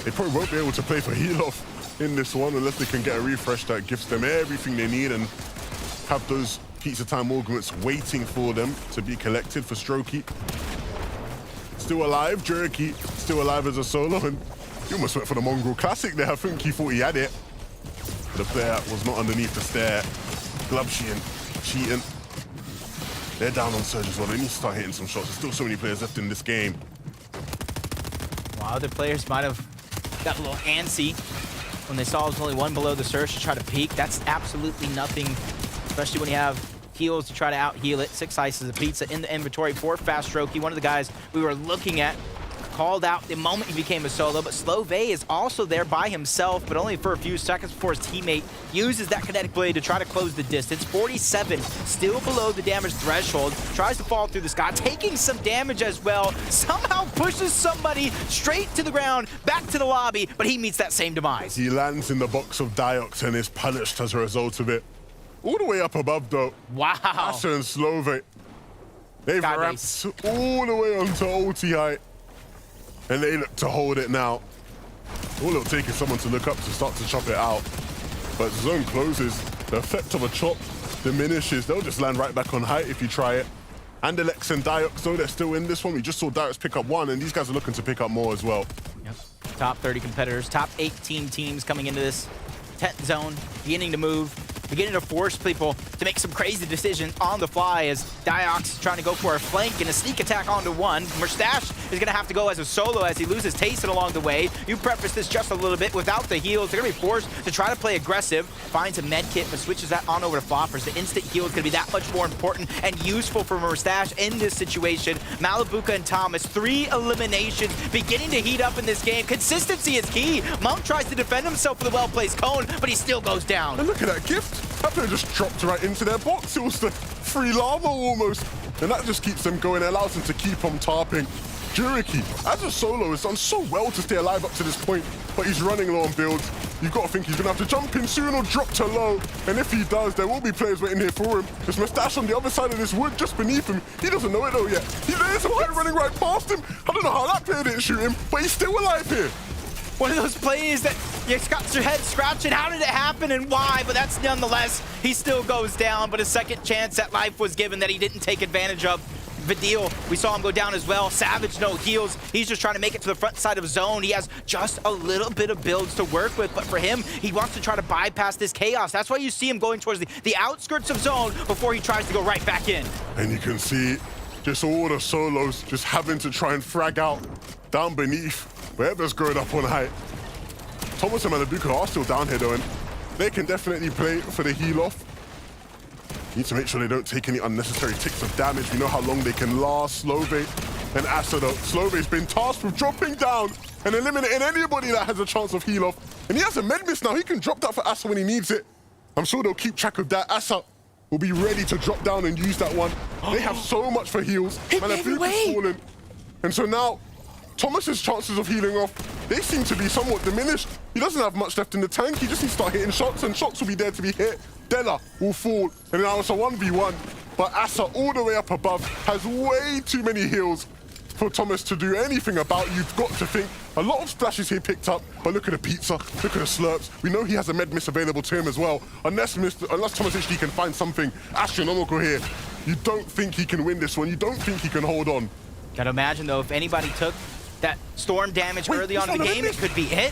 they probably won't be able to play for heal off in this one unless they can get a refresh that gives them everything they need and have those pizza time augments waiting for them to be collected for Strokey. Still alive, Jureki still alive as a solo, and he almost went for the Mongrel Classic there. I think he thought he had it. The player was not underneath the stair. Glubshian cheating. They're down on Surge as well. They need to start hitting some shots. There's still so many players left in this game. Wow, other players might have got a little antsy when they saw it was only one below the Surge to try to peek. That's absolutely nothing, especially when you have heals to try to out-heal it. 6 slices of pizza in the inventory for Fast Strokey. One of the guys we were looking at called out the moment he became a solo, but Slove is also there by himself, but only for a few seconds before his teammate uses that kinetic blade to try to close the distance. 47, still below the damage threshold, tries to fall through the sky, taking some damage as well, somehow pushes somebody straight to the ground, back to the lobby, but he meets that same demise. He lands in the box of Diox and is punished as a result of it. All the way up above, though. Wow. Asher and Slove, they've wrapped all the way onto ulti height. And they look to hold it now. All it'll take is someone to look up to start to chop it out. But as the zone closes, the effect of a chop diminishes. They'll just land right back on height if you try it. And Alex and Diox, though, they're still in this one. We just saw Diox pick up 1, and these guys are looking to pick up more as well. Yep. Top 30 competitors, top 18 teams coming into this 10th zone, beginning to move, beginning to force people to make some crazy decisions on the fly as Diox is trying to go for a flank and a sneak attack onto 1. Mustache is going to have to go as a solo as he loses Tayson along the way. You preface this just a little bit without the heals. They're going to be forced to try to play aggressive. Finds a med kit, but switches that on over to Floppers. The instant heal is going to be that much more important and useful for Mustache in this situation. Malabuka and Thomas, 3 eliminations, beginning to heat up in this game. Consistency is key. Monk tries to defend himself with a well-placed cone, but he still goes down. And look at that gift. That player just dropped right into their box. It was the free lava almost. And that just keeps them going. It allows them to keep on tarping. Jureki, as a solo, has done so well to stay alive up to this point, but he's running low on builds. You've got to think he's going to have to jump in soon or drop to low. And if he does, there will be players waiting here for him. There's Mustache on the other side of this wood just beneath him. He doesn't know it though yet. There's a player running right past him. I don't know how that player didn't shoot him, but he's still alive here. One of those plays that you got your head scratching. How did it happen and why? But that's nonetheless, he still goes down. But a second chance at life was given that he didn't take advantage of. Vidil, we saw him go down as well. Savage, no heals. He's just trying to make it to the front side of zone. He has just a little bit of builds to work with, but for him, he wants to try to bypass this chaos. That's why you see him going towards the outskirts of zone before he tries to go right back in. And you can see just all the solos just having to try and frag out down beneath wherever's going up on height. Thomas and Malabuka are still down here though, and they can definitely play for the heal off. Need to make sure they don't take any unnecessary ticks of damage. We know how long they can last. Slove and Asa though. Slove's been tasked with dropping down and eliminating anybody that has a chance of heal off. And he has a med miss now. He can drop that for Asa when he needs it. I'm sure they'll keep track of that. Asa will be ready to drop down and use that one. They have so much for heals. Malabuka's fallen. And so now, Thomas's chances of healing off they seem to be somewhat diminished. He doesn't have much left in the tank. He just needs to start hitting shots, and shots will be there to be hit. Della will fall, and now it's a 1v1. But Asa, all the way up above, has way too many heals for Thomas to do anything about. You've got to think. A lot of splashes he picked up, but look at the pizza, look at the slurps. We know he has a med miss available to him as well. Unless Thomas HD can find something astronomical here, you don't think he can win this one. You don't think he can hold on. Gotta imagine, though, if anybody took that storm damage early on in the game, it could be it.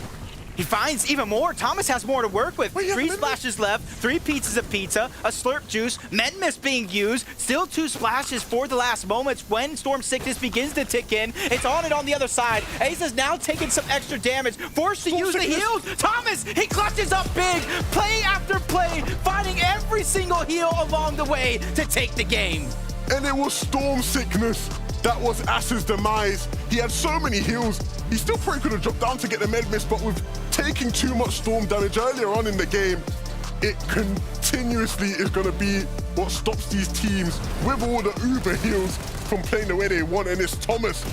He finds even more. Thomas has more to work with. 3 splashes left, 3 pizzas of pizza, a slurp juice, med mist being used, still 2 splashes for the last moments. When Storm Sickness begins to tick in, it's on and on the other side. Ace is now taking some extra damage, forced to use the heals. Thomas, he clutches up big, play after play, finding every single heal along the way to take the game. And it was Storm Sickness that was Asa's demise. He had so many heals. He still probably could have dropped down to get the med miss, but with taking too much storm damage earlier on in the game, it continuously is going to be what stops these teams with all the uber heals from playing the way they want. And it's Thomas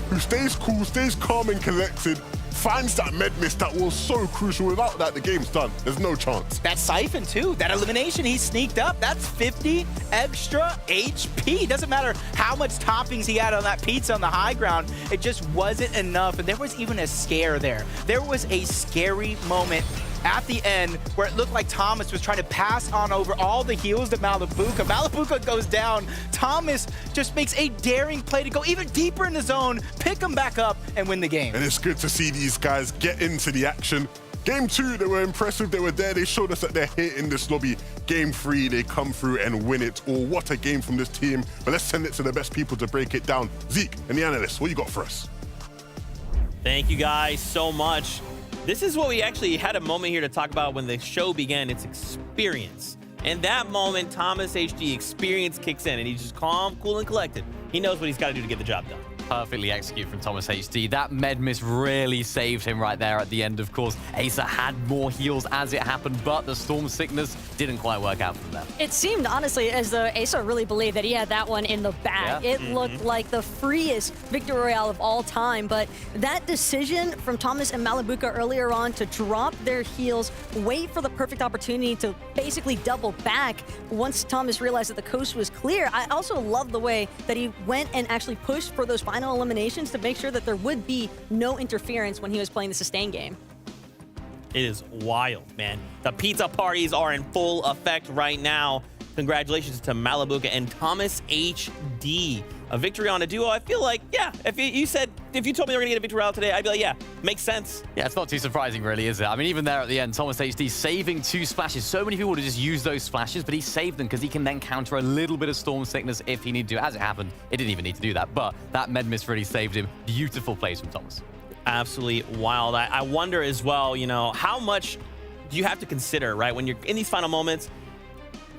who stays cool, stays calm and collected, finds that med miss that was so crucial. Without that, the game's done. There's no chance. That siphon too, that elimination he sneaked up, that's 50 extra HP. Doesn't matter how much toppings he had on that pizza on the high ground, it just wasn't enough. And there was even a scare there. There was a scary moment at the end where it looked like Thomas was trying to pass on over all the heals to Malabuka. Malabuka goes down. Thomas just makes a daring play to go even deeper in the zone, pick him back up, and win the game. And it's good to see these guys get into the action. Game 2, they were impressive. They were there. They showed us that they're here in this lobby. Game 3, they come through and win it. Oh, what a game from this team. But let's send it to the best people to break it down. Zeke and the analysts, what you got for us? Thank you guys so much. This is what we actually had a moment here to talk about when the show began. It's experience. And that moment, Thomas HD experience kicks in, and he's just calm, cool, and collected. He knows what he's got to do to get the job done. Perfectly executed from Thomas HD. That med miss really saved him right there at the end. Of course, Asa had more heals as it happened, but the Storm Sickness didn't quite work out for them. It seemed, honestly, as though Asa really believed that he had that one in the bag. Yeah. It looked like the freest victory royale of all time, but that decision from Thomas and Malabuka earlier on to drop their heals, wait for the perfect opportunity to basically double back once Thomas realized that the coast was clear. I also love the way that he went and actually pushed for those final eliminations to make sure that there would be no interference when he was playing the sustain game. It is wild, man. The pizza parties are in full effect right now. Congratulations to Malabuka and Thomas HD. A victory on a duo. I feel like, yeah, if you told me they were gonna get a victory royale today, I'd be like, yeah, makes sense. Yeah, it's not too surprising, really, is it? I mean, even there at the end, Thomas HD saving 2 splashes. So many people would have just used those splashes, but he saved them because he can then counter a little bit of Storm Sickness if he needed to. As it happened, it didn't even need to do that, but that med miss really saved him. Beautiful plays from Thomas. Absolutely wild. I wonder as well, you know, how much do you have to consider, right? When you're in these final moments,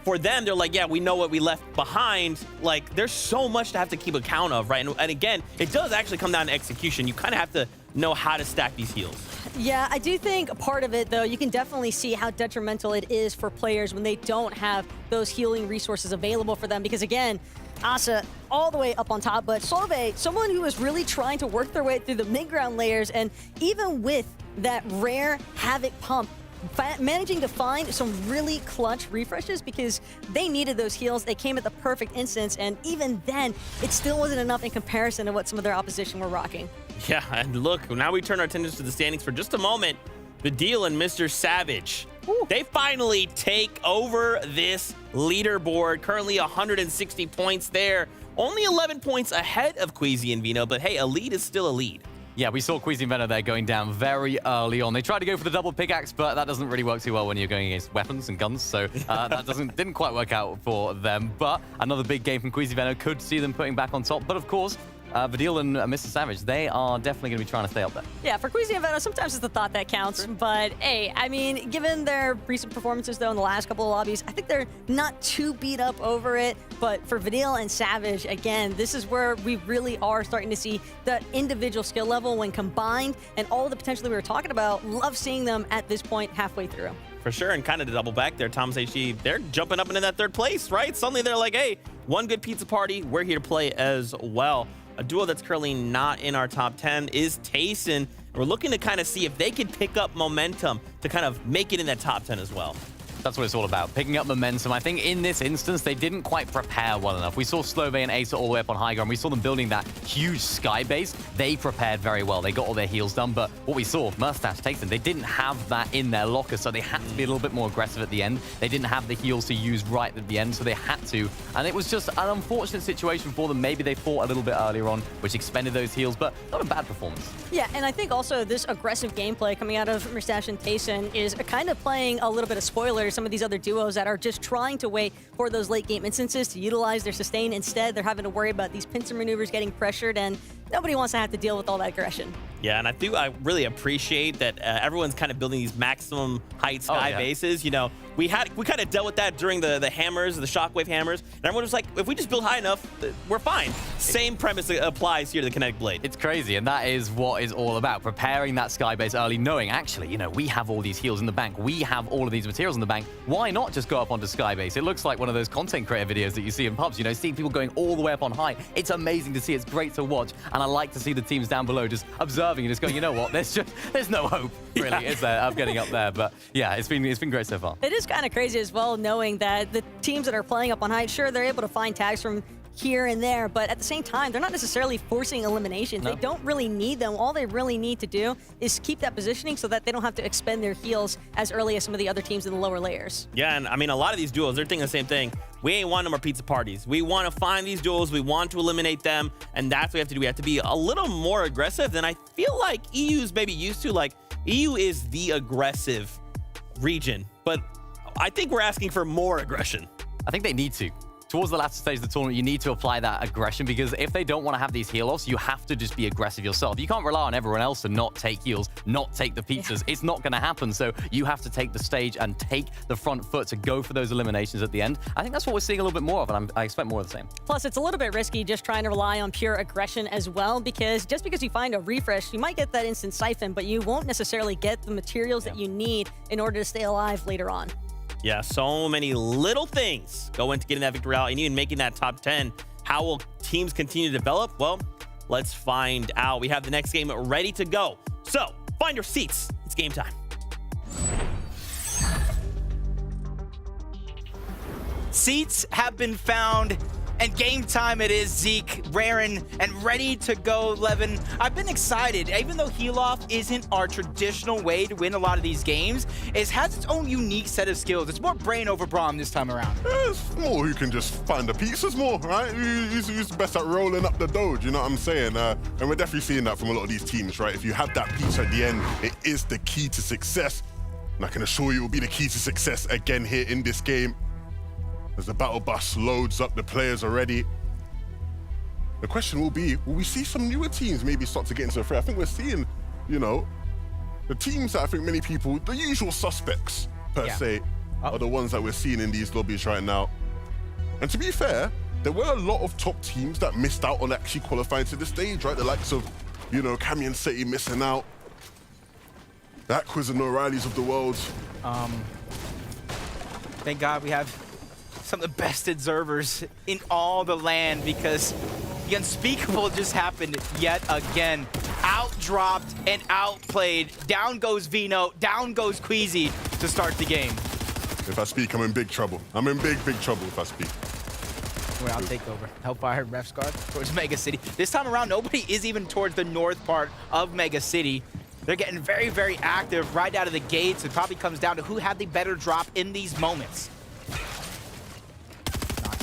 for them, they're like, yeah, we know what we left behind. Like, there's so much to have to keep account of, right? And again, it does actually come down to execution. You kind of have to know how to stack these heals. Yeah, I do think a part of it, though, you can definitely see how detrimental it is for players when they don't have those healing resources available for them. Because, again, Asa all the way up on top, but Solveig, someone who is really trying to work their way through the mid-ground layers, and even with that rare Havoc pump, managing to find some really clutch refreshes because they needed those heals. They came at the perfect instance, and even then, it still wasn't enough in comparison to what some of their opposition were rocking. Yeah, and look, now we turn our attention to the standings for just a moment. Badil and Mr. Savage, they finally take over this leaderboard. Currently 160 points there. Only 11 points ahead of Queasy and Vino, but hey, a lead is still a lead. Yeah, we saw Queasy and Venom there going down very early on. They tried to go for the double pickaxe, but that doesn't really work too well when you're going against weapons and guns. So that didn't quite work out for them. But another big game from Queasy Venom could see them putting back on top. But of course, Badil and Mr. Savage, they are definitely going to be trying to stay up there. Yeah, for Queasy and Venom, sometimes it's the thought that counts. But hey, I mean, given their recent performances, though, in the last couple of lobbies, I think they're not too beat up over it. But for Badil and Savage, again, this is where we really are starting to see that individual skill level when combined and all the potential that we were talking about. Love seeing them at this point halfway through. For sure, and kind of to double back there, Thomas HD, they're jumping up into that third place, right? Suddenly they're like, hey, one good pizza party, we're here to play as well. A duo that's currently not in our top 10 is Tayson. We're looking to kind of see if they can pick up momentum to kind of make it in that top 10 as well. That's what it's all about, picking up momentum. I think in this instance, they didn't quite prepare well enough. We saw Slove and Acer all the way up on high ground. We saw them building that huge sky base. They prepared very well. They got all their heals done. But what we saw, Mustache takes them. They didn't have that in their locker, so they had to be a little bit more aggressive at the end. They didn't have the heals to use right at the end, so they had to. And it was just an unfortunate situation for them. Maybe they fought a little bit earlier on, which expended those heals, but not a bad performance. Yeah, and I think also this aggressive gameplay coming out of Mustache and Tayson is kind of playing a little bit of spoiler to some of these other duos that are just trying to wait for those late game instances to utilize their sustain. Instead, they're having to worry about these pincer maneuvers getting pressured, and nobody wants to have to deal with all that aggression. Yeah, and I really appreciate that everyone's kind of building these maximum height sky bases. You know, we kind of dealt with that during the hammers, the shockwave hammers, and everyone was like, if we just build high enough, we're fine. Same premise applies here to the Kinetic Blade. It's crazy, and that is what it's all about, preparing that sky base early, knowing, actually, you know, we have all these heals in the bank, we have all of these materials in the bank, why not just go up onto sky base? It looks like one of those content creator videos that you see in pubs, you know, seeing people going all the way up on high. It's amazing to see, it's great to watch, and I like to see the teams down below just observing and just going, you know what, there's no hope, really, is there, of getting up there, but yeah, it's been great so far. It is kind of crazy as well, knowing that the teams that are playing up on height, sure, they're able to find tags from here and there, but at the same time, they're not necessarily forcing eliminations. No. They don't really need them. All they really need to do is keep that positioning so that they don't have to expend their heals as early as some of the other teams in the lower layers. Yeah, and I mean, a lot of these duos, they're thinking the same thing. We ain't want no more pizza parties. We want to find these duos. We want to eliminate them, and that's what we have to do. We have to be a little more aggressive than I feel like EU's maybe used to. Like, EU is the aggressive region, but I think we're asking for more aggression. I think they need to. Towards the latter stage of the tournament, you need to apply that aggression, because if they don't want to have these heal-offs, you have to just be aggressive yourself. You can't rely on everyone else to not take heals, not take the pizzas. Yeah. It's not going to happen, so you have to take the stage and take the front foot to go for those eliminations at the end. I think that's what we're seeing a little bit more of, and I expect more of the same. Plus, it's a little bit risky just trying to rely on pure aggression as well, because just because you find a refresh, you might get that instant siphon, but you won't necessarily get the materials that you need in order to stay alive later on. Yeah, so many little things go into getting that victory royale and even making that top 10. How will teams continue to develop? Well, let's find out. We have the next game ready to go. So, find your seats. It's game time. Seats have been found, and game time it is. Zeke, raring, and ready to go, Levin. I've been excited, even though heal-off isn't our traditional way to win a lot of these games. It has its own unique set of skills. It's more brain over brawn this time around. It's more who can just find the pizzas more, right? Who's the best at rolling up the dough, you know what I'm saying? And we're definitely seeing that from a lot of these teams, right? If you have that pizza at the end, it is the key to success. And I can assure you it will be the key to success again here in this game. As the battle bus loads up, the players are ready. The question will be, will we see some newer teams maybe start to get into the fray? I think we're seeing, you know, the teams that I think many people, the usual suspects per se, are the ones that we're seeing in these lobbies right now. And to be fair, there were a lot of top teams that missed out on actually qualifying to the stage, right? The likes of, you know, Champion Series missing out. The Aquas and O'Reillys of the world. Thank God we have some of the best observers in all the land, because the unspeakable just happened yet again. Outdropped and outplayed. Down goes Vino, down goes Queasy to start the game. If I speak, I'm in big trouble. I'm in big trouble if I speak. Well, I'll take over. Hellfire, Ref's Guard towards Mega City. This time around, nobody is even towards the north part of Mega City. They're getting very, very active right out of the gates. It probably comes down to who had the better drop in these moments.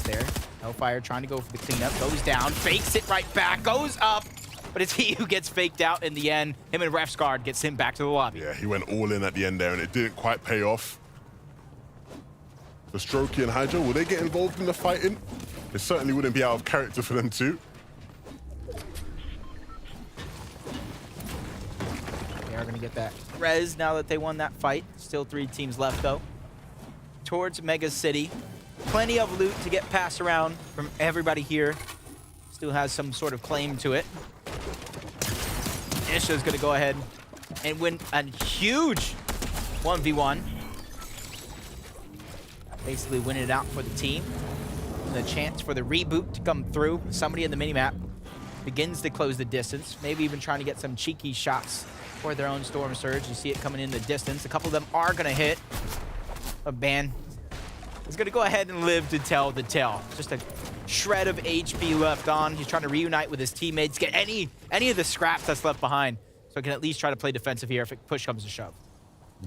There. Hellfire trying to go for the cleanup, goes down, fakes it right back, goes up, but it's he who gets faked out in the end. Him and Ref's Guard gets him back to the lobby. Yeah, he went all in at the end there, and it didn't quite pay off. For Strokey and Hydra, will they get involved in the fighting? It certainly wouldn't be out of character for them too. They are going to get that res now that they won that fight. Still 3 teams left, though. Towards Mega City. Plenty of loot to get passed around from everybody here. Still has some sort of claim to it. Isha's going to go ahead and win a huge 1v1. Basically winning it out for the team. And a chance for the reboot to come through. Somebody in the minimap begins to close the distance. Maybe even trying to get some cheeky shots for their own Storm Surge. You see it coming in the distance. A couple of them are going to hit. A ban is going to go ahead and live to tell the tale. Just a shred of HP left on. He's trying to reunite with his teammates, get any of the scraps that's left behind, so he can at least try to play defensive here if push comes to shove.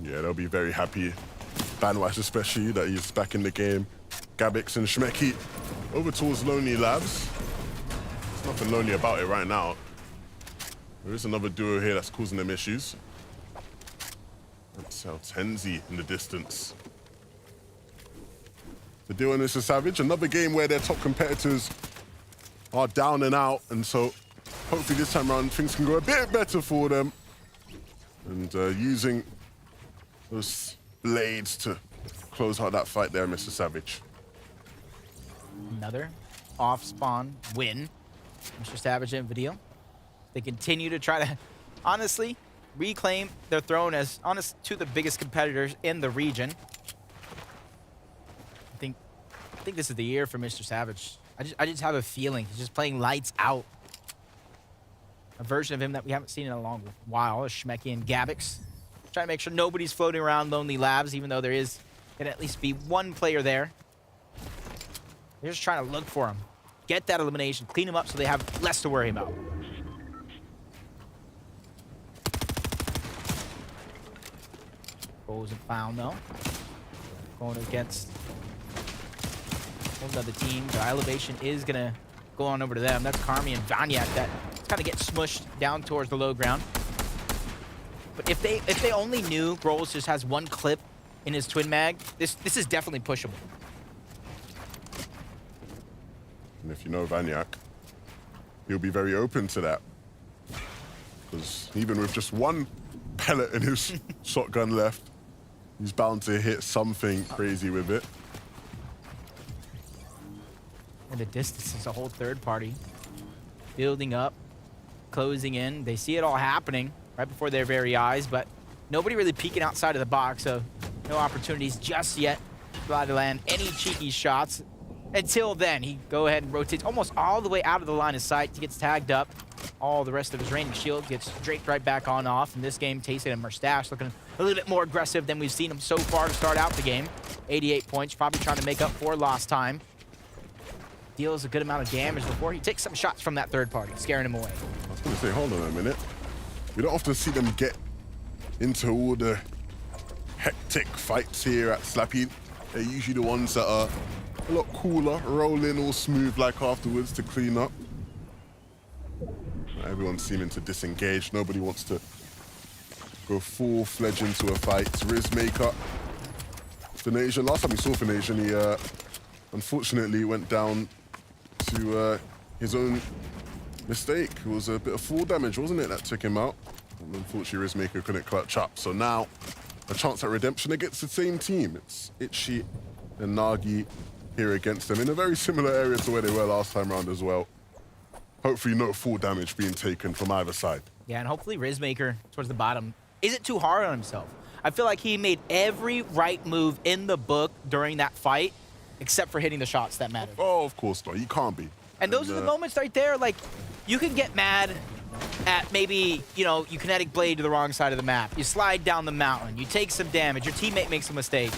Yeah, they'll be very happy. Banwise especially, that he's back in the game. Gabix and Shmeki over towards Lonely Labs. There's nothing lonely about it right now. There is another duo here that's causing them issues. That's Tenzi in the distance. The deal on this is Savage. Another game where their top competitors are down and out, and so hopefully this time around things can go a bit better for them. And using those blades to close out that fight there, Mr. Savage. Another off-spawn win. Mr. Savage and Video. They continue to try to, honestly, reclaim their throne as to the biggest competitors in the region. I think this is the year for Mr. Savage. I just have a feeling he's just playing lights out. A version of him that we haven't seen in a long while is Shmeki and Gabix. Trying to make sure nobody's floating around Lonely Labs, even though there is going to at least be one player there. They're just trying to look for him. Get that elimination, clean him up so they have less to worry about. Goals and found though. Going against those other teams. The elevation is going to go on over to them. That's Karmi and Vanyak that kind of get smushed down towards the low ground. But if they only knew Grols just has one clip in his twin mag, this is definitely pushable. And if you know Vanyak, he'll be very open to that. Because even with just one pellet in his shotgun left, he's bound to hit something crazy with it. And the distance is a whole third party. Building up, closing in. They see it all happening right before their very eyes, but nobody really peeking outside of the box, so no opportunities just yet to land any cheeky shots. Until then, he go ahead and rotates almost all the way out of the line of sight. He gets tagged up. All the rest of his raining shield gets draped right back on off. In this game, Tayson and Mustache looking a little bit more aggressive than we've seen him so far to start out the game. 88 points, probably trying to make up for lost time. Deals a good amount of damage before he takes some shots from that third party, scaring him away. I was going to say, hold on a minute. We don't often see them get into all the hectic fights here at Slappy. They're usually the ones that are a lot cooler, roll in all smooth like afterwards to clean up. Everyone's seeming to disengage. Nobody wants to go full-fledged into a fight. Rizmaker, Finasian. Last time we saw Finasian, he unfortunately went down to his own mistake. It was a bit of fall damage, wasn't it, that took him out? And unfortunately, Rizmaker couldn't clutch up. So now, a chance at redemption against the same team. It's Itchy and Nagi here against them in a very similar area to where they were last time around as well. Hopefully no full damage being taken from either side. Yeah, and hopefully Rizmaker towards the bottom isn't too hard on himself. I feel like he made every right move in the book during that fight, except for hitting the shots that mattered. Oh, of course not. You can't be. And those are the moments right there, like, you can get mad at maybe, you know, you kinetic blade to the wrong side of the map. You slide down the mountain. You take some damage. Your teammate makes a mistake.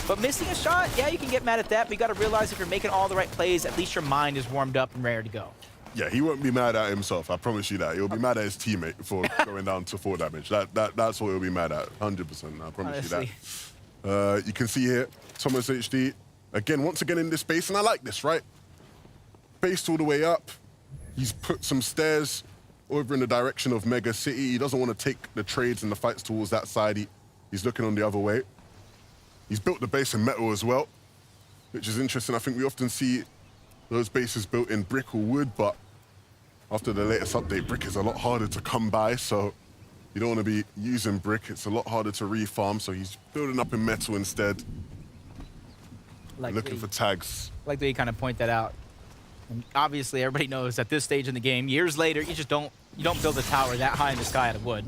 But missing a shot, yeah, you can get mad at that, but you got to realize if you're making all the right plays, at least your mind is warmed up and ready to go. Yeah, he won't be mad at himself. I promise you that. He'll be mad at his teammate for going down to 4 damage. That's what he'll be mad at, 100%. I promise you that. You can see here, Thomas HD, again, once again in this space, and I like this, right? Based all the way up. He's put some stairs over in the direction of Mega City. He doesn't want to take the trades and the fights towards that side. He's looking on the other way. He's built the base in metal as well, which is interesting. I think we often see those bases built in brick or wood, but after the latest update, brick is a lot harder to come by, so you don't want to be using brick. It's a lot harder to refarm, so he's building up in metal instead. Looking for tags. Like the way you kind of point that out. And obviously, everybody knows at this stage in the game, years later, you don't build a tower that high in the sky out of wood.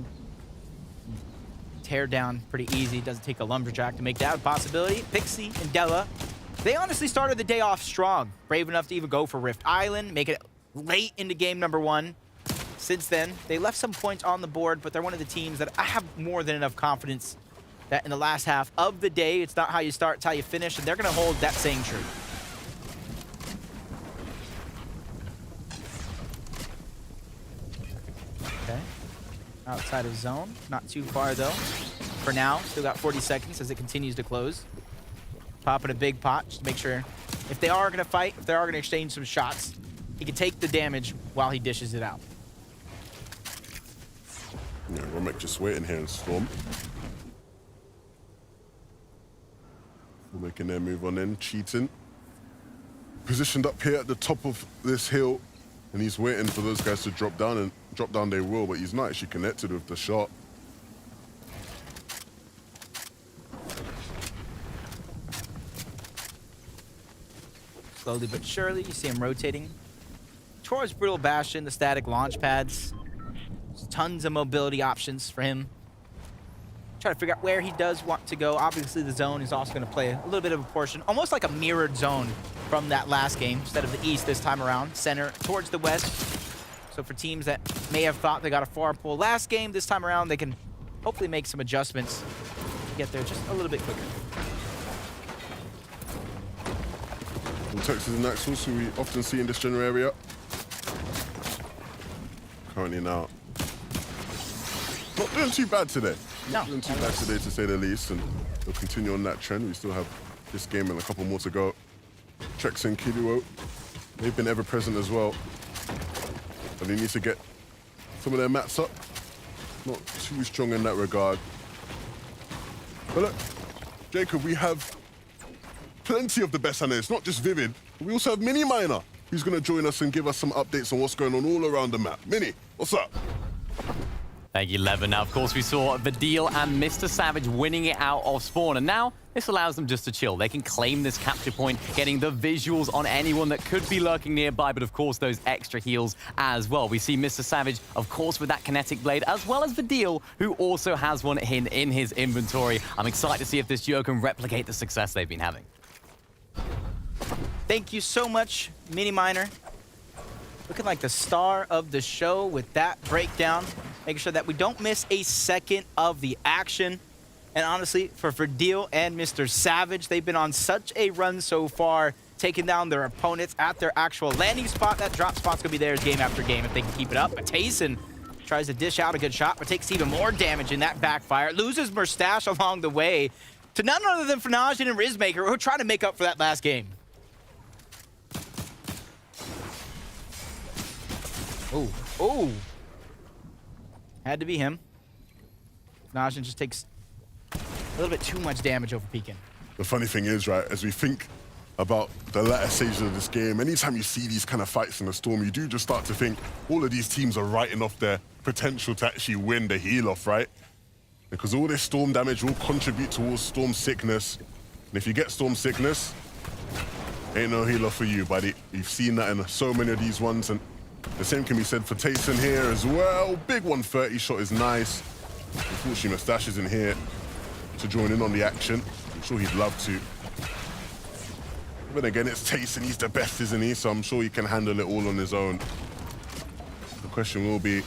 Tear down pretty easy. Doesn't take a lumberjack to make that a possibility. Pixie and Della, they honestly started the day off strong. Brave enough to even go for Rift Island, make it late into game number 1. since then, they left some points on the board, but they're one of the teams that I have more than enough confidence that in the last half of the day, it's not how you start, it's how you finish, and they're going to hold that saying true. Okay. Outside of zone. Not too far, though. For now, still got 40 seconds as it continues to close. Popping a big pot just to make sure if they are going to fight, if they are going to exchange some shots, he can take the damage while he dishes it out. Yeah, Romek just waiting here in Storm. Making their move on in, cheating. Positioned up here at the top of this hill, and he's waiting for those guys to drop down, and drop down they will, but he's not actually connected with the shot. Slowly but surely, you see him rotating towards Brutal Bastion, the static launch pads. There's tons of mobility options for him. Try to figure out where he does want to go. Obviously, the zone is also going to play a little bit of a portion, almost like a mirrored zone from that last game. Instead of the east this time around, center towards the west. So for teams that may have thought they got a far pull last game, this time around they can hopefully make some adjustments to get there just a little bit quicker. From Texas and Axels, who we often see in this general area. Currently now not doing too bad today. Not doing too bad today, to say the least, and they'll continue on that trend. We still have this game and a couple more to go. Trex and Kiduo, they've been ever present as well. But they need to get some of their mats up. Not too strong in that regard. But look, Jacob, we have plenty of the best analysts, not just Vivid. We also have Mini Miner, who's going to join us and give us some updates on what's going on all around the map. Mini, what's up? Thank you, Levin. Now, of course, we saw Vidil and Mr. Savage winning it out of spawn, and now this allows them just to chill. They can claim this capture point, getting the visuals on anyone that could be lurking nearby, but of course, those extra heals as well. We see Mr. Savage, of course, with that kinetic blade, as well as Vidil, who also has one in his inventory. I'm excited to see if this duo can replicate the success they've been having. Thank you so much, Mini Miner. Looking like the star of the show with that breakdown, making sure that we don't miss a second of the action. And honestly, for Vidil and Mr. Savage, they've been on such a run so far, taking down their opponents at their actual landing spot. That drop spot's gonna be theirs game after game if they can keep it up. But Tayson tries to dish out a good shot, but takes even more damage in that backfire. Loses Mustache along the way to none other than Fnajan and Rizmaker, who are trying to make up for that last game. Oh, oh. Had to be him. Fnajan just takes a little bit too much damage over Pekin. The funny thing is, right, as we think about the latter stages of this game, anytime you see these kind of fights in the Storm, you do just start to think all of these teams are writing off their potential to actually win the heal-off, right? Because all this Storm damage will contribute towards Storm sickness. And if you get Storm sickness, ain't no heal-off for you, buddy. You've seen that in so many of these ones, and the same can be said for Tayson here as well. Big 130 shot is nice. Unfortunately, Mustache is in here to join in on the action. I'm sure he'd love to. But again, it's Tayson. He's the best, isn't he? So I'm sure he can handle it all on his own. The question will be,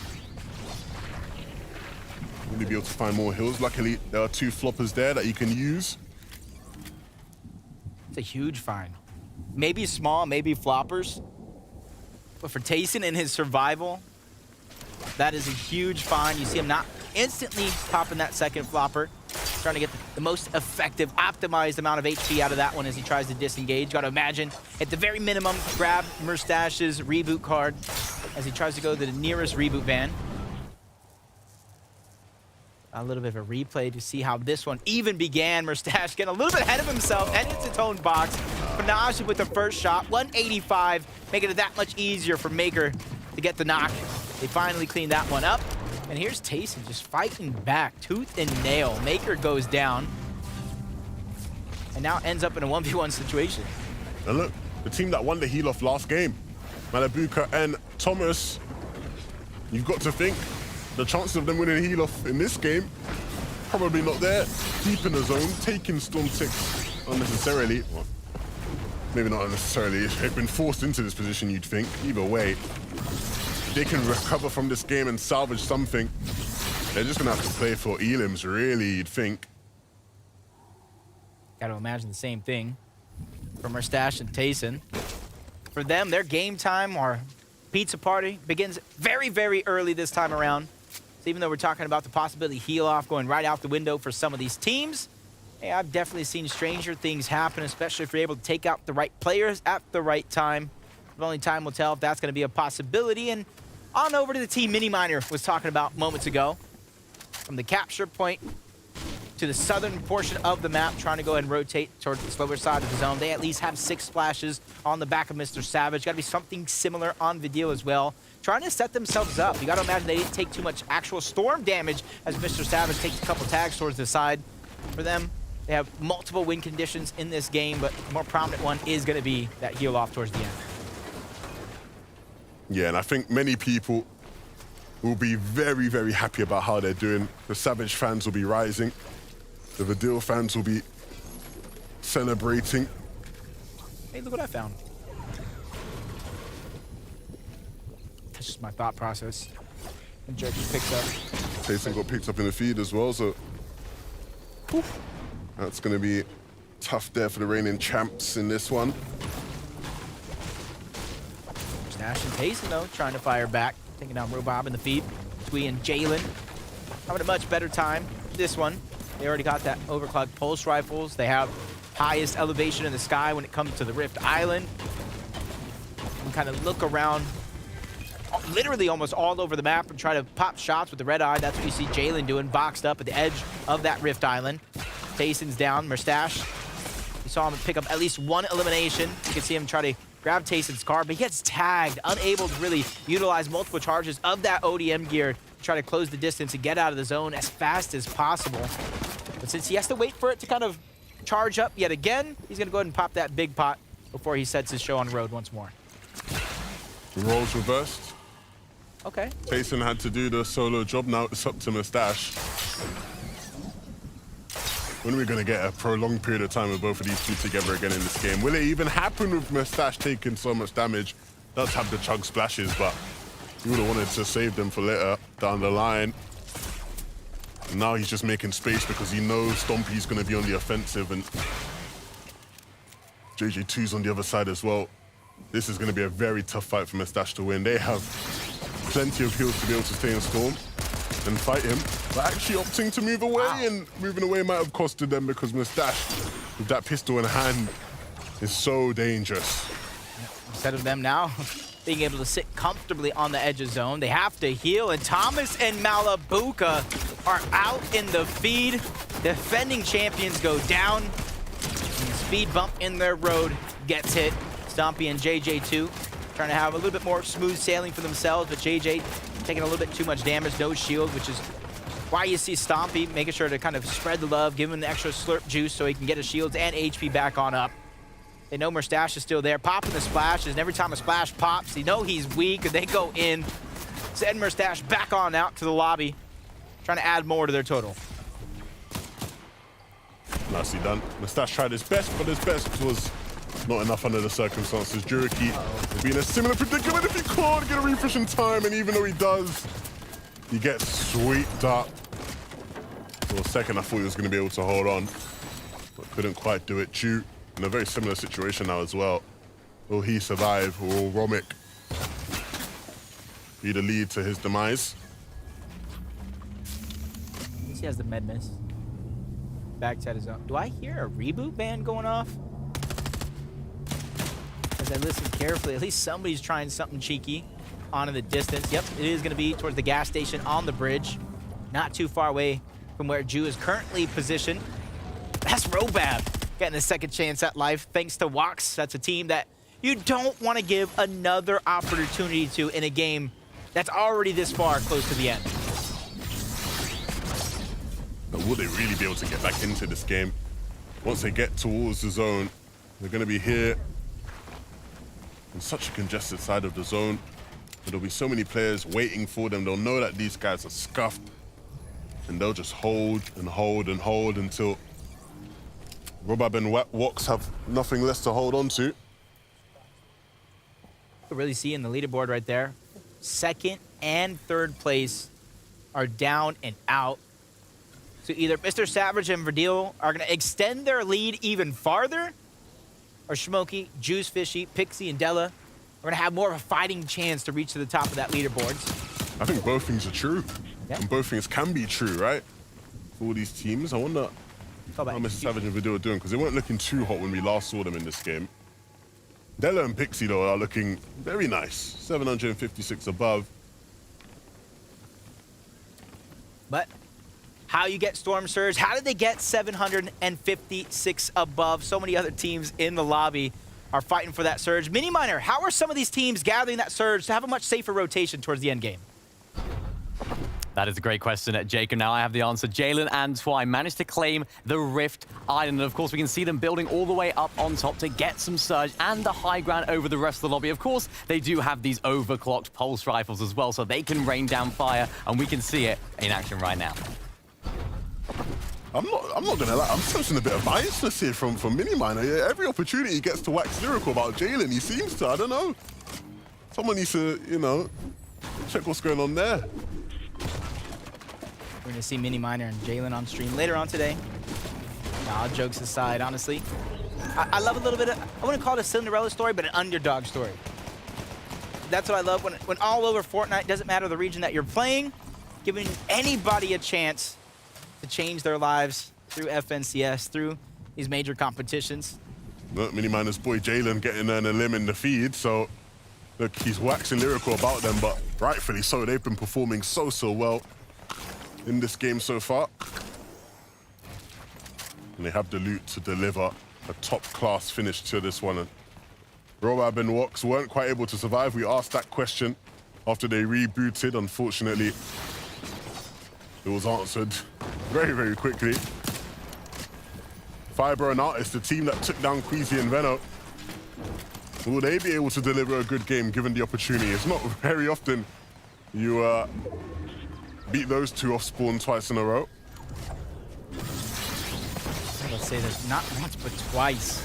will he be able to find more hills? Luckily, there are 2 floppers there that you can use. It's a huge find. Maybe small, maybe floppers. But for Tayson and his survival, that is a huge find. You see him not instantly popping that second flopper. Trying to get the most effective, optimized amount of HP out of that one as he tries to disengage. Got to imagine, at the very minimum, grab Mustache's reboot card as he tries to go to the nearest reboot van. A little bit of a replay to see how this one even began. Mustache getting a little bit ahead of himself and hits its own box. Fnajan with the first shot, 185, making it that much easier for Maker to get the knock. They finally cleaned that one up. And here's Tayson just fighting back, tooth and nail. Maker goes down and now ends up in a 1v1 situation. And look, the team that won the heal-off last game, Malabuka and Thomas, you've got to think the chances of them winning a heal-off in this game, probably not there. Deep in the zone, taking Storm ticks unnecessarily. Well, maybe not unnecessarily. They've been forced into this position, you'd think. Either way, they can recover from this game and salvage something, they're just gonna have to play for elims, really, you'd think. Gotta imagine the same thing from Merstash and Tayson. For them, their game time or pizza party begins very, very early this time around. So even though we're talking about the possibility heal off going right out the window for some of these teams, hey, I've definitely seen stranger things happen, especially if you're able to take out the right players at the right time. But only time will tell if that's going to be a possibility. And on over to the team Mini-Miner was talking about moments ago. From the capture point to the southern portion of the map, trying to go ahead and rotate towards the slower side of the zone. They at least have 6 splashes on the back of Mr. Savage. Got to be something similar on Vidil as well. Trying to set themselves up. You got to imagine they didn't take too much actual storm damage as Mr. Savage takes a couple tags towards the side. For them, they have multiple win conditions in this game, but the more prominent one is going to be that heal off towards the end. Yeah, and I think many people will be very, very happy about how they're doing. The Savage fans will be rising. The Vidil fans will be celebrating. Hey, look what I found. That's just my thought process. And Jerk just picks up. Tayson got picked up in the feed as well, so that's going to be tough there for the reigning champs in this one. Nash and Tayson, though, trying to fire back. Taking down Robob in the feed. Twee and Jalen having a much better time. This one, they already got that overclocked pulse rifles. They have highest elevation in the sky when it comes to the Rift Island. You can kind of look around literally almost all over the map and try to pop shots with the red eye. That's what you see Jalen doing, boxed up at the edge of that Rift Island. Tayson's down. Merstash, you saw him pick up at least 1 elimination. You can see him try to grab Tayson's car, but he gets tagged, unable to really utilize multiple charges of that ODM gear to try to close the distance and get out of the zone as fast as possible. But since he has to wait for it to kind of charge up yet again, he's going to go ahead and pop that big pot before he sets his show on the road once more. The roles reversed. Okay. Tayson had to do the solo job, now it's up to Merstash. When are we going to get a prolonged period of time with both of these two together again in this game? Will it even happen with Merstash taking so much damage? Does have the chug splashes, but he would have wanted to save them for later down the line. And now he's just making space because he knows Stompy's going to be on the offensive and JJ2's on the other side as well. This is going to be a very tough fight for Merstash to win. They have plenty of heals to be able to stay in Storm and fight him, but actually opting to move away, and moving away might have costed them because Merstash, with that pistol in hand, is so dangerous. Instead of them now being able to sit comfortably on the edge of zone, they have to heal, and Thomas and Malabuka are out in the feed. Defending champions go down, and the speed bump in their road gets hit. Stompy and JJ2 trying to have a little bit more smooth sailing for themselves, but JJ taking a little bit too much damage, no shield, which is why you see Stompy making sure to kind of spread the love, give him the extra slurp juice so he can get his shields and HP back on up. They know Merstash is still there, popping the splashes, and every time a splash pops, they know he's weak, and they go in. Send Merstash back on out to the lobby, trying to add more to their total. Nicely done. Merstash tried his best, but his best was not enough under the circumstances. Juriki will be in a similar predicament if he can't get a refresh in time, and even though he does, he gets swept up. For a second, I thought he was going to be able to hold on, but couldn't quite do it. Ju in a very similar situation now as well. Will he survive, or will Romic be the lead to his demise? He has the med miss. Backside is up. Do I hear a reboot band going off? As I listen carefully, at least somebody's trying something cheeky on in the distance. Yep, it is going to be towards the gas station on the bridge. Not too far away from where Ju is currently positioned. That's Robab getting a second chance at life thanks to Wox. That's a team that you don't want to give another opportunity to in a game that's already this far close to the end. But will they really be able to get back into this game? Once they get towards the zone, they're going to be here in such a congested side of the zone. There'll be so many players waiting for them. They'll know that these guys are scuffed, and they'll just hold and hold and hold until Robab and Wox have nothing less to hold on to. You can really see in the leaderboard right there, second and third place are down and out. So either Mr. Savage and Verdeel are going to extend their lead even farther, or Smokey, Juice Fishy, Pixie, and Della are going to have more of a fighting chance to reach to the top of that leaderboards. I think both things are true. Yeah. And both things can be true, right? For all these teams. I wonder how Mr. Savage and Verdeel are doing, because they weren't looking too hot when we last saw them in this game. Della and Pixie, though, are looking very nice. 756 above. But how you get Storm Surge? How did they get 756 above? So many other teams in the lobby are fighting for that surge. Mini Miner, how are some of these teams gathering that surge to have a much safer rotation towards the end game? That is a great question, Jacob. Now I have the answer. Jalen and Twy managed to claim the Rift Island. And of course, we can see them building all the way up on top to get some surge and the high ground over the rest of the lobby. Of course, they do have these overclocked pulse rifles as well, so they can rain down fire, and we can see it in action right now. I'm not gonna lie, I'm sensing a bit of biasness here from Mini Miner. Yeah, every opportunity he gets to wax lyrical about Jalen, he seems to, I don't know. Someone needs to, you know, check what's going on there. We're going to see Mini Miner and Jalen on stream later on today. Nah, jokes aside, honestly. I love a little bit of, I wouldn't call it a Cinderella story, but an underdog story. That's what I love when all over Fortnite, doesn't matter the region that you're playing, giving anybody a chance to change their lives through FNCS, through these major competitions. Look, Mini Miner's boy Jalen getting an limb in the feed, so look, he's waxing lyrical about them, but rightfully so. They've been performing so well in this game so far. And they have the loot to deliver a top-class finish to this one. And Roab and Wox weren't quite able to survive. We asked that question after they rebooted. Unfortunately, it was answered very quickly. Fiber and Artist, the team that took down Queasy and Veno, will they be able to deliver a good game given the opportunity? It's not very often you beat those two off spawn twice in a row. Let's say this, not once but twice.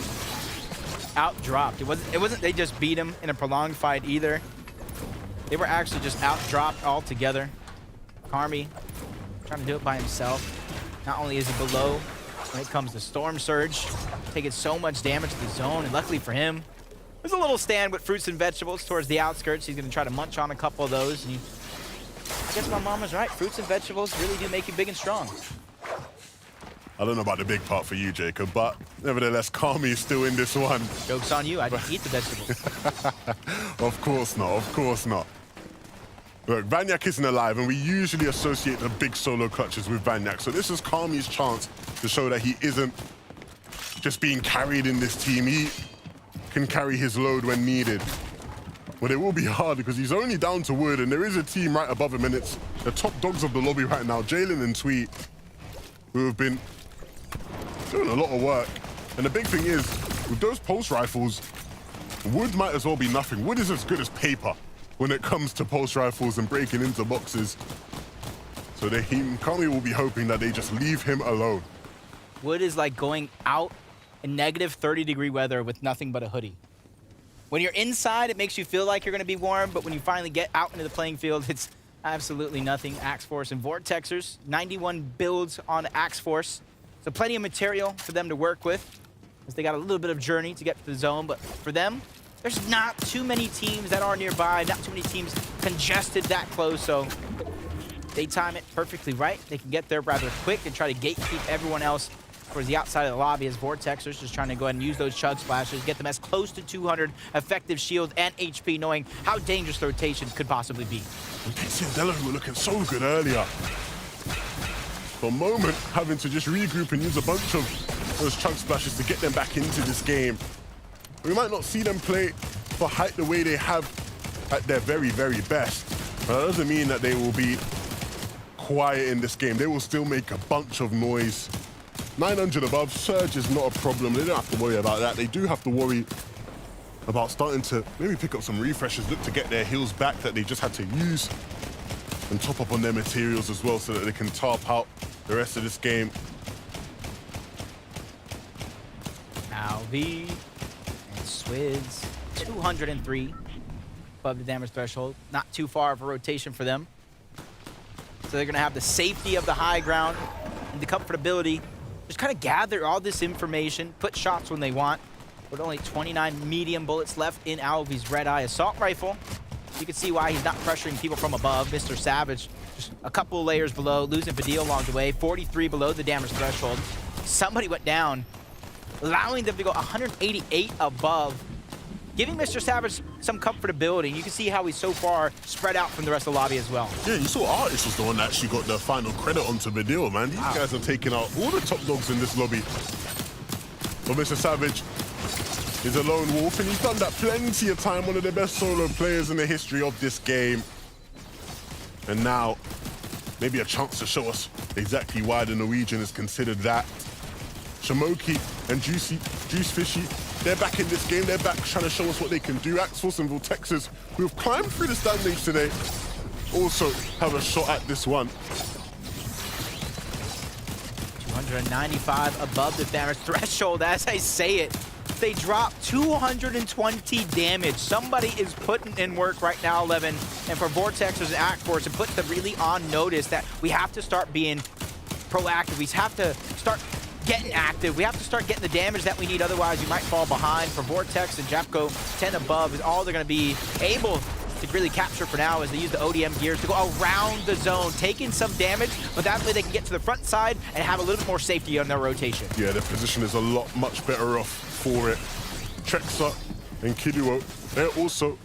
Outdropped. It wasn't they just beat him in a prolonged fight either. They were actually just outdropped altogether. Karmi trying to do it by himself. Not only is he below when it comes to Storm Surge, taking so much damage to the zone, and luckily for him, there's a little stand with fruits and vegetables towards the outskirts. He's going to try to munch on a couple of those. And I guess my mom was right. Fruits and vegetables really do make you big and strong. I don't know about the big part for you, Jacob, but nevertheless, Karmi is still in this one. Joke's on you. I just eat the vegetables. Of course not. Of course not. Look, Vanyak isn't alive, and we usually associate the big solo clutches with Vanyak, so this is Karmi's chance to show that he isn't just being carried in this team. He can carry his load when needed. But it will be hard because he's only down to wood, and there is a team right above him, and it's the top dogs of the lobby right now, Jalen and Tweet, who have been doing a lot of work. And the big thing is, with those pulse rifles, wood might as well be nothing. Wood is as good as paper when it comes to pulse rifles and breaking into boxes. So Karmi will be hoping that they just leave him alone. Wood is like going out in negative 30-degree weather with nothing but a hoodie. When you're inside, it makes you feel like you're going to be warm, but when you finally get out into the playing field, it's absolutely nothing. Axe Force and Vortexers, 91 builds on Axe Force. So plenty of material for them to work with, as they got a little bit of journey to get to the zone. But for them, there's not too many teams that are nearby, not too many teams congested that close. So they time it perfectly right. They can get there rather quick and try to gatekeep everyone else towards the outside of the lobby, as Vortexers just trying to go ahead and use those chug splashes, get them as close to 200 effective shield and HP, knowing how dangerous the rotation could possibly be. Pixie and Della, who were looking so good earlier. For a moment, having to just regroup and use a bunch of those chug splashes to get them back into this game. We might not see them play for height the way they have at their very best. But that doesn't mean that they will be quiet in this game. They will still make a bunch of noise. 900 above, Surge is not a problem. They don't have to worry about that. They do have to worry about starting to maybe pick up some refreshes, look to get their heals back that they just had to use, and top up on their materials as well so that they can tarp out the rest of this game. Alvi and Swids, 203. above the damage threshold. Not too far of a rotation for them. So they're going to have the safety of the high ground and the comfortability. Just kind of gather all this information, put shots when they want. With only 29 medium bullets left in Alvy's Red Eye Assault Rifle. You can see why he's not pressuring people from above. Mr. Savage, just a couple of layers below, losing Badil along the way. 43 below the damage threshold. Somebody went down, allowing them to go 188 above, giving Mr. Savage some comfortability. You can see how he's so far spread out from the rest of the lobby as well. Yeah, you saw Artist was the one that actually got the final credit onto Badil, man. These guys are taking out all the top dogs in this lobby. But Mr. Savage is a lone wolf, and he's done that plenty of time. One of the best solo players in the history of this game. And now, maybe a chance to show us exactly why the Norwegian is considered that. Shamoki and Juice Fishy, they're back in this game. They're back trying to show us what they can do. Axforce and Vortexes, who have climbed through the standings today, also have a shot at this one. 295 above the damage threshold. As I say it, they drop 220 damage. Somebody is putting in work right now, 11. And for Vortexes and Axforce, it puts them really on notice that we have to start being proactive. We have to start getting active. We have to start getting the damage that we need, otherwise we might fall behind. For Vortex and Japko, 10 above is all they're going to be able to really capture for now as they use the ODM gears to go around the zone, taking some damage, but that way they can get to the front side and have a little bit more safety on their rotation. Yeah, their position is a lot much better off for it. Trexa and Kiduo, they're also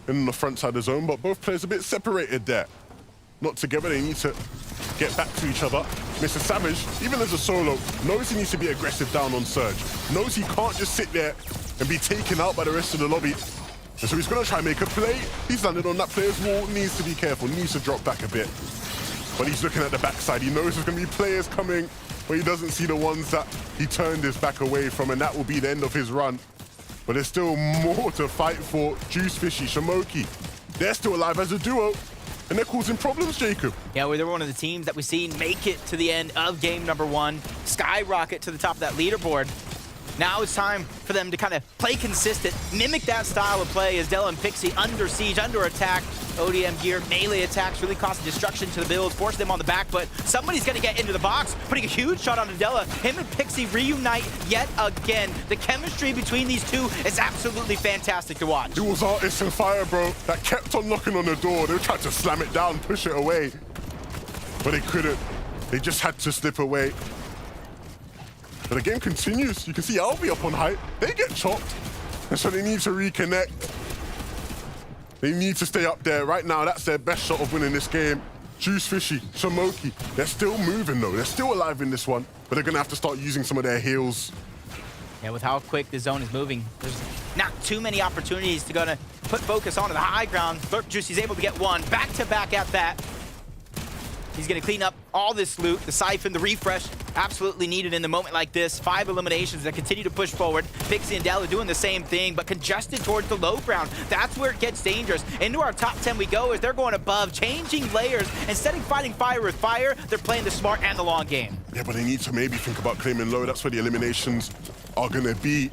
in the front side of the zone, but both players a bit separated there. Not together, they need to get back to each other. Mr. Savage, even as a solo, knows he needs to be aggressive down on Surge. Knows he can't just sit there and be taken out by the rest of the lobby. And so he's going to try and make a play. He's landed on that player's wall, needs to be careful, needs to drop back a bit. But he's looking at the backside. He knows there's going to be players coming, but he doesn't see the ones that he turned his back away from, and that will be the end of his run. But there's still more to fight for. Juice Fishy, Shamoki, they're still alive as a duo. And they're causing problems, Jacob. Yeah, they're one of the teams that we've seen make it to the end of game number 1, skyrocket to the top of that leaderboard. Now it's time for them to kind of play consistent, mimic that style of play as Della and Pixie under siege, under attack. ODM gear, melee attacks really causing destruction to the builds, forcing them on the back, but somebody's going to get into the box, putting a huge shot onto Della. Him and Pixie reunite yet again. The chemistry between these two is absolutely fantastic to watch. It was Artist and Fire, bro, that kept on knocking on the door. They tried to slam it down, push it away, but they couldn't. They just had to slip away. But the game continues. You can see Alvi up on height. They get chopped, and so they need to reconnect. They need to stay up there. Right now, that's their best shot of winning this game. Juice Fishy, Shamoki, they're still moving though. They're still alive in this one, but they're gonna have to start using some of their heals. Yeah, with how quick the zone is moving, there's not too many opportunities to gonna put focus onto the high ground. Slurp Juice, he's able to get one. Back to back at that. He's gonna clean up all this loot, the siphon, the refresh, absolutely needed in the moment like this. 5 eliminations that continue to push forward. Pixie and Della doing the same thing, but congested towards the low ground. That's where it gets dangerous. Into our top 10 we go as they're going above, changing layers. Instead of fighting fire with fire, they're playing the smart and the long game. Yeah, but they need to maybe think about claiming low. That's where the eliminations are gonna be.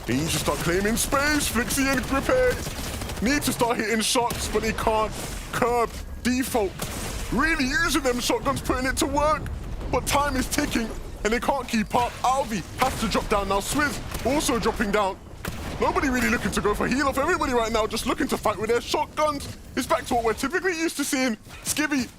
They need to start claiming space. Flixie and Grippe need to start hitting shots, but they can't. Curb, default, really using them shotguns, putting it to work. But time is ticking, and they can't keep up. Alvi has to drop down now. Swizz also dropping down. Nobody really looking to go for heal off. Everybody right now just looking to fight with their shotguns. It's back to what we're typically used to seeing. Skibby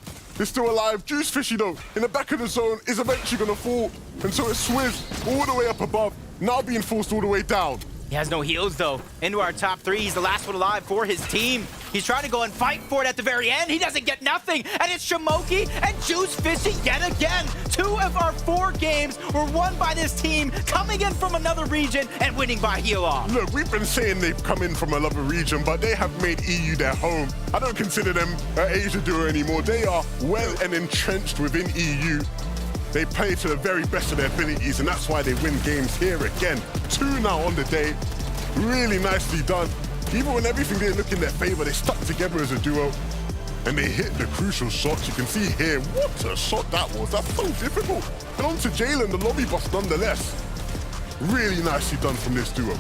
is still alive. Juice Fishy, though, in the back of the zone, is eventually going to fall. And so it's Swizz all the way up above, now being forced all the way down. He has no heals, though. Into our top 3. He's the last one alive for his team. He's trying to go and fight for it at the very end. He doesn't get nothing. And it's Shamoki and Juice Fishy yet again. 2 of our 4 games were won by this team, coming in from another region and winning by heal off. Look, we've been saying they've come in from another region, but they have made EU their home. I don't consider them an Asia duo anymore. They are well and entrenched within EU. They play to the very best of their abilities, and that's why they win games here again. 2 now on the day. Really nicely done. Even when everything didn't look in their favor, they stuck together as a duo, and they hit the crucial shots. You can see here, what a shot that was. That's so difficult. And on to Jalen, the lobby boss nonetheless. Really nicely done from this duo.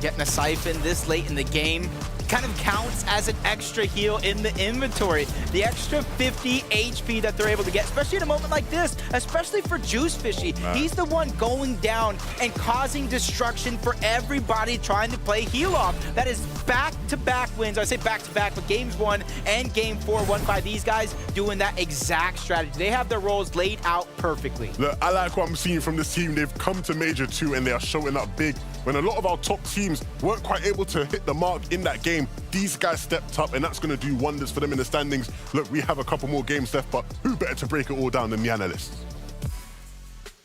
Getting a siphon this late in the game kind of counts as an extra heal in the inventory. The extra 50 HP that they're able to get, especially in a moment like this, especially for Juice Fishy. He's the one going down and causing destruction for everybody trying to play heal off. That is back-to-back wins. I say back-to-back, but games 1 and game 4 won by these guys doing that exact strategy. They have their roles laid out perfectly. Look, I like what I'm seeing from this team. They've come to Major 2 and they are showing up big. When a lot of our top teams weren't quite able to hit the mark in that game, these guys stepped up, and that's going to do wonders for them in the standings. Look, we have a couple more games left, but who better to break it all down than the analysts?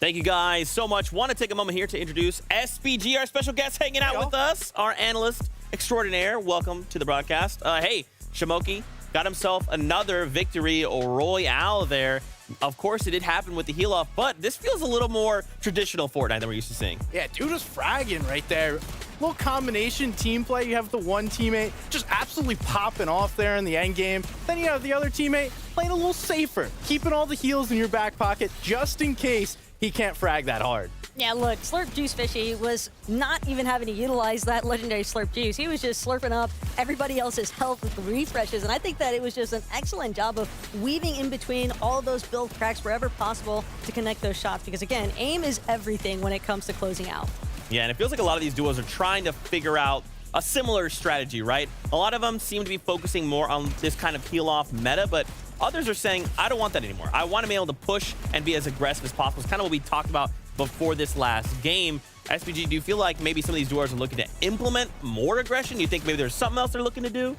Thank you guys so much. Want to take a moment here to introduce SBG, our special guest hanging out with us, our analyst extraordinaire. Welcome to the broadcast. Hey, Shamoki got himself another victory royale there. Of course, it did happen with the heal off, but this feels a little more traditional Fortnite than we're used to seeing. Yeah, dude was fragging right there. Little combination team play. You have the one teammate just absolutely popping off there in the end game. Then you have the other teammate playing a little safer, keeping all the heals in your back pocket just in case he can't frag that hard. Yeah, look, Slurp Juice Fishy was not even having to utilize that legendary Slurp Juice. He was just slurping up everybody else's health with the refreshes, and I think that it was just an excellent job of weaving in between all of those build cracks wherever possible to connect those shots, because again, aim is everything when it comes to closing out. Yeah, and it feels like a lot of these duos are trying to figure out a similar strategy, right? A lot of them seem to be focusing more on this kind of heal-off meta, but others are saying, I don't want that anymore. I want to be able to push and be as aggressive as possible. It's kind of what we talked about before this last game. SPG, do you feel like maybe some of these duos are looking to implement more aggression? Do you think maybe there's something else they're looking to do?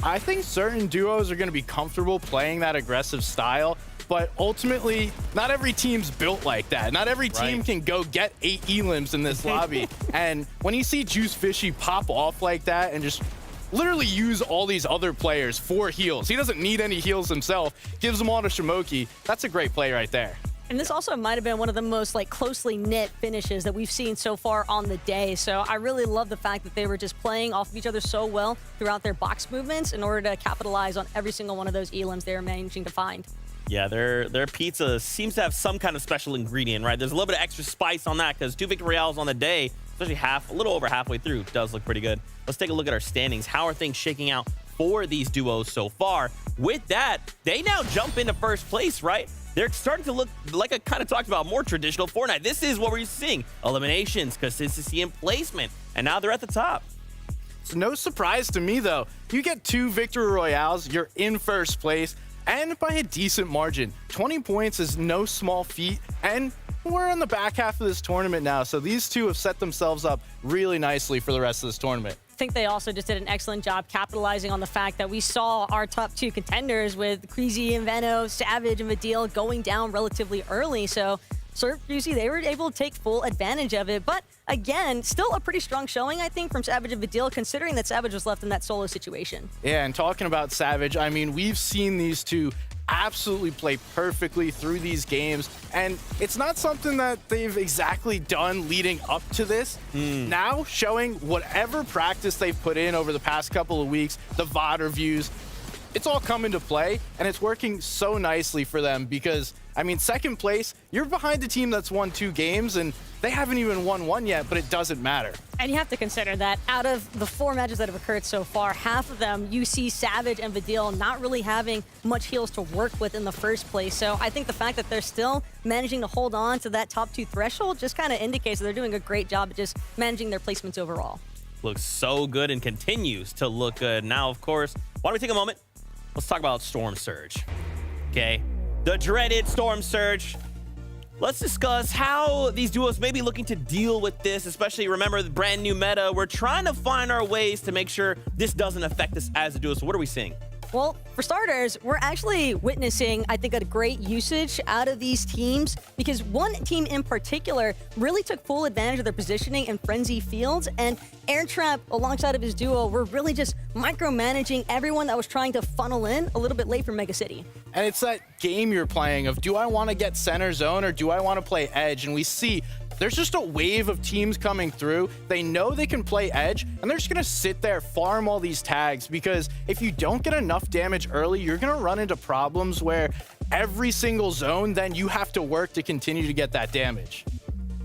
I think certain duos are going to be comfortable playing that aggressive style, but ultimately, not every team's built like that. Not every team can go get 8 elims in this lobby. And when you see Juice Fishy pop off like that and just literally use all these other players for heals, he doesn't need any heals himself, gives them all to Shamoki, that's a great play right there. And this also might have been one of the most closely knit finishes that we've seen so far on the day. So I really love the fact that they were just playing off of each other so well throughout their box movements in order to capitalize on every single one of those elims they were managing to find. Yeah, their pizza seems to have some kind of special ingredient, right? There's a little bit of extra spice on that because 2 victory royales on the day, especially a little over halfway through, does look pretty good. Let's take a look at our standings. How are things shaking out for these duos so far? With that, they now jump into first place, right? They're starting to look, like I kind of talked about, more traditional Fortnite. This is what we're seeing. Eliminations, consistency, and placement. And now they're at the top. It's no surprise to me, though. You get 2 victory royales, you're in first place, and by a decent margin. 20 points is no small feat, and we're in the back half of this tournament now, so these two have set themselves up really nicely for the rest of this tournament. I think they also just did an excellent job capitalizing on the fact that we saw our top 2 contenders with Queasy and Veno, Savage and Vidil going down relatively early. So Slurp Juicy, they were able to take full advantage of it. But again, still a pretty strong showing, I think, from Savage and Vidil, considering that Savage was left in that solo situation. Yeah, and talking about Savage, I mean, we've seen these two absolutely play perfectly through these games, and it's not something that they've exactly done leading up to this. Now showing whatever practice they've put in over the past couple of weeks, the VOD reviews, it's all come into play, and it's working so nicely for them because, I mean, second place, you're behind the team that's won 2 games, and they haven't even won 1 yet, but it doesn't matter. And you have to consider that out of the 4 matches that have occurred so far, half of them you see Savage and Vidil not really having much heals to work with in the first place. So I think the fact that they're still managing to hold on to that top 2 threshold just kind of indicates that they're doing a great job at just managing their placements overall. Looks so good and continues to look good. Now, of course, why don't we take a moment? Let's talk about Storm Surge. Okay, the dreaded Storm Surge. Let's discuss how these duos may be looking to deal with this, especially, remember, the brand new meta. We're trying to find our ways to make sure this doesn't affect us as a duo. So what are we seeing? Well, for starters, we're actually witnessing, I think, a great usage out of these teams because one team in particular really took full advantage of their positioning in Frenzy Fields, and Airtrap, alongside of his duo, were really just micromanaging everyone that was trying to funnel in a little bit late from Mega City. And it's that game you're playing of, do I want to get center zone or do I want to play edge? And we see there's just a wave of teams coming through. They know they can play edge, and they're just going to sit there, farm all these tags, because if you don't get enough damage early, you're going to run into problems where every single zone, then you have to work to continue to get that damage.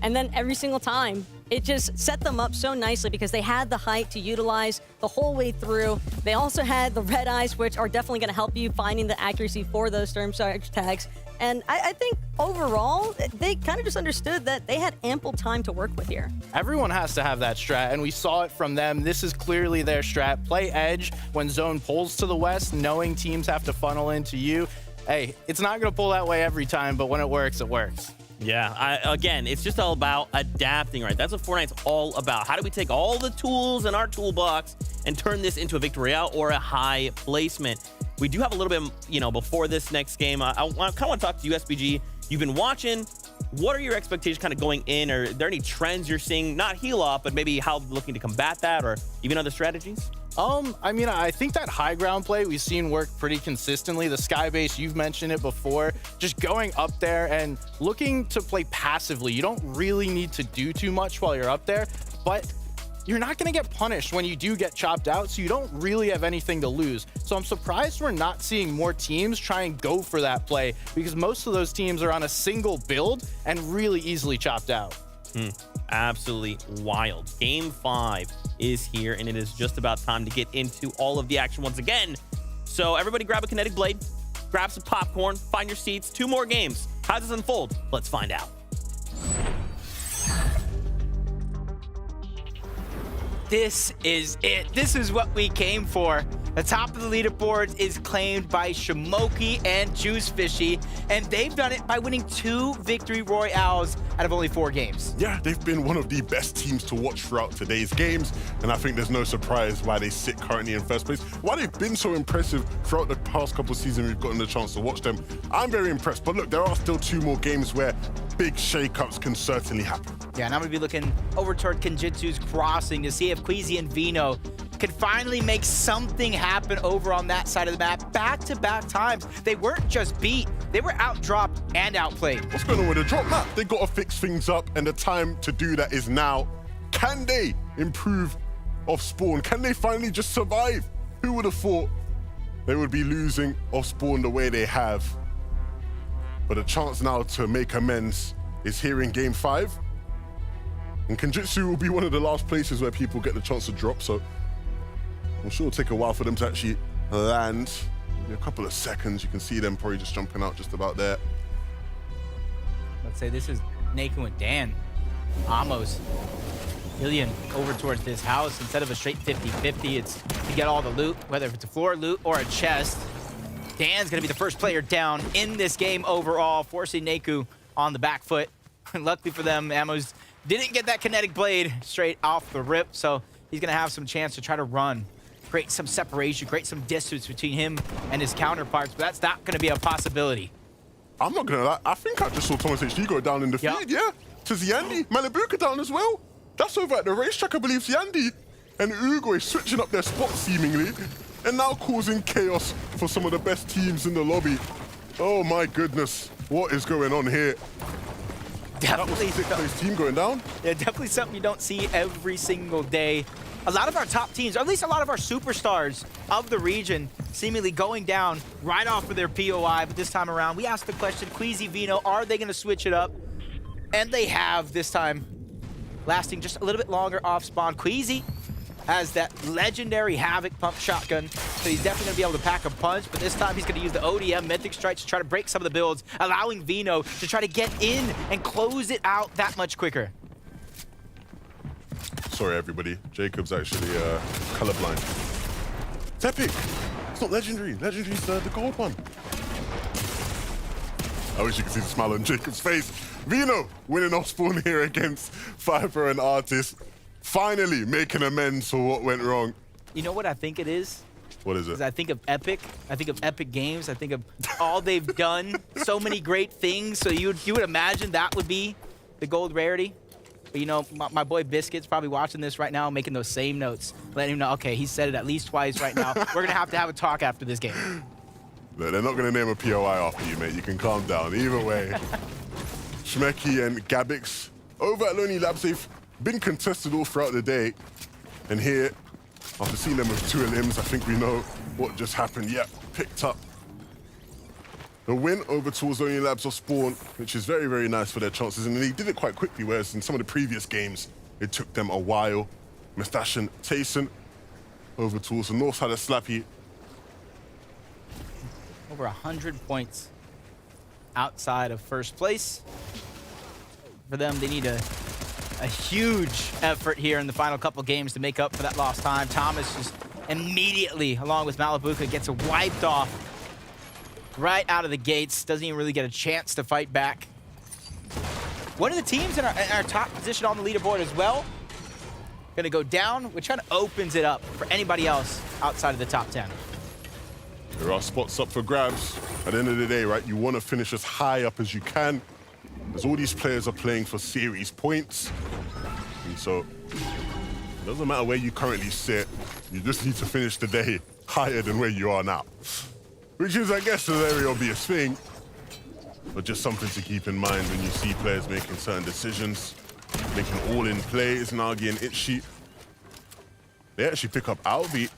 And then every single time, it just set them up so nicely because they had the height to utilize the whole way through. They also had the red eyes, which are definitely going to help you finding the accuracy for those storm charge tags. And I think overall, they kind of just understood that they had ample time to work with here. Everyone has to have that strat, and we saw it from them. This is clearly their strat. Play edge when zone pulls to the west, knowing teams have to funnel into you. Hey, it's not going to pull that way every time, but when it works, it works. Yeah, again, it's just all about adapting, right? That's what Fortnite's all about. How do we take all the tools in our toolbox and turn this into a victory royale or a high placement? We do have a little bit, before this next game. I kind of want to talk to you, SBG. You've been watching. What are your expectations kind of going in? Are there any trends you're seeing? Not heal off, but maybe how looking to combat that or even other strategies? I mean, I think that high ground play we've seen work pretty consistently. The sky base, you've mentioned it before, just going up there and looking to play passively. You don't really need to do too much while you're up there, but you're not going to get punished when you do get chopped out, so you don't really have anything to lose. So I'm surprised we're not seeing more teams try and go for that play because most of those teams are on a single build and really easily chopped out. Absolutely wild. Game 5 is here, and it is just about time to get into all of the action once again. So everybody grab a kinetic blade, grab some popcorn, find your seats. 2 more games. How does this unfold? Let's find out. This is it. This is what we came for. The top of the leaderboards is claimed by Shamoki and Juice Fishy, and they've done it by winning 2 victory royales out of only 4 games. Yeah, they've been one of the best teams to watch throughout today's games, and I think there's no surprise why they sit currently in first place. Why they've been so impressive throughout the past couple of seasons we've gotten the chance to watch them. I'm very impressed, but look, there are still 2 more games where big shakeups can certainly happen. Yeah, and I'm going to be looking over toward Kenjutsu's crossing to see if Queasy and Vino could finally make something happen over on that side of the map. Back-to-back times, they weren't just beat, they were out-dropped and outplayed. What's going on with the drop map? They got to fix things up, and the time to do that is now. Can they improve off spawn? Can they finally just survive? Who would have thought they would be losing off spawn the way they have? But a chance now to make amends is here in Game 5. And Kenjutsu will be one of the last places where people get the chance to drop, so I'm sure it'll take a while for them to actually land. Maybe a couple of seconds. You can see them probably just jumping out just about there. Let's say this is Naked with Dan. Amos. Killian over towards this house. Instead of a straight 50-50, it's to get all the loot, whether it's a floor loot or a chest. Dan's going to be the first player down in this game overall, forcing Neku on the back foot. Luckily for them, Amos didn't get that kinetic blade straight off the rip, so he's going to have some chance to try to run, create some separation, create some distance between him and his counterparts, but that's not going to be a possibility. I'm not going to lie. I think I just saw Thomas HD go down in the feed, yeah. To Ziandi. Malibuka down as well. That's over at the racetrack, I believe. Ziandi and Ugo is switching up their spots seemingly, and now causing chaos for some of the best teams in the lobby. Oh my goodness. What is going on here? Definitely. That was a 6-place team going down. Yeah, definitely something you don't see every single day. A lot of our top teams, or at least a lot of our superstars of the region, seemingly going down right off of their POI. But this time around, we asked the question, Queasy, Vino, are they going to switch it up? And they have this time, lasting just a little bit longer off spawn. Queasy has that legendary Havoc pump shotgun, so he's definitely gonna be able to pack a punch, but this time he's gonna use the ODM Mythic Strike to try to break some of the builds, allowing Vino to try to get in and close it out that much quicker. Sorry, everybody. Jacob's actually colorblind. It's epic. It's not legendary. Legendary's the gold one. I wish you could see the smile on Jacob's face. Vino winning off spawn here against Fiber and Artist. Finally making amends for what went wrong. You know what I think it is? What is it? I think of Epic. I think of Epic Games. I think of all they've done. So many great things. So you would imagine that would be the gold rarity. But you know, my boy Biscuit's probably watching this right now, making those same notes, letting him know, okay, he said it at least twice right now. We're gonna have to have a talk after this game. Look, they're not gonna name a POI after you, mate. You can calm down. Either way, Shmeki and Gabix over at Lonely Labs, they've been contested all throughout the day. And here, after seeing them with 2 limbs, I think we know what just happened. Yep, picked up the win over towards Lonely Labs off spawn, which is very, very nice for their chances. And they did it quite quickly, whereas in some of the previous games, It took them a while. Mustache and Tayson over towards the north side of Slappy. Over 100 points outside of first place. For them, they need a huge effort here in the final couple games to make up for that lost time. Thomas just immediately, along with Malibuca, gets wiped off right out of the gates. Doesn't even really get a chance to fight back. One of the teams in our top position on the leaderboard as well, gonna go down, which kind of opens it up for anybody else outside of the top 10. There are spots up for grabs. At the end of the day, right, you want to finish as high up as you can, as all these players are playing for series points. And so it doesn't matter where you currently sit, you just need to finish the day higher than where you are now. Which is, I guess, a very obvious thing, but just something to keep in mind when you see players making certain decisions, making all-in plays, Nagi and Itchy. They actually pick up Albi.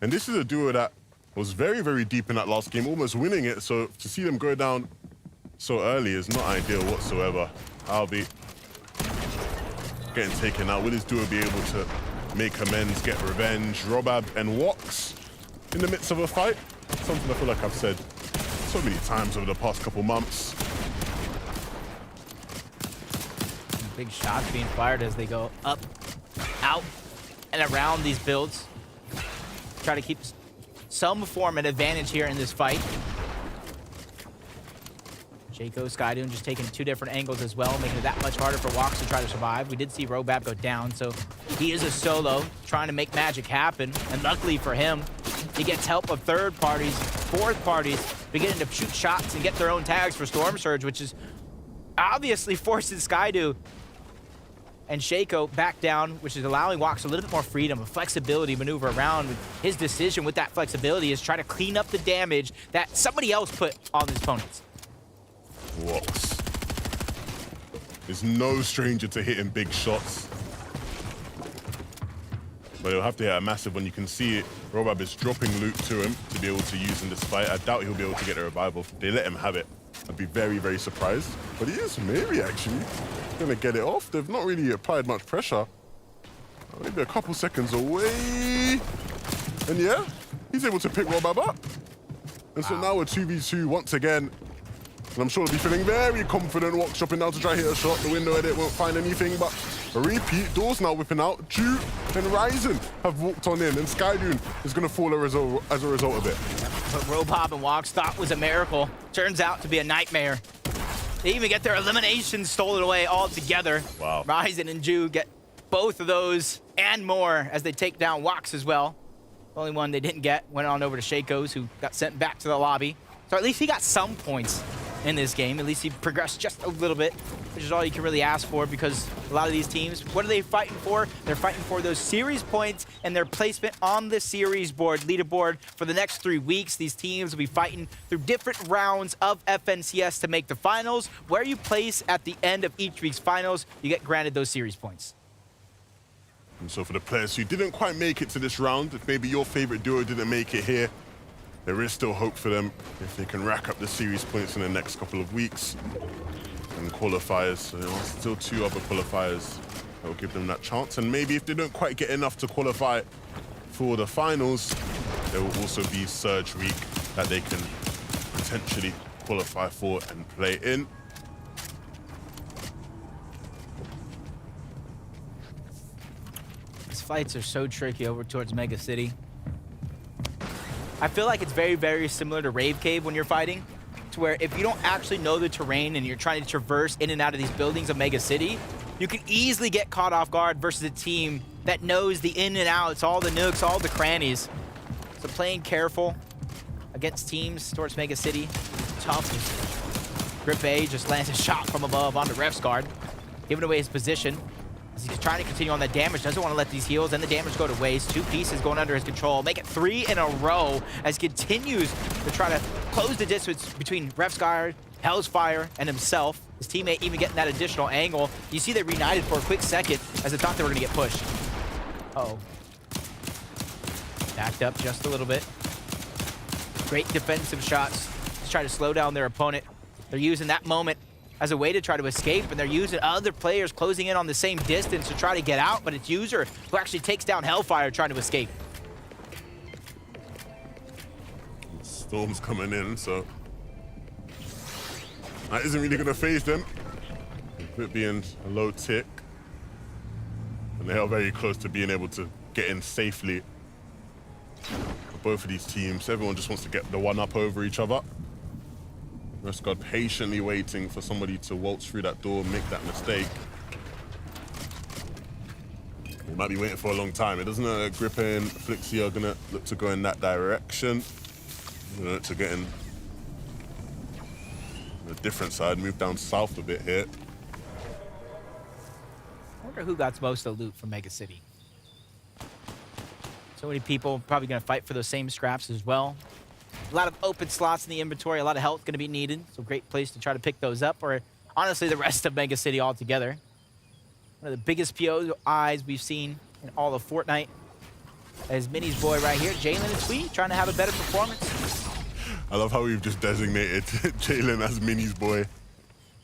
And this is a duo that was very, very deep in that last game, almost winning it. So to see them go down so early is not ideal whatsoever. Albi getting taken out. Will his duo be able to make amends, get revenge? Robab and Wox in the midst of a fight. Something I feel like I've said so many times over the past couple months. Big shots being fired as they go up, out, and around these builds. Try to keep some form of advantage here in this fight. Jaco, Skydoon just taking two different angles as well, making it that much harder for Wox to try to survive. We did see Robab go down, so he is a solo trying to make magic happen. And luckily for him, he gets help of third parties, fourth parties, beginning to shoot shots and get their own tags for Storm Surge, which is obviously forces Skydoon and Shaco back down, which is allowing Wox a little bit more freedom, a flexibility maneuver around. His decision with that flexibility is try to clean up the damage that somebody else put on his opponents. Wox is no stranger to hitting big shots. But he'll have to hit a massive one. You can see it. Robab is dropping loot to him to be able to use in this fight. I doubt he'll be able to get a revival. They let him have it. I'd be very, very surprised. But he is maybe actually gonna get it off. They've not really applied much pressure. Maybe a couple seconds away. And yeah, he's able to pick Robab up. And so now we're 2v2 once again. And I'm sure he'll be feeling very confident. Wox dropping down to try hit a shot. The window edit won't find anything, but a repeat. Doors now whipping out. Ju and Ryzen have walked on in, and Skydoon is going to fall as a result of it. What Robab and Wox thought was a miracle turns out to be a nightmare. They even get their eliminations stolen away altogether. Wow. Ryzen and Ju get both of those and more as they take down Wox as well. The only one they didn't get went on over to Shaco's, who got sent back to the lobby. So at least he got some points in this game. At least he progressed just a little bit, which is all you can really ask for, because a lot of these teams, what are they fighting for? They're fighting for those series points and their placement on the series board, leaderboard for the next 3 weeks. These teams will be fighting through different rounds of FNCS to make the finals. Where you place at the end of each week's finals, you get granted those series points. And so for the players who didn't quite make it to this round, if maybe your favorite duo didn't make it here, there is still hope for them if they can rack up the series points in the next couple of weeks. And qualifiers, so there are still 2 other qualifiers that will give them that chance. And maybe if they don't quite get enough to qualify for the finals, there will also be Surge Week that they can potentially qualify for and play in. These fights are so tricky over towards Mega City. I feel like it's very, very similar to Rave Cave when you're fighting, to where if you don't actually know the terrain and you're trying to traverse in and out of these buildings of Mega City, you can easily get caught off guard versus a team that knows the in and outs, all the nooks, all the crannies. So playing careful against teams towards Mega City, tough. Grip A just lands a shot from above onto Ref's guard, giving away his position. As he's trying to continue on that damage, doesn't want to let these heals and the damage go to waste. 2 pieces going under his control. Make it 3 in a row as he continues to try to close the distance between Ref's guard, Hell's Fire, and himself. His teammate even getting that additional angle. You see they reunited for a quick second as they thought they were going to get pushed. Uh-oh. Backed up just a little bit. Great defensive shots to try to slow down their opponent. They're using that moment as a way to try to escape, and they're using other players closing in on the same distance to try to get out, but it's User who actually takes down Hellfire trying to escape. Storm's coming in, so that isn't really going to phase them. It being a low tick, and they are very close to being able to get in safely. Both of these teams, everyone just wants to get the one up over each other. Restgard patiently waiting for somebody to waltz through that door and make that mistake. They might be waiting for a long time. It doesn't look like Gripper and Flixie are gonna look to go in that direction. Look to get in a different side, move down south a bit here. I wonder who got most of the loot from Mega City. So many people probably going to fight for those same scraps as well. A lot of open slots in the inventory, a lot of health going to be needed. So great place to try to pick those up, or honestly the rest of Mega City altogether. One of the biggest POIs we've seen in all of Fortnite. As Minnie's boy right here, Jalen and Sweet, trying to have a better performance. I love how we've just designated Jalen as Minnie's boy.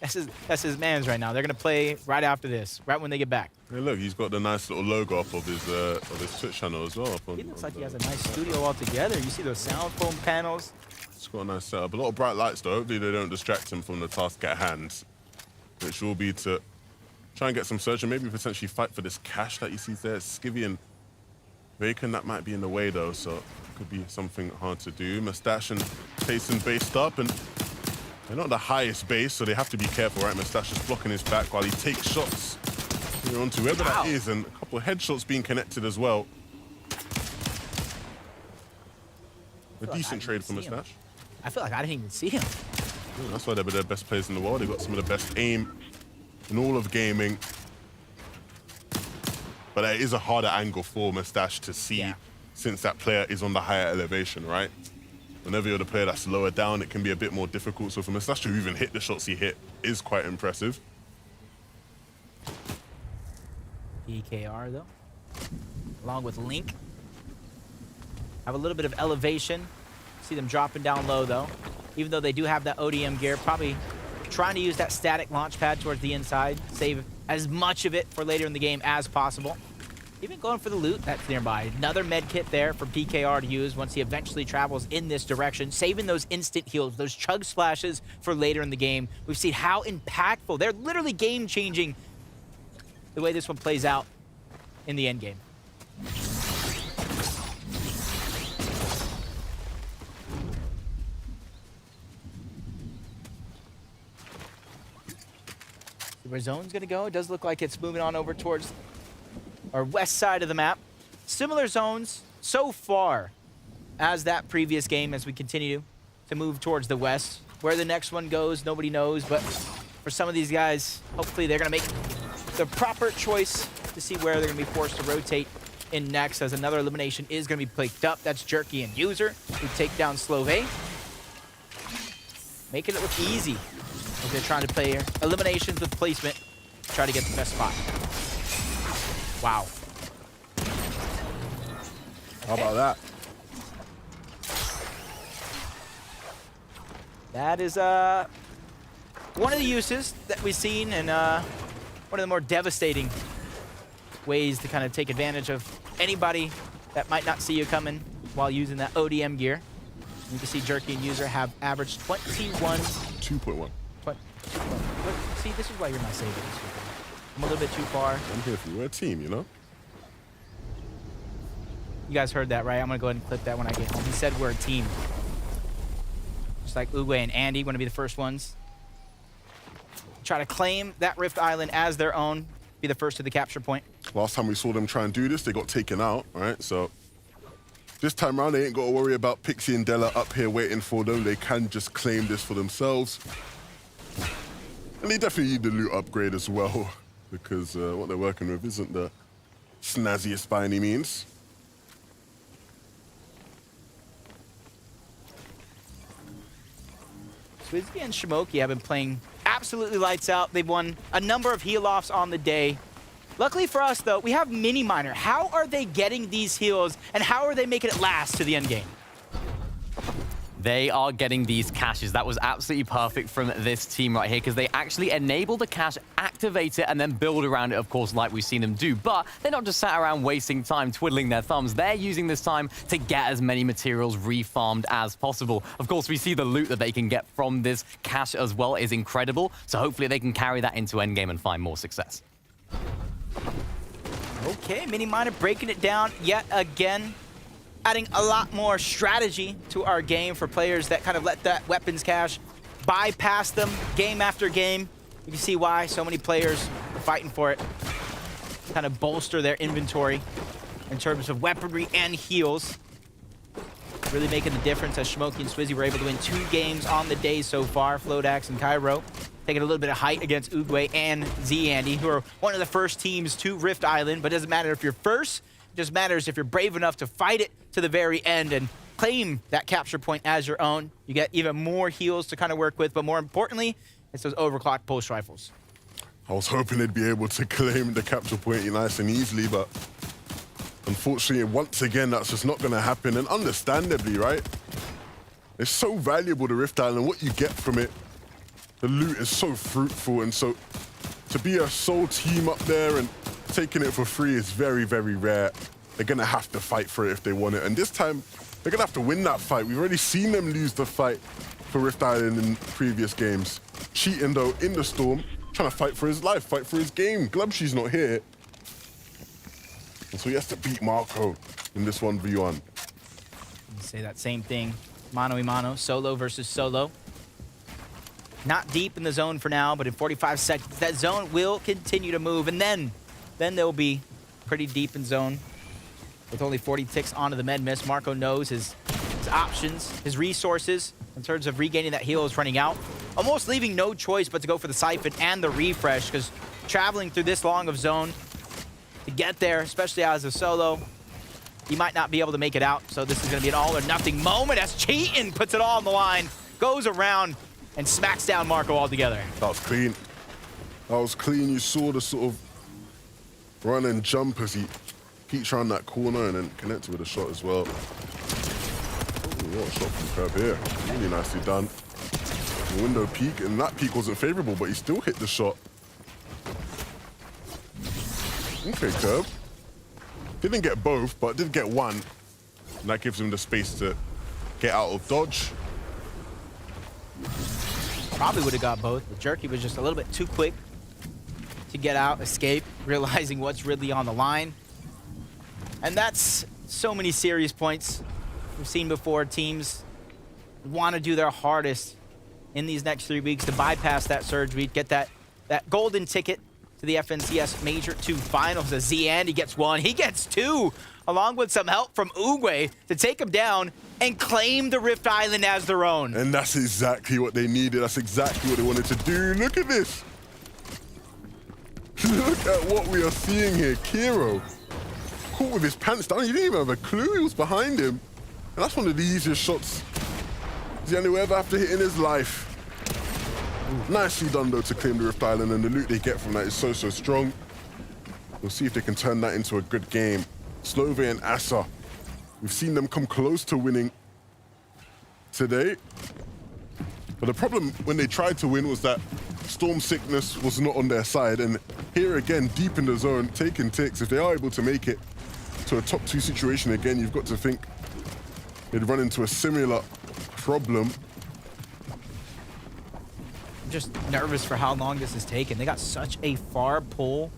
That's his man's right now. They're going to play right after this, right when they get back. Hey, look, he's got the nice little logo up of his Twitch channel as well. He looks like he has a nice studio altogether. You see those sound foam panels. It's got a nice setup. A lot of bright lights, though. Hopefully they don't distract him from the task at hand, which will be to try and get some search and maybe potentially fight for this cash that you see there. Skivvy and Bacon, that might be in the way, though, so it could be something hard to do. Mustache and Tayson based up, and they're not the highest base, so they have to be careful, right? Mustache is blocking his back while he takes shots onto whoever that is, and a couple of headshots being connected as well. A decent trade for Mustache. I feel like I didn't even see him. Yeah, that's why they're the best players in the world. They've got some of the best aim in all of gaming. But there is a harder angle for Mustache to see since that player is on the higher elevation, right? Whenever you're the player that's lower down, it can be a bit more difficult. So for Mustache to even hit the shots he hit is quite impressive. PKR, though, along with Link, have a little bit of elevation. See them dropping down low, though. Even though they do have that ODM gear, probably trying to use that static launch pad towards the inside, save as much of it for later in the game as possible. Even going for the loot that's nearby. Another med kit there for PKR to use once he eventually travels in this direction, saving those instant heals, those chug splashes for later in the game. We've seen how impactful, they're literally game-changing the way this one plays out in the end game. Where zone's gonna go, it does look like it's moving on over towards our west side of the map. Similar zones so far as that previous game as we continue to move towards the west. Where the next one goes, nobody knows, but for some of these guys, hopefully they're gonna make the proper choice to see where they're gonna be forced to rotate in next, as another elimination is gonna be picked up. That's Jerky and User, who take down Slove. Making it look easy as they're trying to play eliminations with placement to try to get the best spot. Wow. How about that? That is one of the uses that we've seen, and one of the more devastating ways to kind of take advantage of anybody that might not see you coming while using that ODM gear. You can see Jerky and User have averaged 2.1. See, this is why you're my savior this weekend. I'm a little bit too far. I'm here for you. We're a team, you know? You guys heard that, right? I'm going to go ahead and clip that when I get home. He said we're a team. Just like Uwe and Andy want to be the first ones. Try to claim that Rift Island as their own. Be the first to the capture point. Last time we saw them try and do this, they got taken out, right? So this time around, they ain't got to worry about Pixie and Della up here waiting for them. They can just claim this for themselves. And they definitely need the loot upgrade as well, because what they're working with isn't the snazziest by any means. Swizzy and Shimoki have been playing absolutely lights out. They've won a number of heal-offs on the day. Luckily for us, though, we have Mini Miner. How are they getting these heals, and how are they making it last to the end game? They are getting these caches. That was absolutely perfect from this team right here because they actually enable the cache, activate it, and then build around it, of course, like we've seen them do. But they're not just sat around wasting time twiddling their thumbs. They're using this time to get as many materials refarmed as possible. Of course, we see the loot that they can get from this cache as well is incredible. So hopefully they can carry that into endgame and find more success. Okay, Mini-Miner breaking it down yet again. Adding a lot more strategy to our game for players that kind of let that weapons cache bypass them game after game. You can see why so many players are fighting for it. Kind of bolster their inventory in terms of weaponry and heals. Really making the difference as Shmoky and Swizzy were able to win 2 games on the day so far. Flodax and Cairo taking a little bit of height against Oogway and Z-Andy, who are one of the first teams to Rift Island. But it doesn't matter if you're first. It just matters if you're brave enough to fight it to the very end and claim that capture point as your own. You get even more heals to kind of work with, but more importantly, it's those overclocked pulse rifles. I was hoping they'd be able to claim the capture point nice and easily, but unfortunately, once again, that's just not going to happen, and understandably, right? It's so valuable to Rift Island, what you get from it. The loot is so fruitful, and so to be a sole team up there and taking it for free is very, very rare. They're going to have to fight for it if they want it. And this time, they're going to have to win that fight. We've already seen them lose the fight for Rift Island in previous games. Cheating, though, in the Storm, trying to fight for his life, fight for his game. Glubshy's not here. And so he has to beat Marco in this 1v1. Say that same thing. Mano y mano, solo versus solo. Not deep in the zone for now, but in 45 seconds, that zone will continue to move. And then they'll be pretty deep in zone. With only 40 ticks onto the med miss, Marco knows his options, his resources in terms of regaining that heal is running out. Almost leaving no choice but to go for the siphon and the refresh, because traveling through this long of zone to get there, especially as a solo, he might not be able to make it out. So this is going to be an all or nothing moment as Cheatin puts it all on the line, goes around and smacks down Marco altogether. That was clean. That was clean. You saw the sort of run and jump as he peeks around that corner and then connected with a shot as well. Ooh, what a shot from Curb here. Really nicely done. The window peek, and that peek wasn't favorable, but he still hit the shot. Okay, Curb. Didn't get both, but did get one. And that gives him the space to get out of dodge. Probably would have got both. The Jerky was just a little bit too quick to get out, escape, realizing what's really on the line. And that's so many series points. We've seen before teams want to do their hardest in these next 3 weeks to bypass that surge week, get that golden ticket to the FNCS Major 2 Finals. As Z-Andy gets 1, he gets 2, along with some help from Oogway to take him down and claim the Rift Island as their own. And that's exactly what they needed. That's exactly what they wanted to do. Look at this. Look at what we are seeing here. Kiro caught with his pants down. He didn't even have a clue he was behind him. And that's one of the easiest shots Z-Andy will ever have to hit in his life. Nicely done, though, to claim the Rift Island, and the loot they get from that is so, so strong. We'll see if they can turn that into a good game. Slove and Asa, we've seen them come close to winning today. But the problem when they tried to win was that Storm Sickness was not on their side. And here again, deep in the zone, taking ticks. If they are able to make it to a top 2 situation again, you've got to think they'd run into a similar problem. I'm just nervous for how long this has taken. They got such a far pull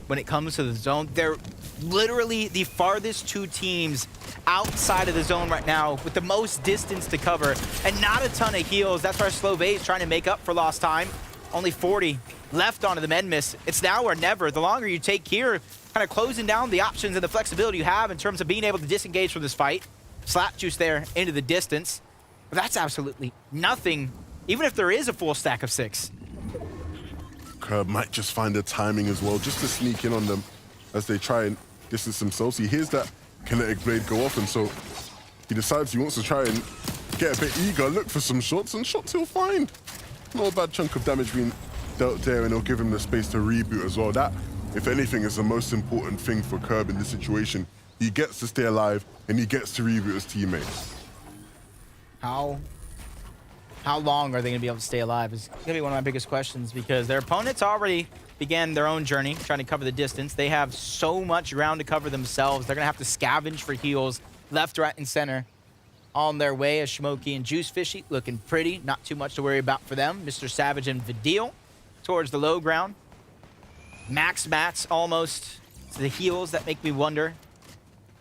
when it comes to the zone. They're literally the farthest 2 teams outside of the zone right now with the most distance to cover and not a ton of heals. That's why Slove is trying to make up for lost time. Only 40 left onto the med miss. It's now or never. The longer you take here, kind of closing down the options and the flexibility you have in terms of being able to disengage from this fight. Slap juice there into the distance. But that's absolutely nothing, even if there is a full stack of 6. Curb might just find the timing as well, just to sneak in on them as they try and distance themselves. He hears that kinetic blade go off, and so he decides he wants to try and get a bit eager, look for some shots, and shots he'll find. Not a bad chunk of damage being dealt there, and it'll give him the space to reboot as well. That, if anything, is the most important thing for Curb in this situation. He gets to stay alive, and he gets to reboot his teammates. How long are they going to be able to stay alive is going to be one of my biggest questions, because their opponents already began their own journey trying to cover the distance. They have so much ground to cover themselves. They're going to have to scavenge for heals left, right, and center on their way, as Shmoky and Juice Fishy looking pretty. Not too much to worry about for them. Mr. Savage and Vidil towards the low ground. Max Mats almost to the heals that make me wonder.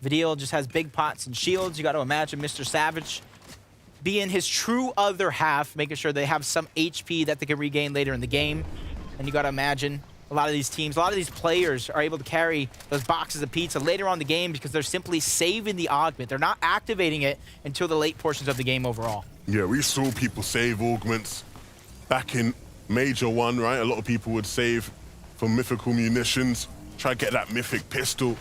Vidil just has big pots and shields. You got to imagine Mr. Savage being his true other half, making sure they have some HP that they can regain later in the game. And you got to imagine a lot of these teams, a lot of these players are able to carry those boxes of pizza later on in the game because they're simply saving the augment. They're not activating it until the late portions of the game overall. Yeah, we saw people save augments back in Major 1, right? A lot of people would save for mythical munitions, try to get that mythic pistol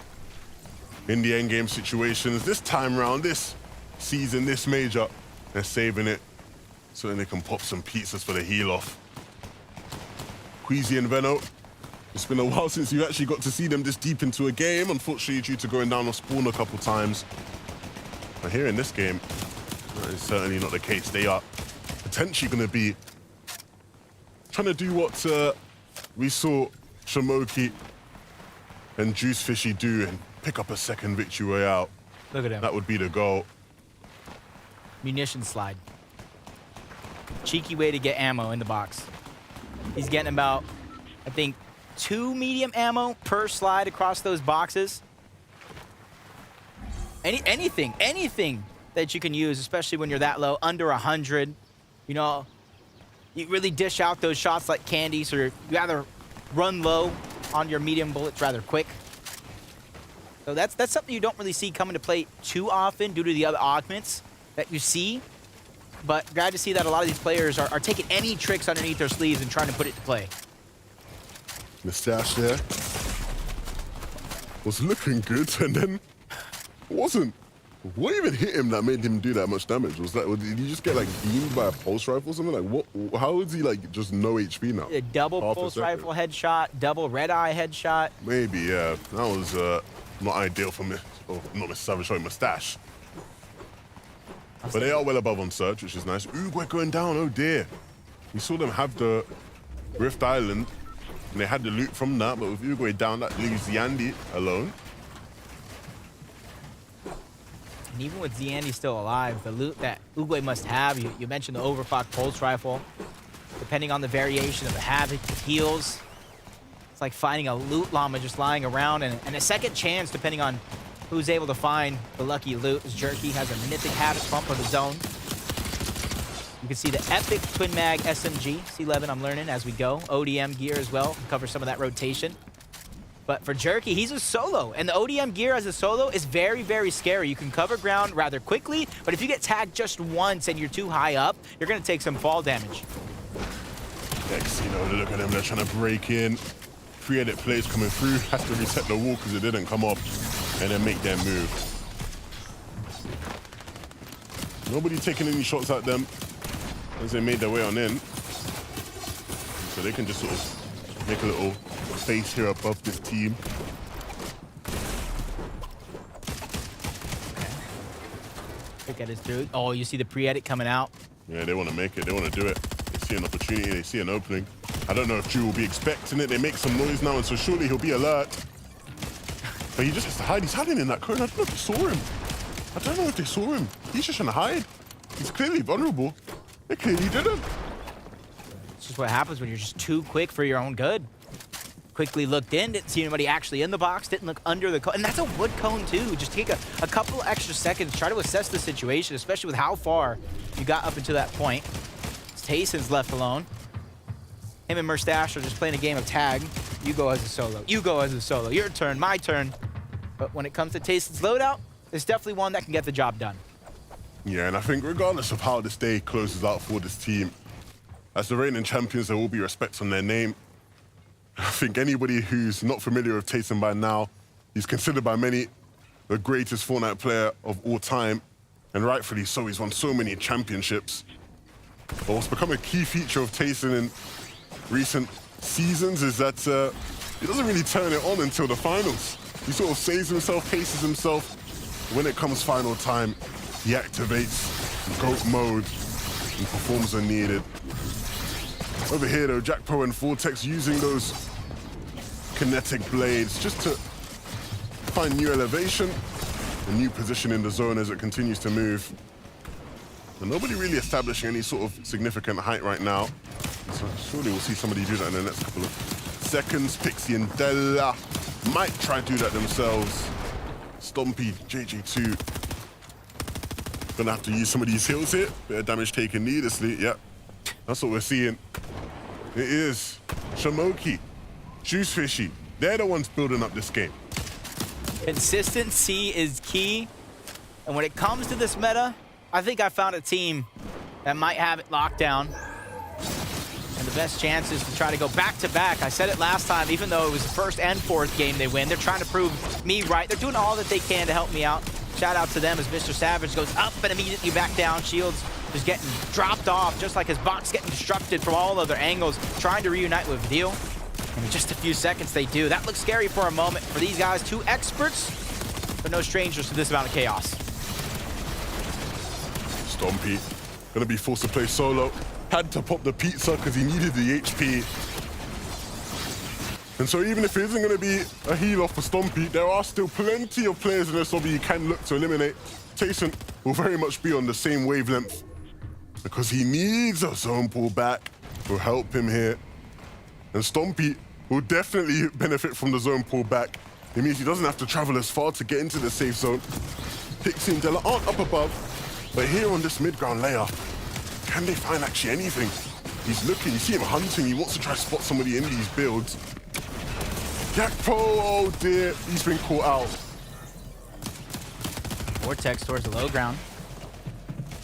in the endgame situations. This time round, this season, this Major, they're saving it so then they can pop some pizzas for the heal off. Queasy and Veno, it's been a while since you actually got to see them this deep into a game, unfortunately due to going down on spawn a couple times. But here in this game, that is certainly not the case. They are potentially going to be trying to do what we saw Shmoky and Juice Fishy do and pick up a second victory royale. Look at him. That would be the goal. Munition slide. Cheeky way to get ammo in the box. He's getting about, I think, 2 medium ammo per slide across those boxes. Anything that you can use, especially when you're that low, under 100. You know, you really dish out those shots like candy, so you rather run low on your medium bullets rather quick. So that's something you don't really see come into play too often due to the other augments that you see. But glad to see that a lot of these players are taking any tricks underneath their sleeves and trying to put it to play. Mustache there was looking good and then wasn't. What even hit him that made him do that much damage? Was that, did he just get like beamed by a pulse rifle or something? Like what? How is he like just no HP now? A double pulse rifle headshot, double red eye headshot. Maybe, yeah. That was not ideal for me. Oh, not Mr. Savage, sorry, Mustache. But they are well above on search, which is nice. Ooh, we're going down, oh dear. We saw them have the Rift Island, and they had the loot from that, but with Uruguay down, that leaves Yandy alone. And even with Ziandy still alive, the loot that Uruguay must have, you mentioned the overclock pulse rifle, depending on the variation of the Havoc, the heals. It's like finding a loot llama just lying around, and a second chance depending on who's able to find the lucky loot, as Jerky has a mythic Havoc pump of his own. You can see the epic twin mag SMG, C11 I'm learning as we go. ODM gear as well, cover some of that rotation. But for Jerky, he's a solo, and the ODM gear as a solo is very, very scary. You can cover ground rather quickly, but if you get tagged just once and you're too high up, you're gonna take some fall damage. Next, you know, look at them, they're trying to break in. 3-edit plays coming through, has to reset the wall because it didn't come off, and then make their move. Nobody taking any shots at them as they made their way on in. So they can just sort of make a little space here above this team. Look at his dude. Oh, you see the pre-edit coming out. Yeah, they want to make it, they want to do it. They see an opportunity, they see an opening. I don't know if Drew will be expecting it. They make some noise now, and so surely he'll be alert. But he just has to hide. He's hiding in that corner. I don't know if they saw him. I don't know if they saw him. He's just trying to hide. He's clearly vulnerable. They clearly didn't. It's just what happens when you're just too quick for your own good. Quickly looked in, didn't see anybody actually in the box, didn't look under the cone. And that's a wood cone too. Just take a couple extra seconds, try to assess the situation, especially with how far you got up until that point. Tayson's left alone. Him and Mustache are just playing a game of tag. You go as a solo. You go as a solo. Your turn, my turn. But when it comes to Tayson's loadout, it's definitely one that can get the job done. Yeah, and I think regardless of how this day closes out for this team, as the reigning champions, there will be respect on their name. I think anybody who's not familiar with Tayson by now, he's considered by many the greatest Fortnite player of all time, and rightfully so. He's won so many championships. But what's become a key feature of Tayson in recent seasons is that he doesn't really turn it on until the finals. He sort of saves himself, paces himself. When it comes final time, he activates GOAT mode, and performs when needed. Over here though, Jack Pro and Vortex using those kinetic blades just to find new elevation, a new position in the zone as it continues to move. And nobody really establishing any sort of significant height right now. So surely we'll see somebody do that in the next couple of seconds. Pixie and Della might try to do that themselves. Stompy, JJ2. Gonna have to use some of these heals here. Bit of damage taken needlessly. Yep, that's what we're seeing. It is Shamoki, Juice Fishy. They're the ones building up this game. Consistency is key. And when it comes to this meta, I think I found a team that might have it locked down. And the best chance is to try to go back-to-back. I said it last time, even though it was the first and fourth game they win, they're trying to prove me right. They're doing all that they can to help me out. Shout out to them as Mr. Savage goes up and immediately back down. Shields is getting dropped off, just like his box getting disrupted from all other angles, trying to reunite with Deal. And in just a few seconds they do. That looks scary for a moment for these guys. Two experts, but no strangers to this amount of chaos. Stompy gonna be forced to play solo. Had to pop the pizza because he needed the HP. And so even if it isn't gonna be a heal off for Stompy, there are still plenty of players in this lobby you can look to eliminate. Tayson will very much be on the same wavelength because he needs a zone pull back. Will help him here. And Stompy will definitely benefit from the zone pull back. It means he doesn't have to travel as far to get into the safe zone. Pixie and Della aren't up above, but here on this mid-ground layer, can they find actually anything? He's looking, you see him hunting, he wants to try to spot somebody in these builds. Jakpo, oh dear, he's been caught out. Vortex towards the low ground.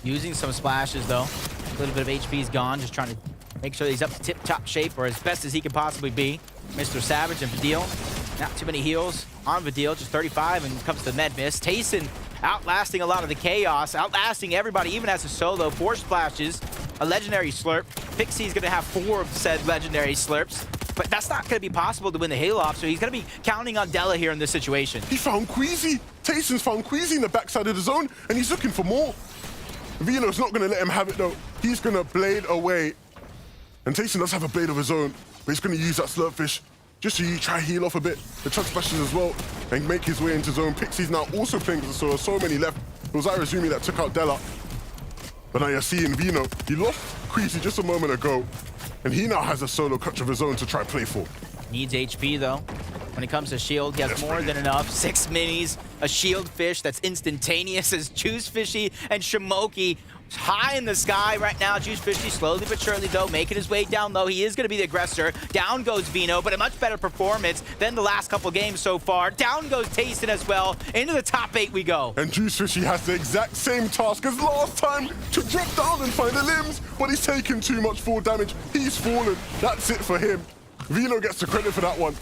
Using some splashes though. A little bit of HP's gone, just trying to make sure he's up to tip-top shape or as best as he can possibly be. Mr. Savage and Vidil, not too many heals on Vidil, just 35 and comes to the med miss. Tayson outlasting a lot of the chaos, outlasting everybody, even as a solo. 4 splashes, a legendary slurp. Pixie's gonna have 4 of said legendary slurps, but that's not gonna be possible to win the Halo off, so he's gonna be counting on Della here in this situation. He found Queasy. Tayson's found Queasy in the backside of the zone, and he's looking for more. Vino's not gonna let him have it though. He's gonna blade away. And Tayson does have a blade of his own, but he's gonna use that slurpfish just to try heal off a bit. The chug splashes as well, and make his way into zone. Pixie's now also playing as a solo, so many left. It was Irizumi that took out Della. But now you're seeing Vino. He lost Queasy just a moment ago, and he now has a solo clutch of his own to try play for. Needs HP though. When it comes to shield, he has more than enough. 6 minis, a shield fish that's instantaneous as Juice Fishy and Shamoki high in the sky right now. Juice Fishy slowly but surely though, making his way down low. He is gonna be the aggressor. Down goes Vino, but a much better performance than the last couple games so far. Down goes Tayson as well. Into the top 8 we go. And Juice Fishy has the exact same task as last time to drop down and find the limbs, but he's taken too much fall damage. He's fallen. That's it for him. Vino gets the credit for that one.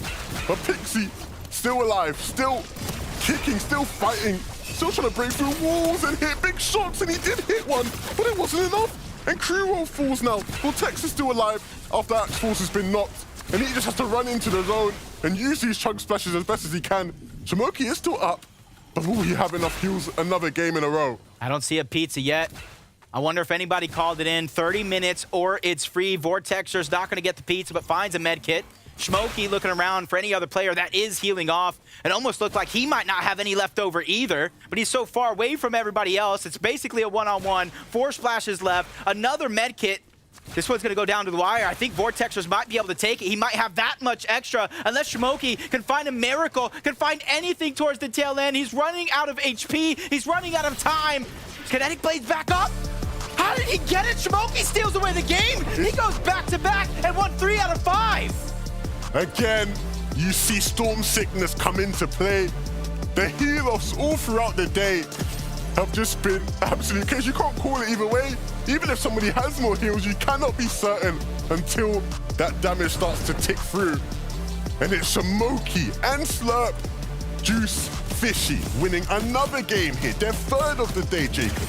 But Pixie, still alive, still kicking, still fighting, still trying to break through walls and hit big shots, and he did hit one, but it wasn't enough. And Crew falls now. Vortex is still alive after Axe Force has been knocked, and he just has to run into the zone and use these chug splashes as best as he can. Shamoki is still up, but will he have enough heals another game in a row? I don't see a pizza yet. I wonder if anybody called it in. 30 minutes or it's free. Vortexer's not going to get the pizza, but finds a med kit. Shmoky looking around for any other player that is healing off. It almost looked like he might not have any left over either, but he's so far away from everybody else. It's basically a one-on-one. 4 splashes left. Another med kit. This one's going to go down to the wire. I think Vortexers might be able to take it. He might have that much extra unless Shmoky can find a miracle, can find anything towards the tail end. He's running out of HP. He's running out of time. Kinetic Blade's back up. How did he get it? Shmoky steals away the game. He goes back-to-back and won 3 out of 5. Again, you see Storm Sickness come into play. The heal-offs all throughout the day have just been absolute case. You can't call it either way. Even if somebody has more heals, you cannot be certain until that damage starts to tick through. And it's Shamoki and Slurp. Juice Fishy winning another game here. Their 3rd of the day, Jacob.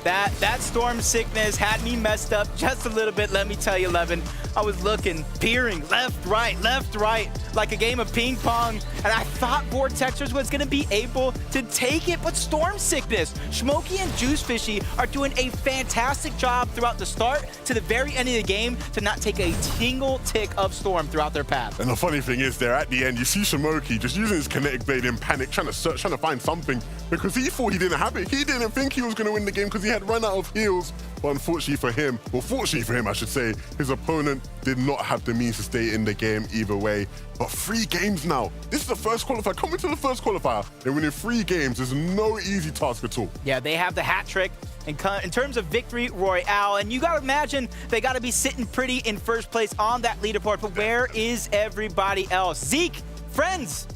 That storm sickness had me messed up just a little bit, let me tell you, Levin. I was looking, peering left, right, like a game of ping pong, and I thought Vortexers was gonna be able to take it, but storm sickness. Smokey and Juice Fishy are doing a fantastic job throughout the start to the very end of the game to not take a single tick of storm throughout their path. And the funny thing is there, at the end, you see Smokey just using his kinetic blade in panic, trying to search, trying to find something, because he thought he didn't have it. He didn't think he was gonna win the game because he had run out of heals. But unfortunately for him, well, fortunately for him, I should say, his opponent did not have the means to stay in the game either way. But 3 games now. This is the first qualifier. Coming to the first qualifier and winning 3 games is no easy task at all. Yeah, they have the hat trick in terms of victory royale, and you gotta imagine they gotta be sitting pretty in first place on that leaderboard. But where is everybody else? Zeke, friends,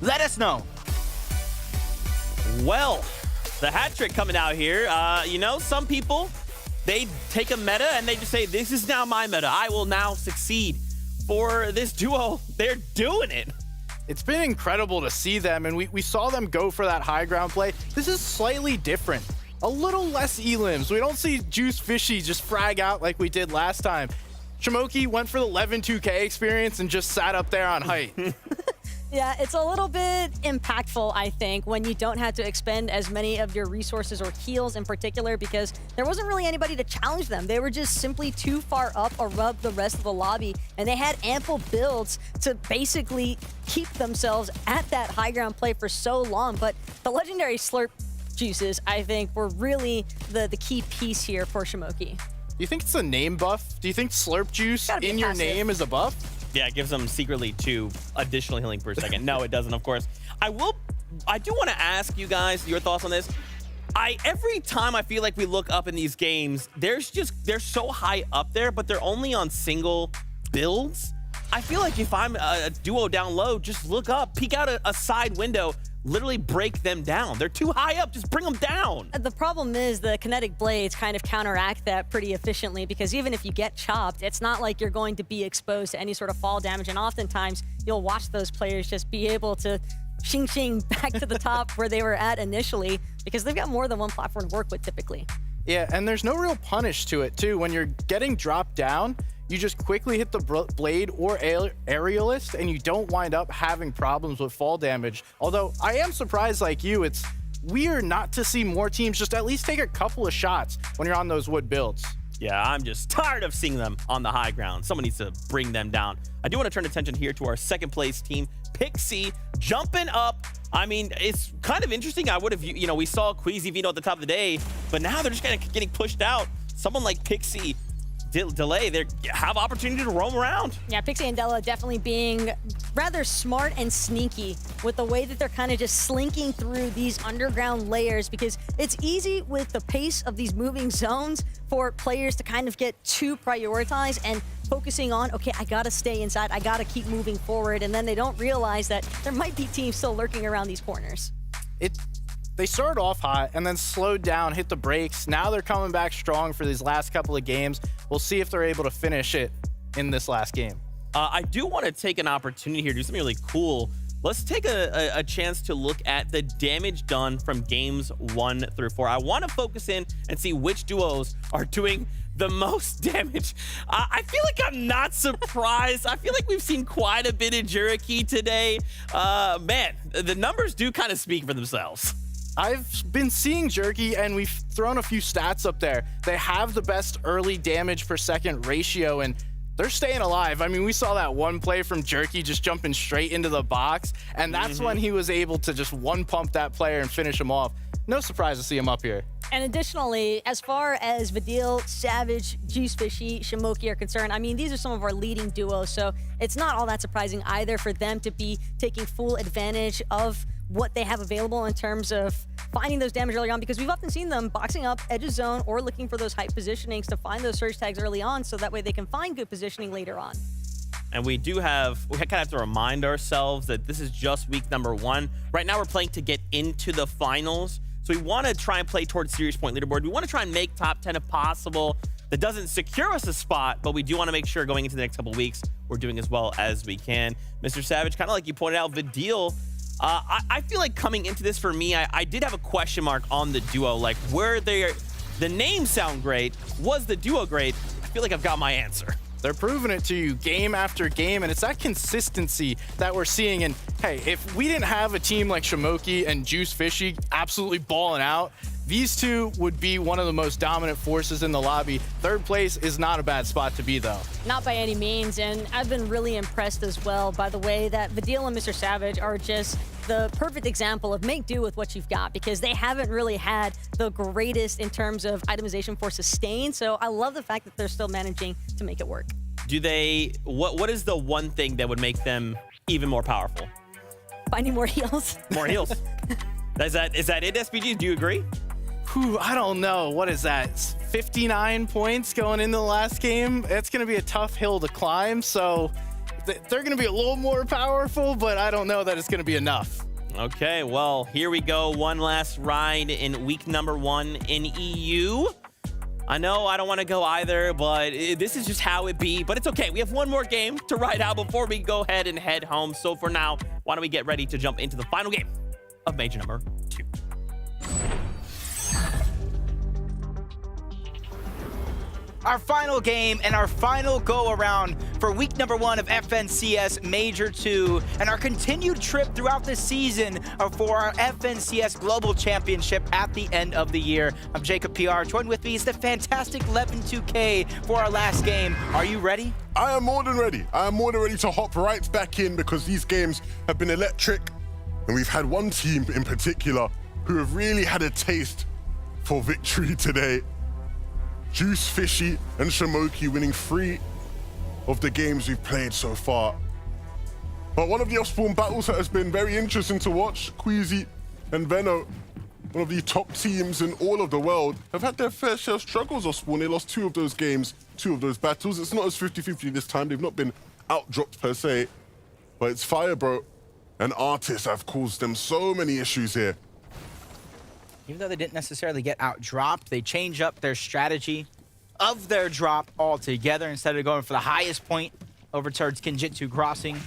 let us know. Well, the hat trick coming out here. You know, some people, they take a meta and they just say, this is now my meta. I will now succeed. For this duo, they're doing it. It's been incredible to see them, and we saw them go for that high ground play. This is slightly different. A little less elims. We don't see Juice Fishy just frag out like we did last time. Shimoki went for the 11-2K experience and just sat up there on height. Yeah, it's a little bit impactful, I think, when you don't have to expend as many of your resources or heals in particular, because there wasn't really anybody to challenge them. They were just simply too far up above the rest of the lobby, and they had ample builds to basically keep themselves at that high ground play for so long. But the legendary slurp juices, I think, were really the key piece here for Shimoki. Do you think it's a name buff? Do you think slurp juice in your name is a buff? Yeah, it gives them secretly 2 additional healing per second. No, it doesn't, of course. I do want to ask you guys your thoughts on this. Every time I feel like we look up in these games, they're so high up there, but they're only on single builds. I feel like if I'm a duo down low, just look up, peek out a side window, literally break them down. They're too high up, just bring them down. The problem is the kinetic blades kind of counteract that pretty efficiently, because even if you get chopped, it's not like you're going to be exposed to any sort of fall damage, and oftentimes you'll watch those players just be able to shing back to the top where they were at initially, because they've got more than one platform to work with typically. Yeah, and there's no real punish to it too. When you're getting dropped down, you just quickly hit the blade or aerialist, and you don't wind up having problems with fall damage. Although I am surprised, like you, it's weird not to see more teams just at least take a couple of shots when you're on those wood builds. Yeah, I'm just tired of seeing them on the high ground. Someone needs to bring them down. I do want to turn attention here to our second place team, Pixie, jumping up. I mean, it's kind of interesting. I would have, you know, we saw Queasy Vino at the top of the day, but now they're just kind of getting pushed out. Someone like Pixie, Delay, they have opportunity to roam around. Yeah, Pixie and Della definitely being rather smart and sneaky with the way that they're kind of just slinking through these underground layers, because it's easy with the pace of these moving zones for players to kind of get too prioritized and focusing on, okay, I gotta stay inside, I gotta keep moving forward, and then they don't realize that there might be teams still lurking around these corners. They started off hot and then slowed down, hit the brakes. Now they're coming back strong for these last couple of games. We'll see if they're able to finish it in this last game. I do want to take an opportunity here, do something really cool. Let's take a chance to look at the damage done from games 1 through 4. I want to focus in and see which duos are doing the most damage. I feel like I'm not surprised. I feel like we've seen quite a bit of Juriki today. Man, the numbers do kind of speak for themselves. I've been seeing Jerky, and we've thrown a few stats up there. They have the best early damage per second ratio, and they're staying alive. I mean, we saw that one play from Jerky just jumping straight into the box, and that's when he was able to just one-pump that player and finish him off. No surprise to see him up here. And additionally, as far as Vidil, Savage, Juice Fishy, Shimoki are concerned, I mean, these are some of our leading duos, so it's not all that surprising either for them to be taking full advantage of what they have available in terms of finding those damage early on, because we've often seen them boxing up edge of zone or looking for those height positionings to find those surge tags early on, so that way they can find good positioning later on. And we kind of have to remind ourselves that this is just week number 1. Right now we're playing to get into the finals. So we want to try and play towards Series Point leaderboard. We want to try and make top 10 if possible. That doesn't secure us a spot, but we do want to make sure going into the next couple weeks, we're doing as well as we can. Mr. Savage, kind of like you pointed out, Vidil, I feel like coming into this for me, I did have a question mark on the duo, like where they're The names sound great. Was the duo great? I feel like I've got my answer. They're proving it to you game after game, and it's that consistency that we're seeing. And hey, if we didn't have a team like Shamoki and Juice Fishy absolutely balling out, these two would be one of the most dominant forces in the lobby. Third place is not a bad spot to be, though. Not by any means, and I've been really impressed as well by the way that Vidil and Mr. Savage are just the perfect example of make do with what you've got, because they haven't really had the greatest in terms of itemization for sustain. So I love the fact that they're still managing to make it work. Do they, what is the one thing that would make them even more powerful? Finding more heals. More heals. Is that it, SPG? Do you agree? Whew, I don't know. What is that? 59 points going into the last game? It's going to be a tough hill to climb, so they're going to be a little more powerful, but I don't know that it's going to be enough. Okay, well, here we go. One last ride in week number 1 in EU. I know I don't want to go either, but this is just how it be. But it's okay. We have one more game to ride out before we go ahead and head home. So for now, why don't we get ready to jump into the final game of major number 2. Our final game and our final go-around for week number 1 of FNCS Major 2 and our continued trip throughout the season for our FNCS Global Championship at the end of the year. I'm Jacob PR. Joined with me is the fantastic 11-2K for our last game. Are you ready? I am more than ready. I am more than ready to hop right back in because these games have been electric. And we've had one team in particular who have really had a taste for victory today. Juice Fishy and Shamoki winning 3 of the games we've played so far. But one of the off-spawn battles that has been very interesting to watch, Queasy and Veno, one of the top teams in all of the world, have had their fair share of struggles off-spawn. They lost 2 of those games, 2 of those battles. It's not as 50-50 this time. They've not been out-dropped per se, but it's Firebro and Artist have caused them so many issues here. Even though they didn't necessarily get out-dropped, they change up their strategy of their drop altogether. Instead of going for the highest point over towards Kinjitsu Crossing,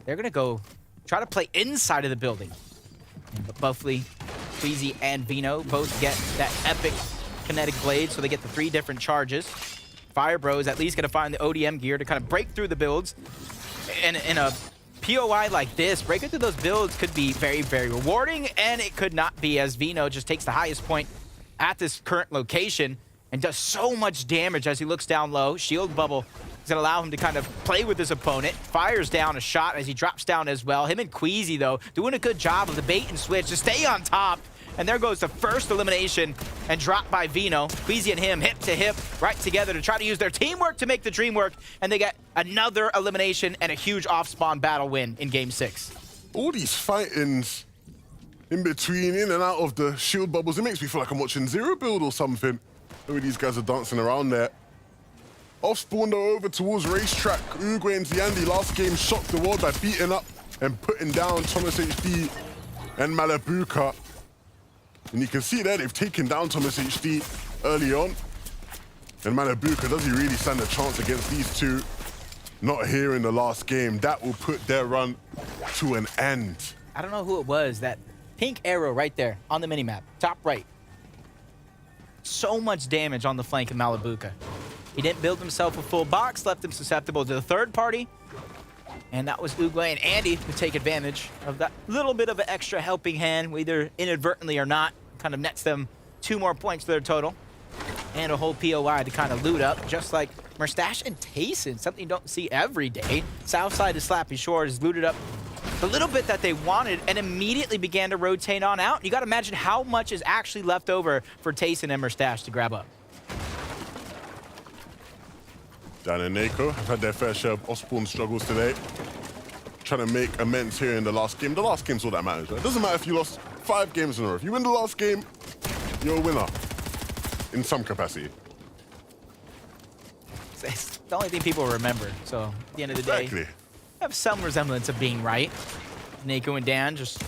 they're going to go try to play inside of the building. But Buffly, Queasy, and Vino both get that epic kinetic blade, so they get the 3 different charges. Firebro is at least going to find the ODM gear to kind of break through the builds. And in a POI like this, breaking through those builds could be very, very rewarding, and it could not be, as Vino just takes the highest point at this current location and does so much damage as he looks down low. Shield bubble is going to allow him to kind of play with his opponent. Fires down a shot as he drops down as well. Him and Queasy, though, doing a good job of the bait and switch to stay on top. And there goes the first elimination and drop by Vino. Queasy and him hip to hip right together to try to use their teamwork to make the dream work. And they get another elimination and a huge off-spawn battle win in Game 6. All these fightings in between, in and out of the shield bubbles, it makes me feel like I'm watching Zero Build or something. The way these guys are dancing around there. Off-spawn though over towards Racetrack. Uruguay and Ziandi last game shocked the world by beating up and putting down Thomas HD and Malabuka. And you can see there, they've taken down Thomas HD early on. And Malabuka, does he really stand a chance against these two? Not here in the last game. That will put their run to an end. I don't know who it was, that pink arrow right there on the minimap, top right. So much damage on the flank of Malabuka. He didn't build himself a full box, left him susceptible to the third party. And that was Uruguay and Andy to take advantage of that little bit of an extra helping hand, either inadvertently or not. Kind of nets them 2 more points to their total. And a whole POI to kind of loot up, just like Merstash and Tayson, something you don't see every day. Southside of Slappy Shore has looted up the little bit that they wanted and immediately began to rotate on out. You got to imagine how much is actually left over for Tayson and Merstash to grab up. Dan and Nako have had their fair share of off-spawn struggles today. Trying to make amends here in the last game. The last game's all that matters, right? It doesn't matter if you lost 5 games in a row. If you win the last game, you're a winner in some capacity. It's the only thing people remember. So at the end of the day, have some resemblance of being right. Nako and Dan just,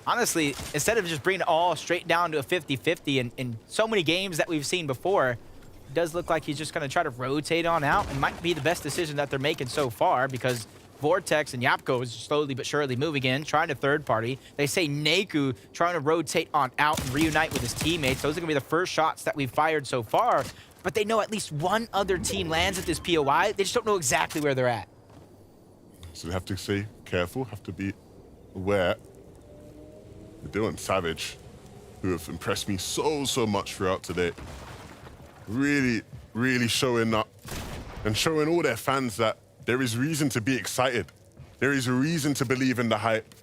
honestly, instead of just bringing it all straight down to a 50-50 in so many games that we've seen before, it does look like he's just going to try to rotate on out, and might be the best decision that they're making so far, because Vortex and Yapko is slowly but surely moving in, trying to third party. They say Neku trying to rotate on out and reunite with his teammates. Those are going to be the first shots that we've fired so far. But they know at least one other team lands at this POI. They just don't know exactly where they're at. So we have to stay careful, have to be aware. Dylan Savage, who have impressed me so much throughout today. Really, really showing up and showing all their fans that there is reason to be excited. There is a reason to believe in the hype.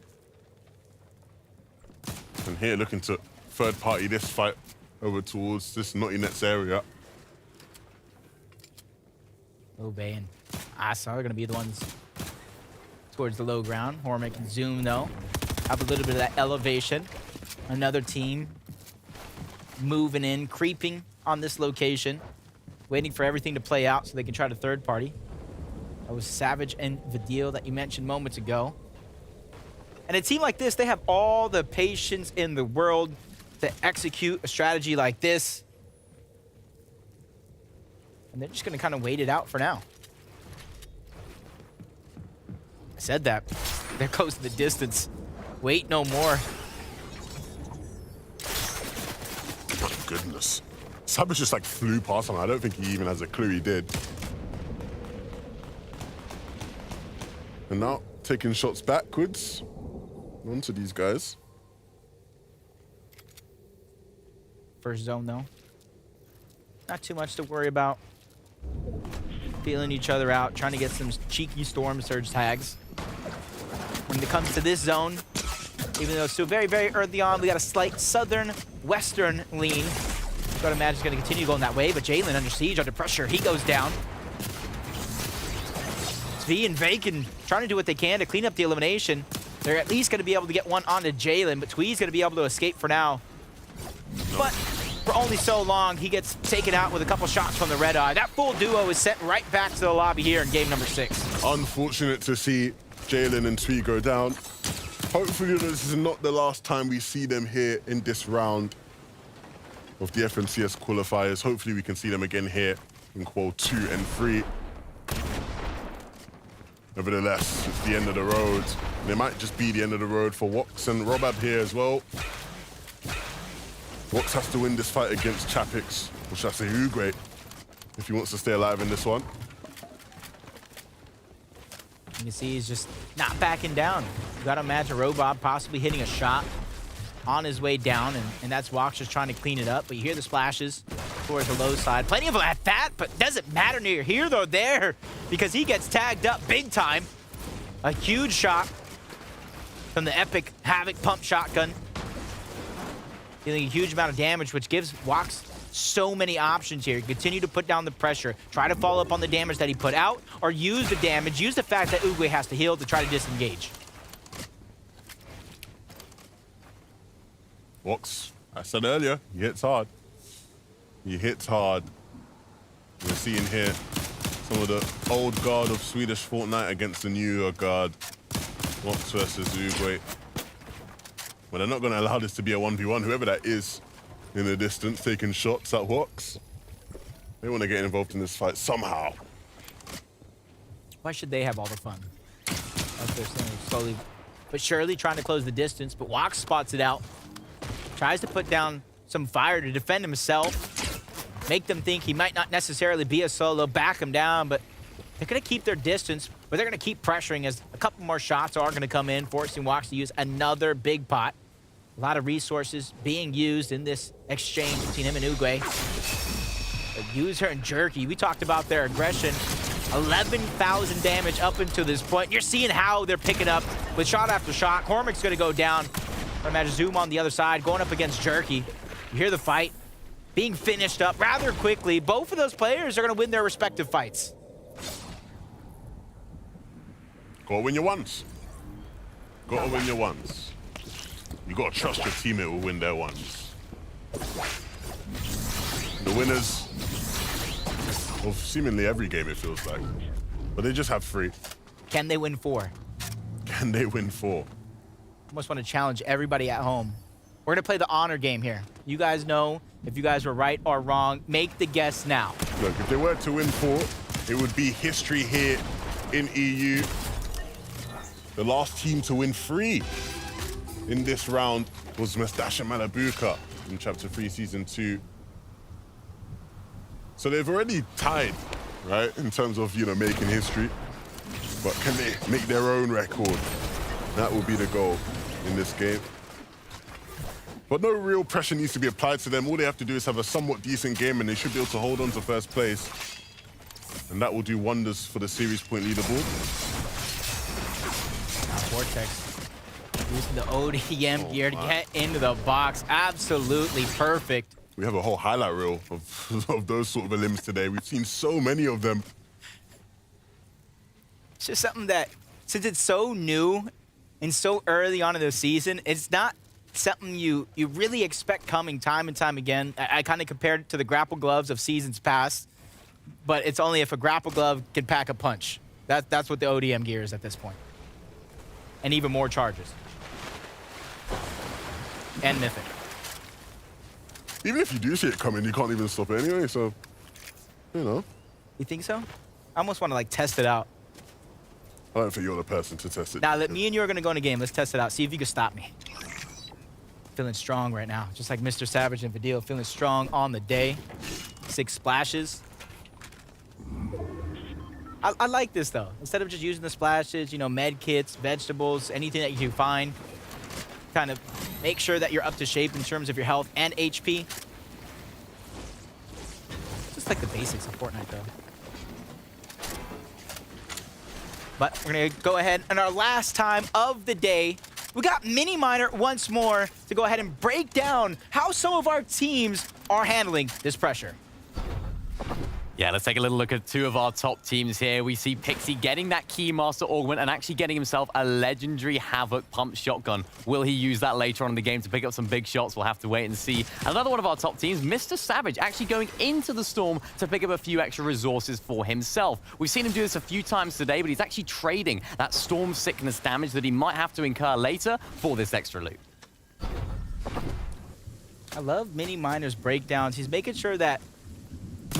And here looking to third party this fight over towards this Naughty Nets area. Obey and Asa are going to be the ones towards the low ground. Hormick and Zoom, though, have a little bit of that elevation. Another team moving in, creeping on this location, waiting for everything to play out so they can try to third party. That was Savage and Vidil that you mentioned moments ago. And a team like this, they have all the patience in the world to execute a strategy like this. And they're just going to kind of wait it out for now. I said that. There goes the distance. Wait no more. My goodness. Savage just like flew past him. I don't think he even has a clue he did. And now taking shots backwards onto these guys. First zone, though. Not too much to worry about. Feeling each other out, trying to get some cheeky Storm Surge tags. When it comes to this zone, even though it's still very, very early on, we got a slight southern-western lean. Gotta imagine it's gonna continue going that way, but Jalen under siege, under pressure, he goes down. V and Vaken trying to do what they can to clean up the elimination. They're at least gonna be able to get one onto Jalen, but Twee's gonna be able to escape for now. But for only so long, he gets taken out with a couple shots from the Red Eye. That full duo is sent right back to the lobby here in game number 6. Unfortunate to see Jalen and Twee go down. Hopefully this is not the last time we see them here in this round of the FNCS qualifiers. Hopefully we can see them again here in Qual 2 and 3. Nevertheless, it's the end of the road. And it might just be the end of the road for Wox and Robab here as well. Wox has to win this fight against Chapix, or should I say Uguay, if he wants to stay alive in this one. You can see he's just not backing down. You gotta imagine Robab possibly hitting a shot on his way down, and that's Wox just trying to clean it up. But you hear the splashes towards the low side. Plenty of them at that, but doesn't matter near here or there because he gets tagged up big time. A huge shot from the epic Havoc pump shotgun. Dealing a huge amount of damage, which gives Wox so many options here. Continue to put down the pressure. Try to follow up on the damage that he put out, or use the damage, use the fact that Uguay has to heal to try to disengage. Wox, I said earlier, he hits hard. He hits hard. We're seeing here some of the old guard of Swedish Fortnite against the newer guard. Wox versus Uguay. But they're not going to allow this to be a 1v1, whoever that is in the distance taking shots at Wox. They want to get involved in this fight somehow. Why should they have all the fun? As they're slowly but surely trying to close the distance, but Wox spots it out. Tries to put down some fire to defend himself. Make them think he might not necessarily be a solo, back him down, but they're going to keep their distance, but they're going to keep pressuring as a couple more shots are going to come in, forcing Wox to use another big pot. A lot of resources being used in this exchange between him and Uguay. User and Jerky, we talked about their aggression. 11,000 damage up until this point. You're seeing how they're picking up with shot after shot. Cormac's going to go down. I imagine Zoom on the other side, going up against Jerky. You hear the fight being finished up rather quickly. Both of those players are going to win their respective fights. Gotta win your ones. Gotta win your ones. You gotta trust your teammate will win their ones. The winners of seemingly every game, it feels like. But they just have 3. Can they win 4? Can they win 4? Almost want to challenge everybody at home. We're going to play the honor game here. You guys know if you guys were right or wrong. Make the guess now. Look, if they were to win 4, it would be history here in EU. The last team to win 3 in this round was Mustache and Malabuka in Chapter 3, Season 2. So they've already tied, right, in terms of, you know, making history. But can they make their own record? That will be the goal in this game. But no real pressure needs to be applied to them. All they have to do is have a somewhat decent game and they should be able to hold on to first place. And that will do wonders for the series point leaderboard. Vortex using the ODM gear to get into the box. Absolutely perfect. We have a whole highlight reel of those sort of elims today. We've seen so many of them. It's just something that, since it's so new and so early on in the season, it's not something you really expect coming time and time again. I kind of compared it to the grapple gloves of seasons past, but it's only if a grapple glove can pack a punch. That's what the ODM gear is at this point. And even more charges. And Mythic. Even if you do see it coming, you can't even stop it anyway, so, you know. You think so? I almost want to, like, test it out. I don't think you're the person to test it. Now, me and you are going to go in a game. Let's test it out. See if you can stop me. Feeling strong right now. Just like Mr. Savage and Vidil. Feeling strong on the day. 6 splashes. I like this, though. Instead of just using the splashes, you know, med kits, vegetables, anything that you can find. Kind of make sure that you're up to shape in terms of your health and HP. Just like the basics of Fortnite, though. But we're going to go ahead, and our last time of the day, we got Mini Miner once more to go ahead and break down how some of our teams are handling this pressure. Yeah, let's take a little look at 2 of our top teams here. We see Pixie getting that Keymaster Augment and actually getting himself a legendary Havoc Pump Shotgun. Will he use that later on in the game to pick up some big shots? We'll have to wait and see. Another one of our top teams, Mr. Savage, actually going into the Storm to pick up a few extra resources for himself. We've seen him do this a few times today, but he's actually trading that Storm Sickness damage that he might have to incur later for this extra loot. I love Mini Miner's breakdowns. He's making sure that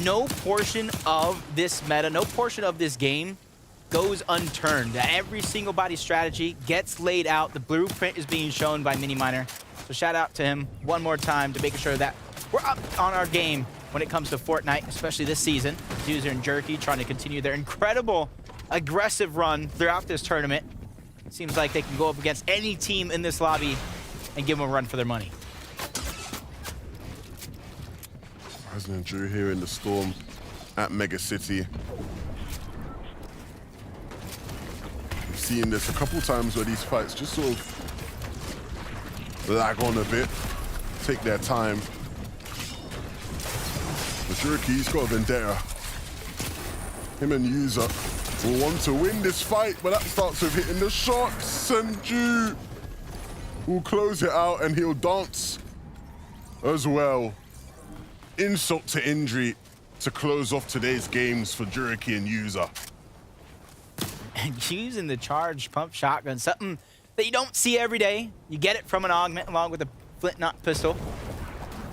no portion of this meta, no portion of this game goes unturned. That every single body strategy gets laid out. The blueprint is being shown by Mini Miner. So shout out to him one more time to making sure that we're up on our game when it comes to Fortnite, especially this season. User and Jerky trying to continue their incredible aggressive run throughout this tournament. Seems like they can go up against any team in this lobby and give them a run for their money. President Drew here in the Storm at Mega City. We've seen this a couple times where these fights just sort of lag on a bit, take their time. But Jerky's got a vendetta. Him and User will want to win this fight, but that starts with hitting the shots, and Drew will close it out and he'll dance as well. Insult to injury to close off today's games for Juriki and User. And using the charged pump shotgun, something that you don't see every day. You get it from an augment along with a flint knot pistol.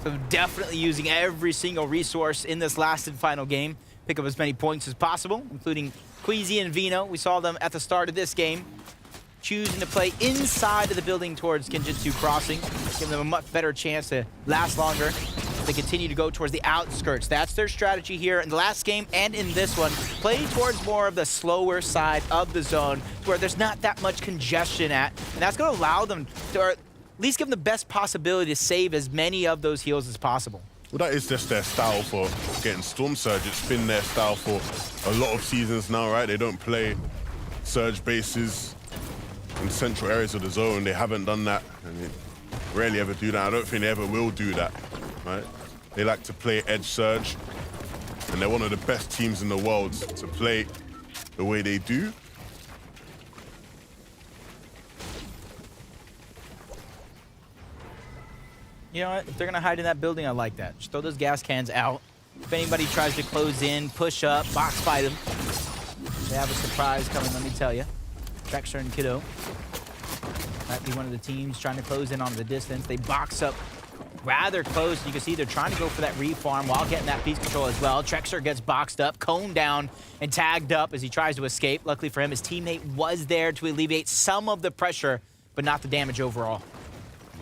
So definitely using every single resource in this last and final game. Pick up as many points as possible, including Queasy and Vino. We saw them at the start of this game, choosing to play inside of the building towards Genjutsu Crossing, giving them a much better chance to last longer. They continue to go towards the outskirts. That's their strategy here in the last game and in this one. Play towards more of the slower side of the zone where there's not that much congestion at. And that's going to allow them to, or at least give them the best possibility to save as many of those heals as possible. Well, that is just their style for getting Storm Surge. It's been their style for a lot of seasons now, right? They don't play Surge bases in central areas of the zone. They haven't done that, and they rarely ever do that. I don't think they ever will do that, right? They like to play Edge Surge, and they're one of the best teams in the world to play the way they do. You know what? If they're going to hide in that building, I like that. Just throw those gas cans out. If anybody tries to close in, push up, box fight them. They have a surprise coming, let me tell you. Trexter and Kiddo might be one of the teams trying to close in on the distance. They box up rather close. You can see they're trying to go for that refarm while getting that piece control as well. Trexler gets boxed up, coned down, and tagged up as he tries to escape. Luckily for him, his teammate was there to alleviate some of the pressure, but not the damage overall.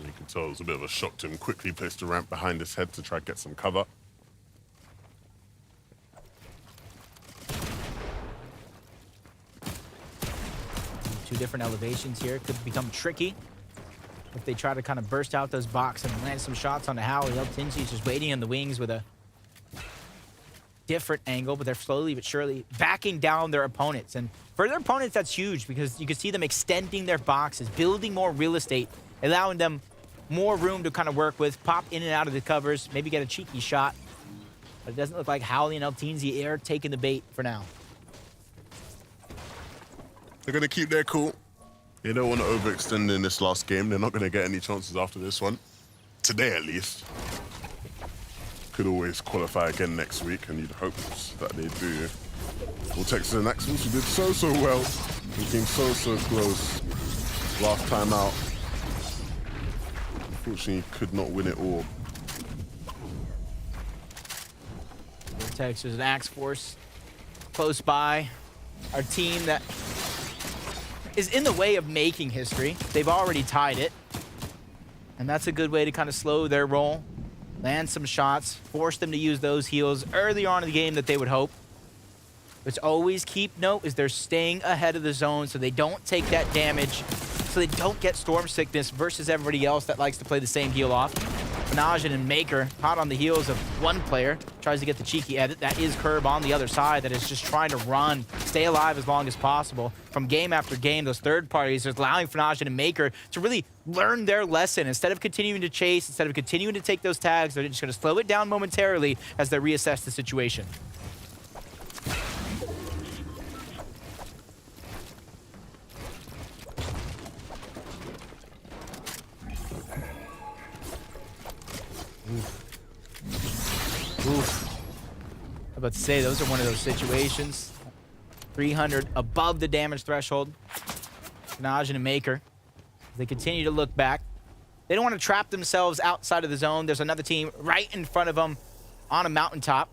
You can tell it was a bit of a shock to him. Quickly placed a ramp behind his head to try to get some cover. Two different elevations here. Could become tricky if they try to kind of burst out those boxes and land some shots on the Howie. Tinsley's just waiting in the wings with a different angle, but they're slowly but surely backing down their opponents. And for their opponents, that's huge because you can see them extending their boxes, building more real estate, allowing them more room to kind of work with, pop in and out of the covers, maybe get a cheeky shot. But it doesn't look like Howley and Eltinzi are taking the bait for now. They're going to keep their cool. They don't want to overextend in this last game. They're not going to get any chances after this one. Today, at least. Could always qualify again next week, and you'd hope that they do. Well, Texas and Axels, who did so well. They came so close last time out. Unfortunately, could not win it all. Texas and Axe Force close by. Our team that is in the way of making history. They've already tied it. And that's a good way to kind of slow their roll, land some shots, force them to use those heals early on in the game that they would hope. But always keep note is they're staying ahead of the zone so they don't take that damage, so they don't get storm sickness versus everybody else that likes to play the same heal off. Fanajin and Maker hot on the heels of one player, tries to get the cheeky edit. That is Curb on the other side that is just trying to run, stay alive as long as possible. From game after game, those third parties are allowing Fanajin and Maker to really learn their lesson. Instead of continuing to chase, instead of continuing to take those tags, they're just going to slow it down momentarily as they reassess the situation. Oof. I'm about to say, those are one of those situations. 300 above the damage threshold. Najin and Maker, they continue to look back. They don't want to trap themselves outside of the zone. There's another team right in front of them on a mountaintop.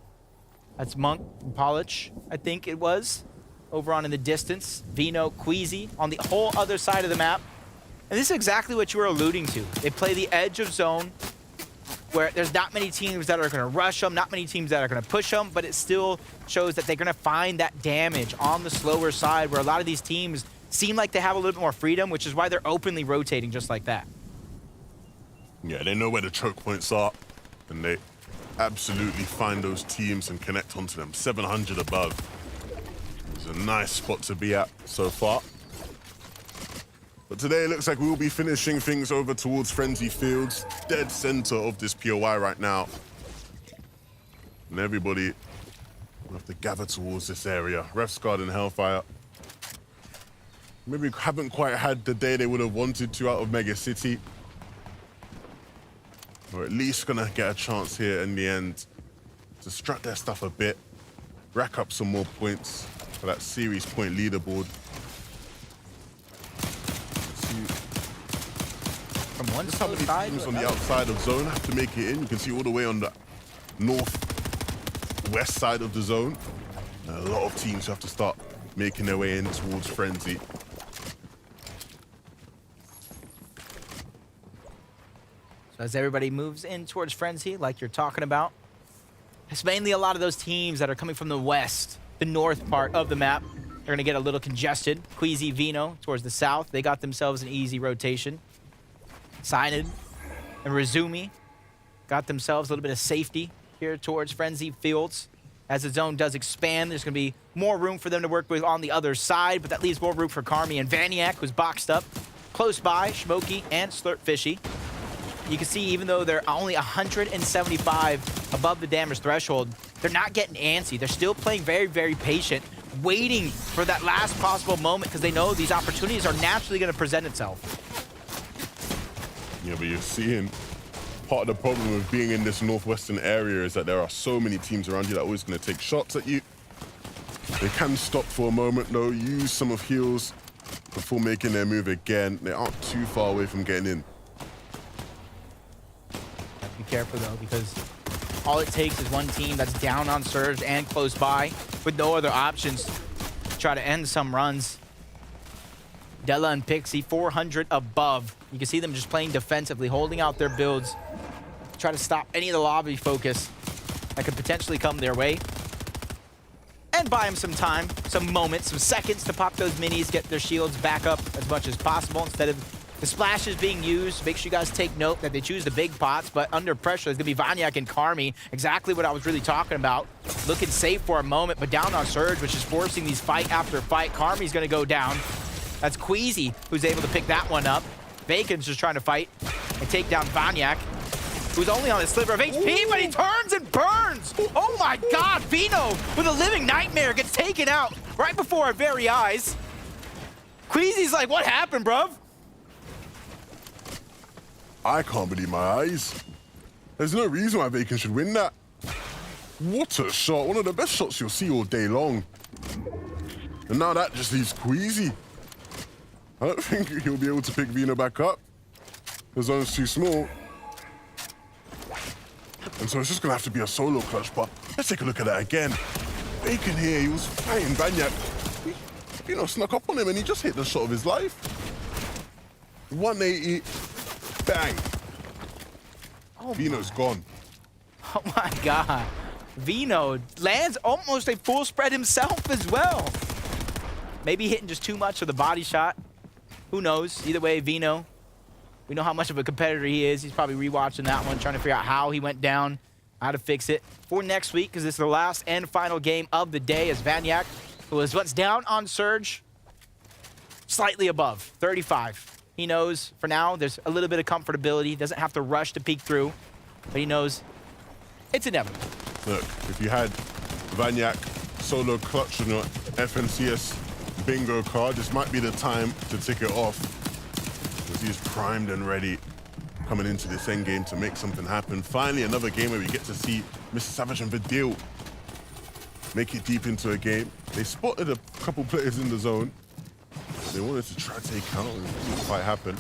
That's Monk and Polich, I think it was, over on in the distance. Vino, Queasy on the whole other side of the map. And this is exactly what you were alluding to. They play the edge of zone, where there's not many teams that are going to rush them, not many teams that are going to push them, but it still shows that they're going to find that damage on the slower side where a lot of these teams seem like they have a little bit more freedom, which is why they're openly rotating just like that. Yeah, they know where the choke points are, and they absolutely find those teams and connect onto them. 700 above. It's a nice spot to be at so far. But today it looks like we will be finishing things over towards Frenzy Fields, dead center of this POI right now. And everybody will have to gather towards this area. Refsguard and Hellfire maybe haven't quite had the day they would have wanted to out of Mega City. Or at least gonna get a chance here in the end to strut their stuff a bit, rack up some more points for that series point leaderboard. From one side teams on the outside of zone have to make it in. You can see all the way on the northwest side of the zone. And a lot of teams have to start making their way in towards Frenzy. So as everybody moves in towards Frenzy, like you're talking about, it's mainly a lot of those teams that are coming from the west, the north part of the map. They're going to get a little congested. Queasy, Vino towards the south. They got themselves an easy rotation. Cyanid and Razumi got themselves a little bit of safety here towards Frenzy Fields. As the zone does expand, there's going to be more room for them to work with on the other side, but that leaves more room for Carmi and Vaniac, who's boxed up close by, Smokey and Slurpfishy. You can see even though they're only 175 above the damage threshold, they're not getting antsy. They're still playing very, very patient, waiting for that last possible moment because they know these opportunities are naturally going to present itself. Yeah, but you're seeing part of the problem with being in this northwestern area is that there are so many teams around you that are always going to take shots at you. They can stop for a moment though, use some of heals before making their move again. They aren't too far away from getting in. careful, though, because all it takes is one team that's down on Surge and close by with no other options to try to end some runs. Della and Pixie, 400 above. You can see them just playing defensively, holding out their builds, try to stop any of the lobby focus that could potentially come their way. And buy them some time, some moments, some seconds to pop those minis, get their shields back up as much as possible instead of the splashes being used. Make sure you guys take note that they choose the big pots, but under pressure, there's going to be Vanyak and Karmi. Exactly what I was really talking about. Looking safe for a moment, but down on Surge, which is forcing these fight after fight. Karmi's going to go down. That's Queasy who's able to pick that one up. Bacon's just trying to fight and take down Vanyak, who's only on a sliver of HP, but he turns and burns. Oh my God, Vino with a living nightmare gets taken out right before our very eyes. Queasy's like, what happened, bruv? I can't believe my eyes. There's no reason why Bacon should win that. What a shot. One of the best shots you'll see all day long. And now that just leaves Queasy. I don't think he'll be able to pick Vino back up. The zone's too small. And so it's just going to have to be a solo clutch, but let's take a look at that again. Bacon here, he was fighting Vanyak. Vino snuck up on him and he just hit the shot of his life. 180. Bang. Oh, Vino's gone. Oh my God. Vino lands almost a full spread himself as well. Maybe hitting just too much of the body shot. Who knows? Either way, Vino, we know how much of a competitor he is. He's probably rewatching that one, trying to figure out how he went down, how to fix it for next week, because this is the last and final game of the day as Vanyak, who is what's down on Surge, slightly above, 35. He knows for now there's a little bit of comfortability. Doesn't have to rush to peek through, but he knows it's inevitable. Look, if you had Vanyak solo clutch on your FNCS bingo card, this might be the time to tick it off. Because he's primed and ready coming into this end game to make something happen. Finally, another game where we get to see Mr. Savage and Vidil make it deep into a game. They spotted a couple players in the zone. They wanted to try to take out, and it didn't quite happen.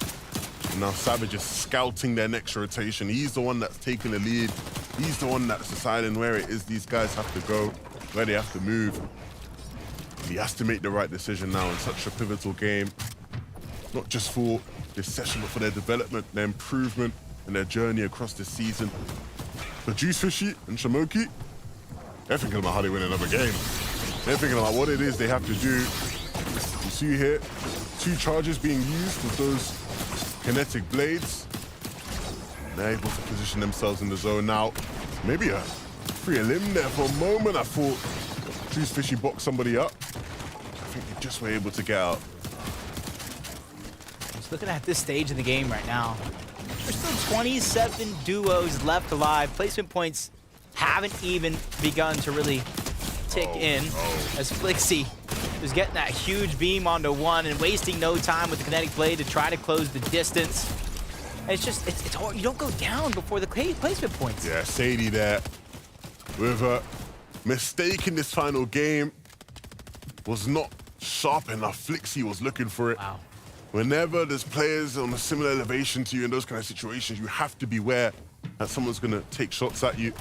And now Savage is scouting their next rotation. He's the one that's taking the lead. He's the one that's deciding where it is these guys have to go, where they have to move. He has to make the right decision now in such a pivotal game. Not just for this session, but for their development, their improvement, and their journey across this season. For Juice Fishy and Shamoki, they're thinking about how they win another game. They're thinking about what it is they have to do. You see here, 2 charges being used with those kinetic blades. They're able to position themselves in the zone now. Maybe a free limb there for a moment. I thought Juice Fishy boxed somebody up. I think they just were able to get out. Just looking at this stage of the game right now, there's still 27 duos left alive. Placement points haven't even begun to really tick in as Flixie is getting that huge beam onto one and wasting no time with the kinetic blade to try to close the distance. And it's just, it's hard. You don't go down before the placement points. Yeah, Sadie there with a mistake in this final game. Was not sharp enough. Flixie was looking for it. Wow. Whenever there's players on a similar elevation to you in those kind of situations, you have to beware that someone's going to take shots at you.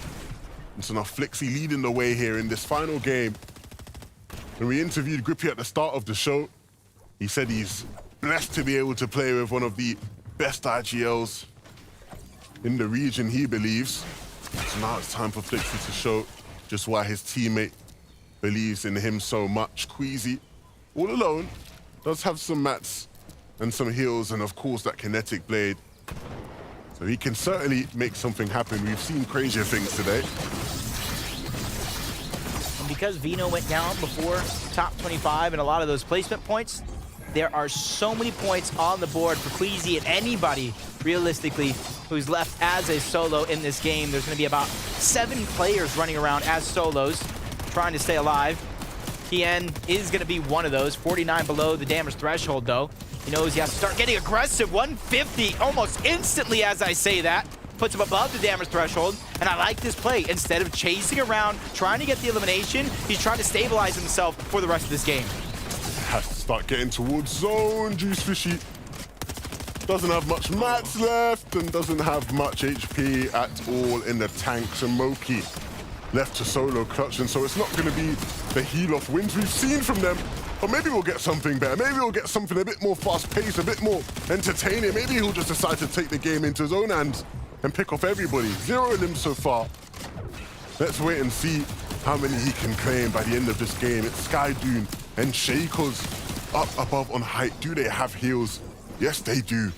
And so now Flixie leading the way here in this final game. When we interviewed Grippy at the start of the show, he said he's blessed to be able to play with one of the best IGLs in the region, he believes. So now it's time for Flixie to show just why his teammate believes in him so much. Queasy, all alone, does have some mats and some heals, and of course that kinetic blade. So he can certainly make something happen. We've seen crazier things today. And because Vino went down before top 25 and a lot of those placement points, there are so many points on the board for Queasy and anybody, realistically, who's left as a solo in this game. There's going to be about 7 players running around as solos, trying to stay alive. Tien is going to be one of those. 49 below the damage threshold, though. He knows he has to start getting aggressive. 150 almost instantly as I say that. Puts him above the damage threshold. And I like this play. Instead of chasing around, trying to get the elimination, he's trying to stabilize himself for the rest of this game. Has to start getting towards zone, Juice Fishy. Doesn't have much mats left and doesn't have much HP at all in the tanks. And Moki left to solo clutch, and so it's not going to be the heal-off wins we've seen from them. But maybe we'll get something better. Maybe we'll get something a bit more fast-paced, a bit more entertaining. Maybe he'll just decide to take the game into his own hands and pick off everybody. 0 limbs so far. Let's wait and see how many he can claim by the end of this game. It's Skydune and Shaco's up above on height. Do they have heals? Yes, they do.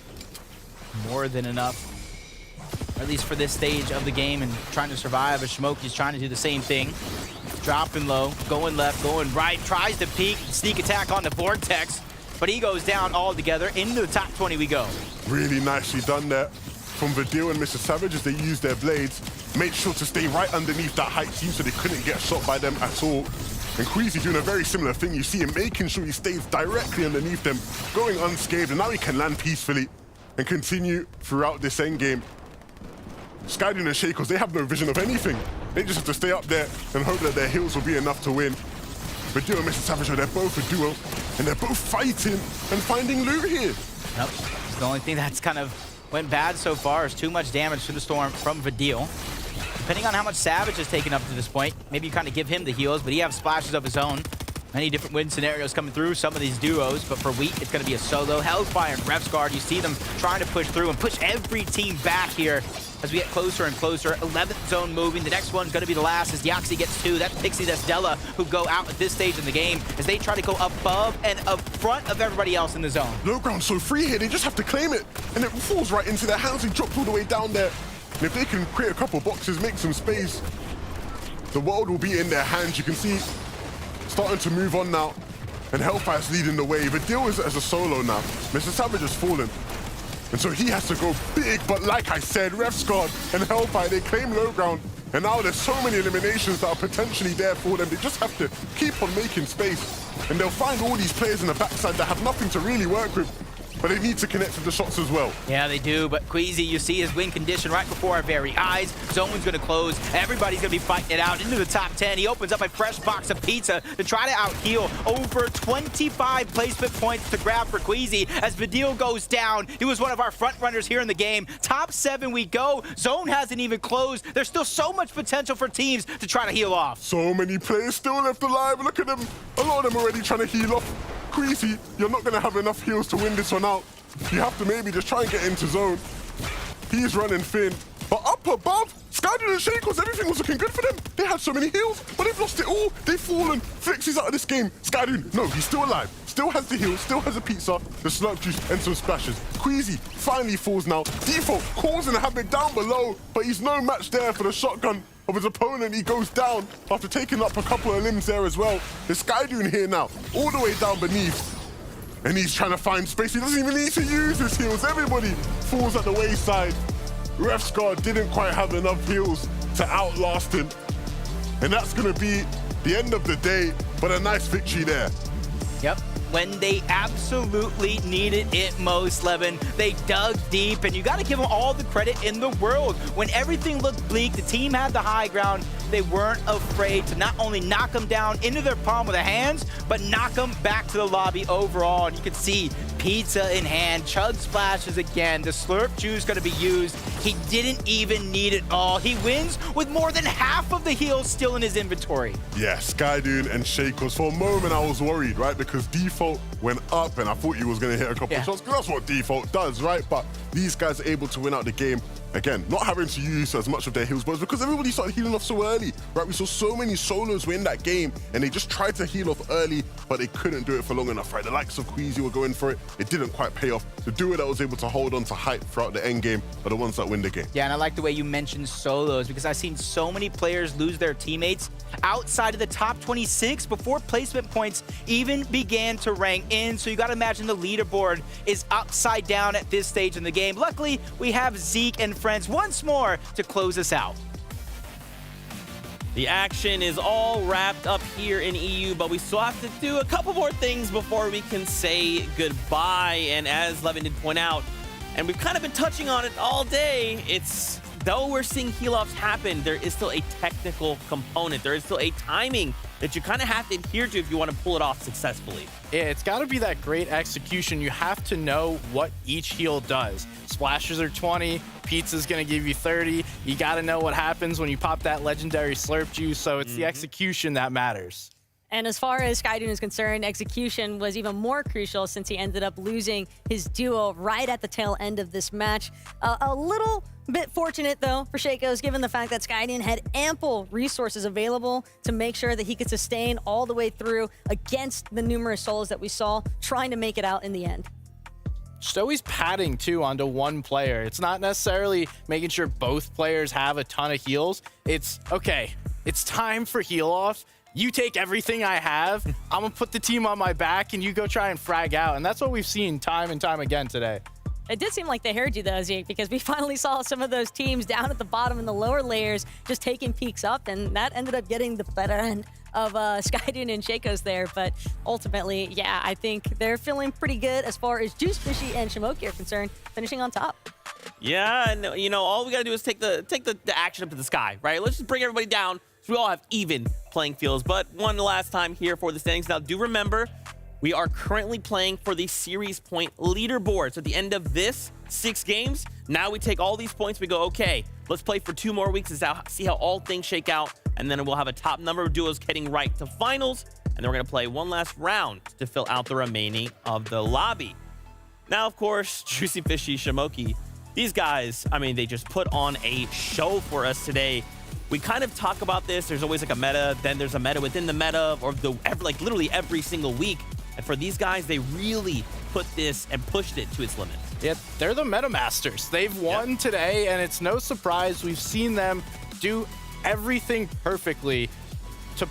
More than enough, at least for this stage of the game, and trying to survive. As Shmoky's trying to do the same thing. Dropping low, going left, going right, tries to peek, sneak attack on the Vortex, but he goes down altogether. Into the top 20 we go. Really nicely done there from Vidil and Mr. Savage as they use their blades. Made sure to stay right underneath that height team so they couldn't get shot by them at all. And Queasy doing a very similar thing. You see him making sure he stays directly underneath them, going unscathed, and now he can land peacefully and continue throughout this endgame. Skydune and Shakos, they have no vision of anything. They just have to stay up there and hope that their heals will be enough to win. But Duo and Mr. Savage, they're both a duo, and they're both fighting and finding loot here. Nope. The only thing that's kind of went bad so far is too much damage to the Storm from Vidil. Depending on how much Savage has taken up to this point, maybe you kind of give him the heals, but he has splashes of his own. Many different win scenarios coming through some of these duos, but for Wheat, it's going to be a solo. Hellfire and Refsguard, you see them trying to push through and push every team back here as we get closer and closer. 11th zone moving. The next one's going to be the last as Deoxy gets 2. That's Pixie, that's Della, who go out at this stage in the game as they try to go above and up front of everybody else in the zone. Low ground so free here, they just have to claim it, and it falls right into their hands. They dropped all the way down there. And if they can create a couple boxes, make some space, the world will be in their hands. You can see starting to move on now, and Hellfire's leading the way. Vidil is as a solo now. Mr. Savage has fallen, and so he has to go big. But like I said, Refsguard and Hellfire, they claim low ground, and now there's so many eliminations that are potentially there for them. They just have to keep on making space, and they'll find all these players in the backside that have nothing to really work with. But they need to connect with the shots as well. Yeah, they do, but Queasy, you see his win condition right before our very eyes. Zone's gonna close. Everybody's gonna be fighting it out into the top 10. He opens up a fresh box of pizza to try to out-heal. Over 25 placement points to grab for Queasy as Vidil goes down. He was one of our front runners here in the game. Top 7 we go. Zone hasn't even closed. There's still so much potential for teams to try to heal off. So many players still left alive. Look at them. A lot of them already trying to heal off. Queasy, you're not going to have enough heals to win this one out. You have to maybe just try and get into zone. He's running thin. But up above, Skydune and Shakos, everything was looking good for them. They had so many heals, but they've lost it all. They've fallen. Flixie's out of this game. Skydune, no, he's still alive. Still has the heals, still has a pizza, the slurp juice, and some splashes. Queasy finally falls now. Default causing havoc down below, but he's no match there for the shotgun of his opponent. He goes down after taking up a couple of limbs there as well. There's Skydune here now, all the way down beneath. And he's trying to find space. He doesn't even need to use his heals. Everybody falls at the wayside. Refsguard didn't quite have enough heals to outlast him. And that's going to be the end of the day, but a nice victory there. Yep. When they absolutely needed it most, Levin, they dug deep, and you got to give them all the credit in the world. When everything looked bleak, the team had the high ground. They weren't afraid to not only knock them down into their palm with their hands, but knock them back to the lobby overall. And you can see pizza in hand, chug splashes again. The slurp juice going to be used. He didn't even need it all. He wins with more than half of the heals still in his inventory. Yeah, Skydune and Shakos. For a moment, I was worried, right? Because Default went up, and I thought he was going to hit a couple of shots, because that's what Default does, right? But these guys are able to win out the game. Again, not having to use as much of their heals, but it's because everybody started healing off so early, right? We saw so many solos win that game, and they just tried to heal off early, but they couldn't do it for long enough, right? The likes of Queasy were going for it. It didn't quite pay off. The duo that was able to hold on to height throughout the end game are the ones that win the game. Yeah, and I like the way you mentioned solos, because I've seen so many players lose their teammates outside of the top 26 before placement points even began to rank in. So you got to imagine the leaderboard is upside down at this stage in the game. Luckily, we have Zeke and friends once more to close us out. The action is all wrapped up here in EU, but we still have to do a couple more things before we can say goodbye. And as Levin did point out, and we've kind of been touching on it all day, it's though we're seeing heal-offs happen, there is still a technical component. There is still a timing that you kind of have to adhere to if you want to pull it off successfully. Yeah, it's got to be that great execution. You have to know what each heal does. Splashes are 20, pizza's going to give you 30. You got to know what happens when you pop that legendary slurp juice, so it's the execution that matters. And as far as Skydune is concerned, execution was even more crucial since he ended up losing his duo right at the tail end of this match. A little bit fortunate, though, for Shakos, given the fact that Skydune had ample resources available to make sure that he could sustain all the way through against the numerous solos that we saw trying to make it out in the end. Just always padding, too, onto one player. It's not necessarily making sure both players have a ton of heals. It's, okay, it's time for heal-offs. You take everything I have, I'm going to put the team on my back, and you go try and frag out. And that's what we've seen time and time again today. It did seem like they heard you, though, Zeke, because we finally saw some of those teams down at the bottom in the lower layers just taking peeks up, and that ended up getting the better end of Skydune and Shakos there. But ultimately, yeah, I think they're feeling pretty good as far as Juice Fishy and Shimoki are concerned, finishing on top. Yeah, and you know, all we gotta do is take the action up to the sky, right? Let's just bring everybody down so we all have even playing fields. But one last time here for the standings. Now, do remember, we are currently playing for the series point leaderboard. So at the end of this 6 games, now we take all these points, we go, okay, let's play for 2 more weeks and see how all things shake out. And then we'll have a top number of duos heading right to finals. And then we're gonna play one last round to fill out the remaining of the lobby. Now, of course, Juicy Fishy, Shimoki, these guys, I mean, they just put on a show for us today. We kind of talk about this. There's always like a meta, then there's a meta within the meta, or like literally every single week. And for these guys, they really put this and pushed it to its limit. Yeah, they're the meta masters. They've won today, and it's no surprise. We've seen them do everything perfectly to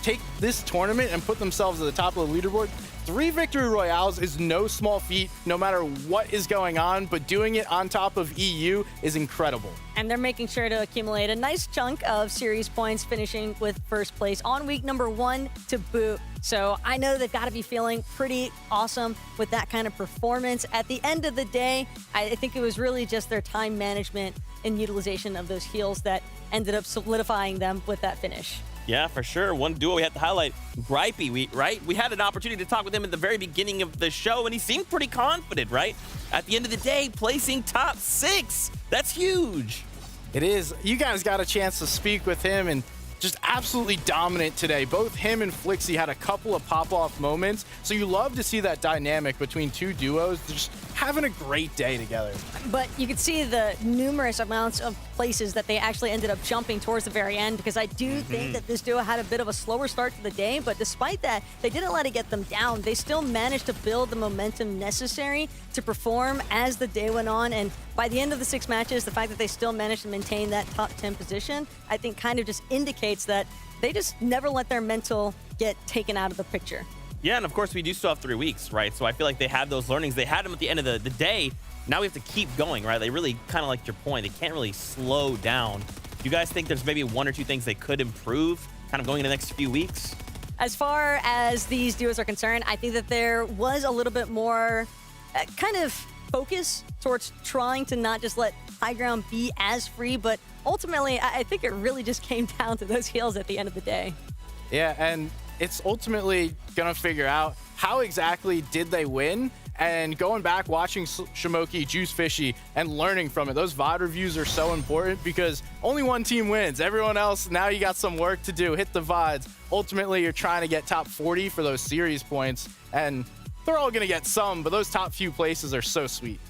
take this tournament and put themselves at the top of the leaderboard. 3 victory royales is no small feat, no matter what is going on, but doing it on top of EU is incredible. And they're making sure to accumulate a nice chunk of series points, finishing with first place on week number 1 to boot. So I know they've got to be feeling pretty awesome with that kind of performance. At the end of the day, I think it was really just their time management and utilization of those heals that ended up solidifying them with that finish. Yeah, for sure. One duo we had to highlight, Gripey, right? We had an opportunity to talk with him at the very beginning of the show, and he seemed pretty confident, right? At the end of the day, placing top 6. That's huge. It is. You guys got a chance to speak with him, and just absolutely dominant today. Both him and Flixie had a couple of pop-off moments, so you love to see that dynamic between 2 duos just having a great day together. But you could see the numerous amounts of places that they actually ended up jumping towards the very end, because I do think that this duo had a bit of a slower start to the day, but despite that, they didn't let it get them down. They still managed to build the momentum necessary to perform as the day went on, and by the end of the 6 matches, the fact that they still managed to maintain that top 10 position, I think kind of just indicates that they just never let their mental get taken out of the picture. Yeah, and of course, we do still have 3 weeks, right? So I feel like they had those learnings. They had them at the end of the day. Now we have to keep going, right? They really, kind of like your point, they can't really slow down. Do you guys think there's maybe 1 or 2 things they could improve kind of going in the next few weeks? As far as these duos are concerned, I think that there was a little bit more kind of focus towards trying to not just let high ground be as free, but ultimately, I think it really just came down to those heals at the end of the day. Yeah, and it's ultimately gonna figure out how exactly did they win, and going back, watching Shimoki, Juice Fishy, and learning from it. Those VOD reviews are so important because only one team wins. Everyone else, now you got some work to do. Hit the VODs. Ultimately, you're trying to get top 40 for those series points, and they're all gonna get some, but those top few places are so sweet.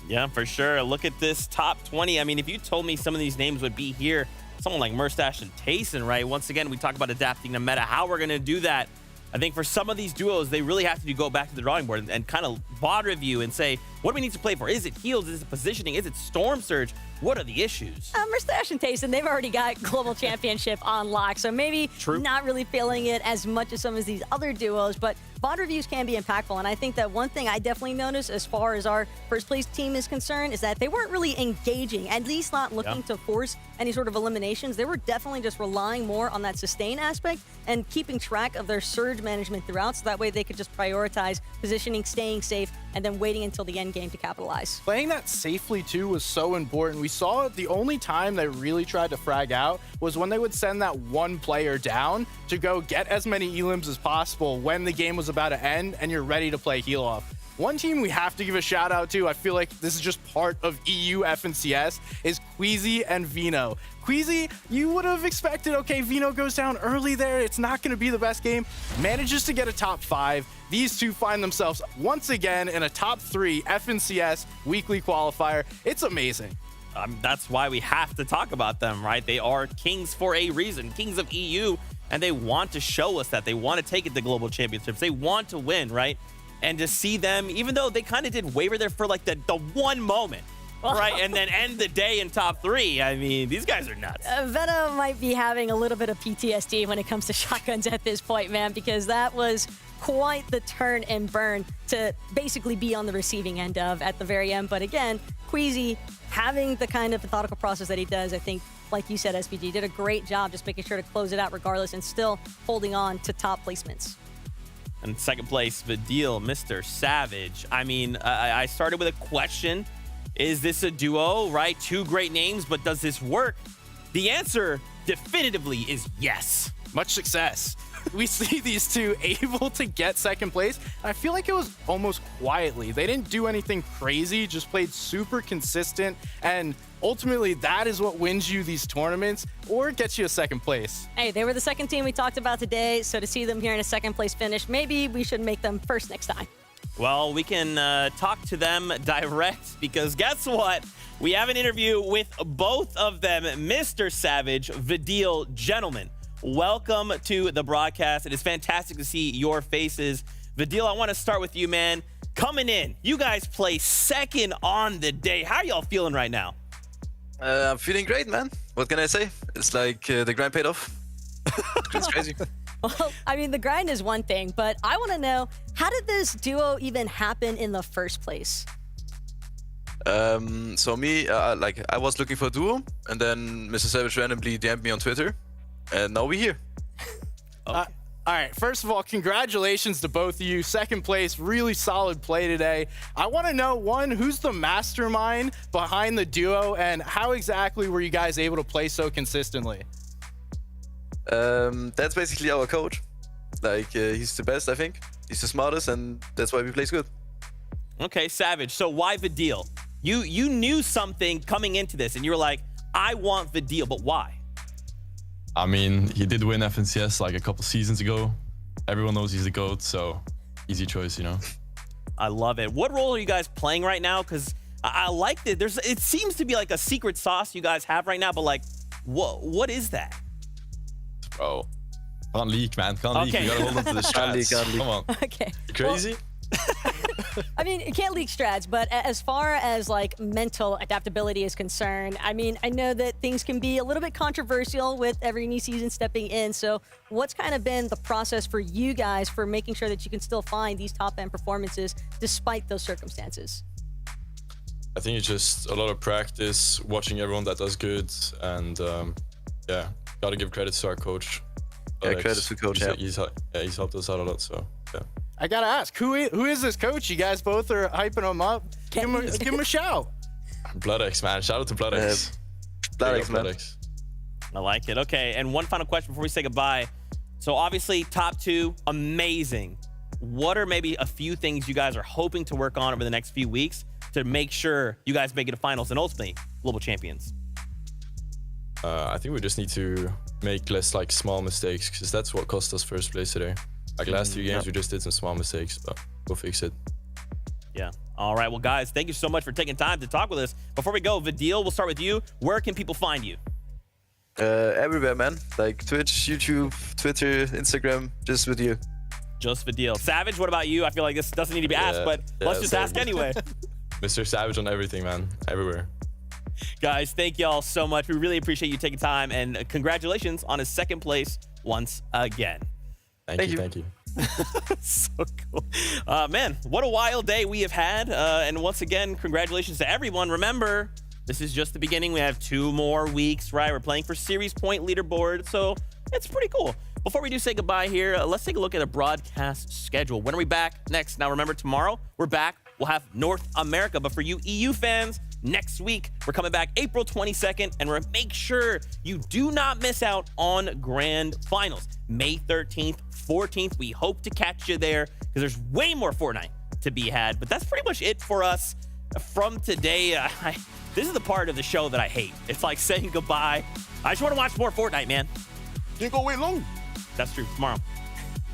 Yeah, for sure. Look at this top 20. I mean, if you told me some of these names would be here, someone like Murstache and Tayson, right? Once again, we talk about adapting to meta, how we're going to do that. I think for some of these duos, they really have to go back to the drawing board and kind of VOD review and say, what do we need to play for? Is it heals? Is it positioning? Is it Storm Surge? What are the issues? Murstache and Tayson, they've already got Global Championship on lock, so maybe not really feeling it as much as some of these other duos, but VOD reviews can be impactful, and I think that one thing I definitely noticed as far as our first place team is concerned is that they weren't really engaging, at least not looking to force any sort of eliminations. They were definitely just relying more on that sustain aspect and keeping track of their surge management throughout, so that way they could just prioritize positioning, staying safe, and then waiting until the end game to capitalize. Playing that safely too was so important. We saw the only time they really tried to frag out was when they would send that one player down to go get as many elims as possible when the game was about to end and you're ready to play heal off. One team we have to give a shout out to, I feel like this is just part of EU FNCS, is Queasy and Vino. Queasy, you would have expected, okay, Vino goes down early there, it's not going to be the best game, manages to get a top 5. These two find themselves once again in a top 3 FNCS weekly qualifier. It's amazing. That's why we have to talk about them, right? They are kings for a reason, kings of EU, and they want to show us that. They want to take it to global championships. They want to win, right? And to see them, even though they kind of did waver there for like the one moment, right? And then end the day in top 3. I mean, these guys are nuts. Venom might be having a little bit of PTSD when it comes to shotguns at this point, man, because that was quite the turn and burn to basically be on the receiving end of at the very end. But again, Queasy having the kind of methodical process that he does, I think, like you said, SPG, did a great job just making sure to close it out regardless and still holding on to top placements. And second place, Vidil, Mr. Savage. I mean, I started with a question. Is this a duo, right? 2 great names, but does this work? The answer definitively is yes. Much success. We see these two able to get second place. I feel like it was almost quietly. They didn't do anything crazy, just played super consistent. And ultimately, that is what wins you these tournaments or gets you a second place. Hey, they were the second team we talked about today. So to see them here in a second place finish, maybe we should make them first next time. Well, we can talk to them direct because guess what? We have an interview with both of them, Mr. Savage, Vidil. Gentlemen, welcome to the broadcast. It is fantastic to see your faces. Vidil, I want to start with you, man. Coming in, you guys play second on the day. How are y'all feeling right now? I'm feeling great, man. What can I say? It's like the grind paid off. It's crazy. Well, I mean, the grind is one thing, but I want to know, how did this duo even happen in the first place? So me, I was looking for a duo, and then Mr. Savage randomly DM'd me on Twitter, and now we're here. All right, first of all, congratulations to both of you. Second place, really solid play today. I want to know, one, who's the mastermind behind the duo, and how exactly were you guys able to play so consistently? That's basically our coach. Like, he's the best, I think. He's the smartest, and that's why we play good. Okay, Savage. So why Vidil? You knew something coming into this, and you were like, I want Vidil, but why? I mean, he did win FNCS like a couple seasons ago. Everyone knows he's the GOAT, so easy choice, you know? I love it. What role are you guys playing right now? Because I like it. It seems to be like a secret sauce you guys have right now, but like, what is that? Bro, can't leak, man. Can't leak. You gotta hold on to the strats. Come on. Okay. You crazy? I mean, it can't leak strats, but as far as like mental adaptability is concerned, I mean, I know that things can be a little bit controversial with every new season stepping in. So what's kind of been the process for you guys for making sure that you can still find these top-end performances despite those circumstances? I think it's just a lot of practice, watching everyone that does good, and yeah, gotta give credit to our coach. Yeah, credit to coach. He's helped us out a lot, so yeah. I gotta ask, who is this coach? You guys both are hyping him up. Give him a shout. BloodX, man. Shout out to BloodX. BloodX, man. I like it. Okay, and one final question before we say goodbye. So obviously, top 2, amazing. What are maybe a few things you guys are hoping to work on over the next few weeks to make sure you guys make it to finals and ultimately global champions? I think we just need to make less like small mistakes, because that's what cost us first place today. Like last 2 games, we just did some small mistakes, but we'll fix it. Yeah. All right. Well, guys, thank you so much for taking time to talk with us. Before we go, Vidil, we'll start with you. Where can people find you? Everywhere, man. Like Twitch, YouTube, Twitter, Instagram, just with you. Just Vidil. Savage, what about you? I feel like this doesn't need to be asked, but let's just ask anyway. Mr. Savage on everything, man. Everywhere. Guys, thank y'all so much. We really appreciate you taking time, and congratulations on his second place once again. Thank you. So cool. Man, what a wild day we have had. And once again, congratulations to everyone. Remember, this is just the beginning. We have 2 more weeks, right? We're playing for series point leaderboard, so it's pretty cool. Before we do say goodbye here, let's take a look at a broadcast schedule. When are we back next? Now, remember, tomorrow we're back we'll have North America. But for you EU fans, next week, we're coming back April 22nd, and we're make sure you do not miss out on grand finals. May 13th, 14th, we hope to catch you there because there's way more Fortnite to be had. But that's pretty much it for us from today. This is the part of the show that I hate. It's like saying goodbye. I just want to watch more Fortnite, man. You ain't gonna wait long. That's true. Tomorrow.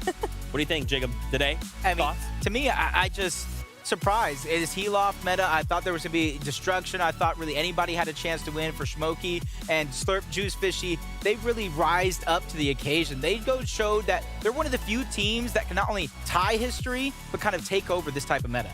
What do you think, Jacob? Today? Thoughts? To me, I just surprised. It is Helof meta. I thought there was going to be destruction. I thought really anybody had a chance to win. For Smokey and Slurp Juice Fishy, they really rised up to the occasion. They showed that they're one of the few teams that can not only tie history, but kind of take over this type of meta.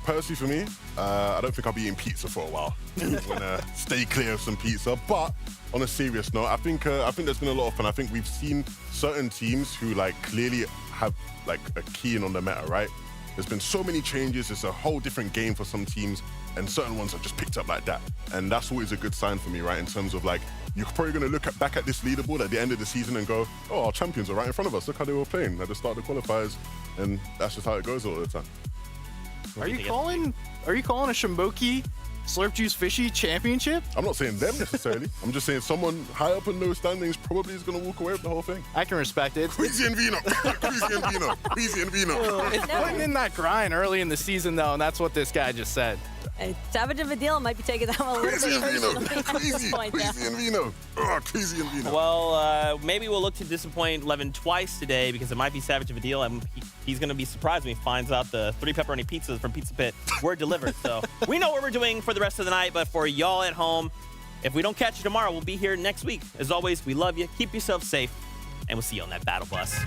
Personally for me, I don't think I'll be eating pizza for a while. I'm gonna stay clear of some pizza. But on a serious note, I think there's been a lot of fun. I think we've seen certain teams who like clearly have like a key in on the meta, right? There's been so many changes. It's a whole different game for some teams, and certain ones have just picked up like that. And that's always a good sign for me, right? In terms of like, you're probably going to look back at this leaderboard at the end of the season and go, oh, our champions are right in front of us. Look how they were playing at the start of the qualifiers. And that's just how it goes all the time. Are you calling a Shimoki Slurp Juice Fishy championship? I'm not saying them necessarily. I'm just saying someone high up in those standings probably is going to walk away with the whole thing. I can respect it. Queasy and Vino. Queasy and Vino. Queasy and Vino. It's putting in that grind early in the season, though, and that's what this guy just said. And Savage and Vidil might be taking that one a little bit personally at this point. Queasy and Vino. Oh, Queasy and Vino. Well, maybe we'll look to disappoint Levin twice today because it might be Savage and Vidil, and he's going to be surprised when he finds out the 3 pepperoni pizzas from Pizza Pit were delivered. So we know what we're doing for the rest of the night, but for y'all at home, if we don't catch you tomorrow, we'll be here next week. As always, we love you. Keep yourself safe, and we'll see you on that battle bus.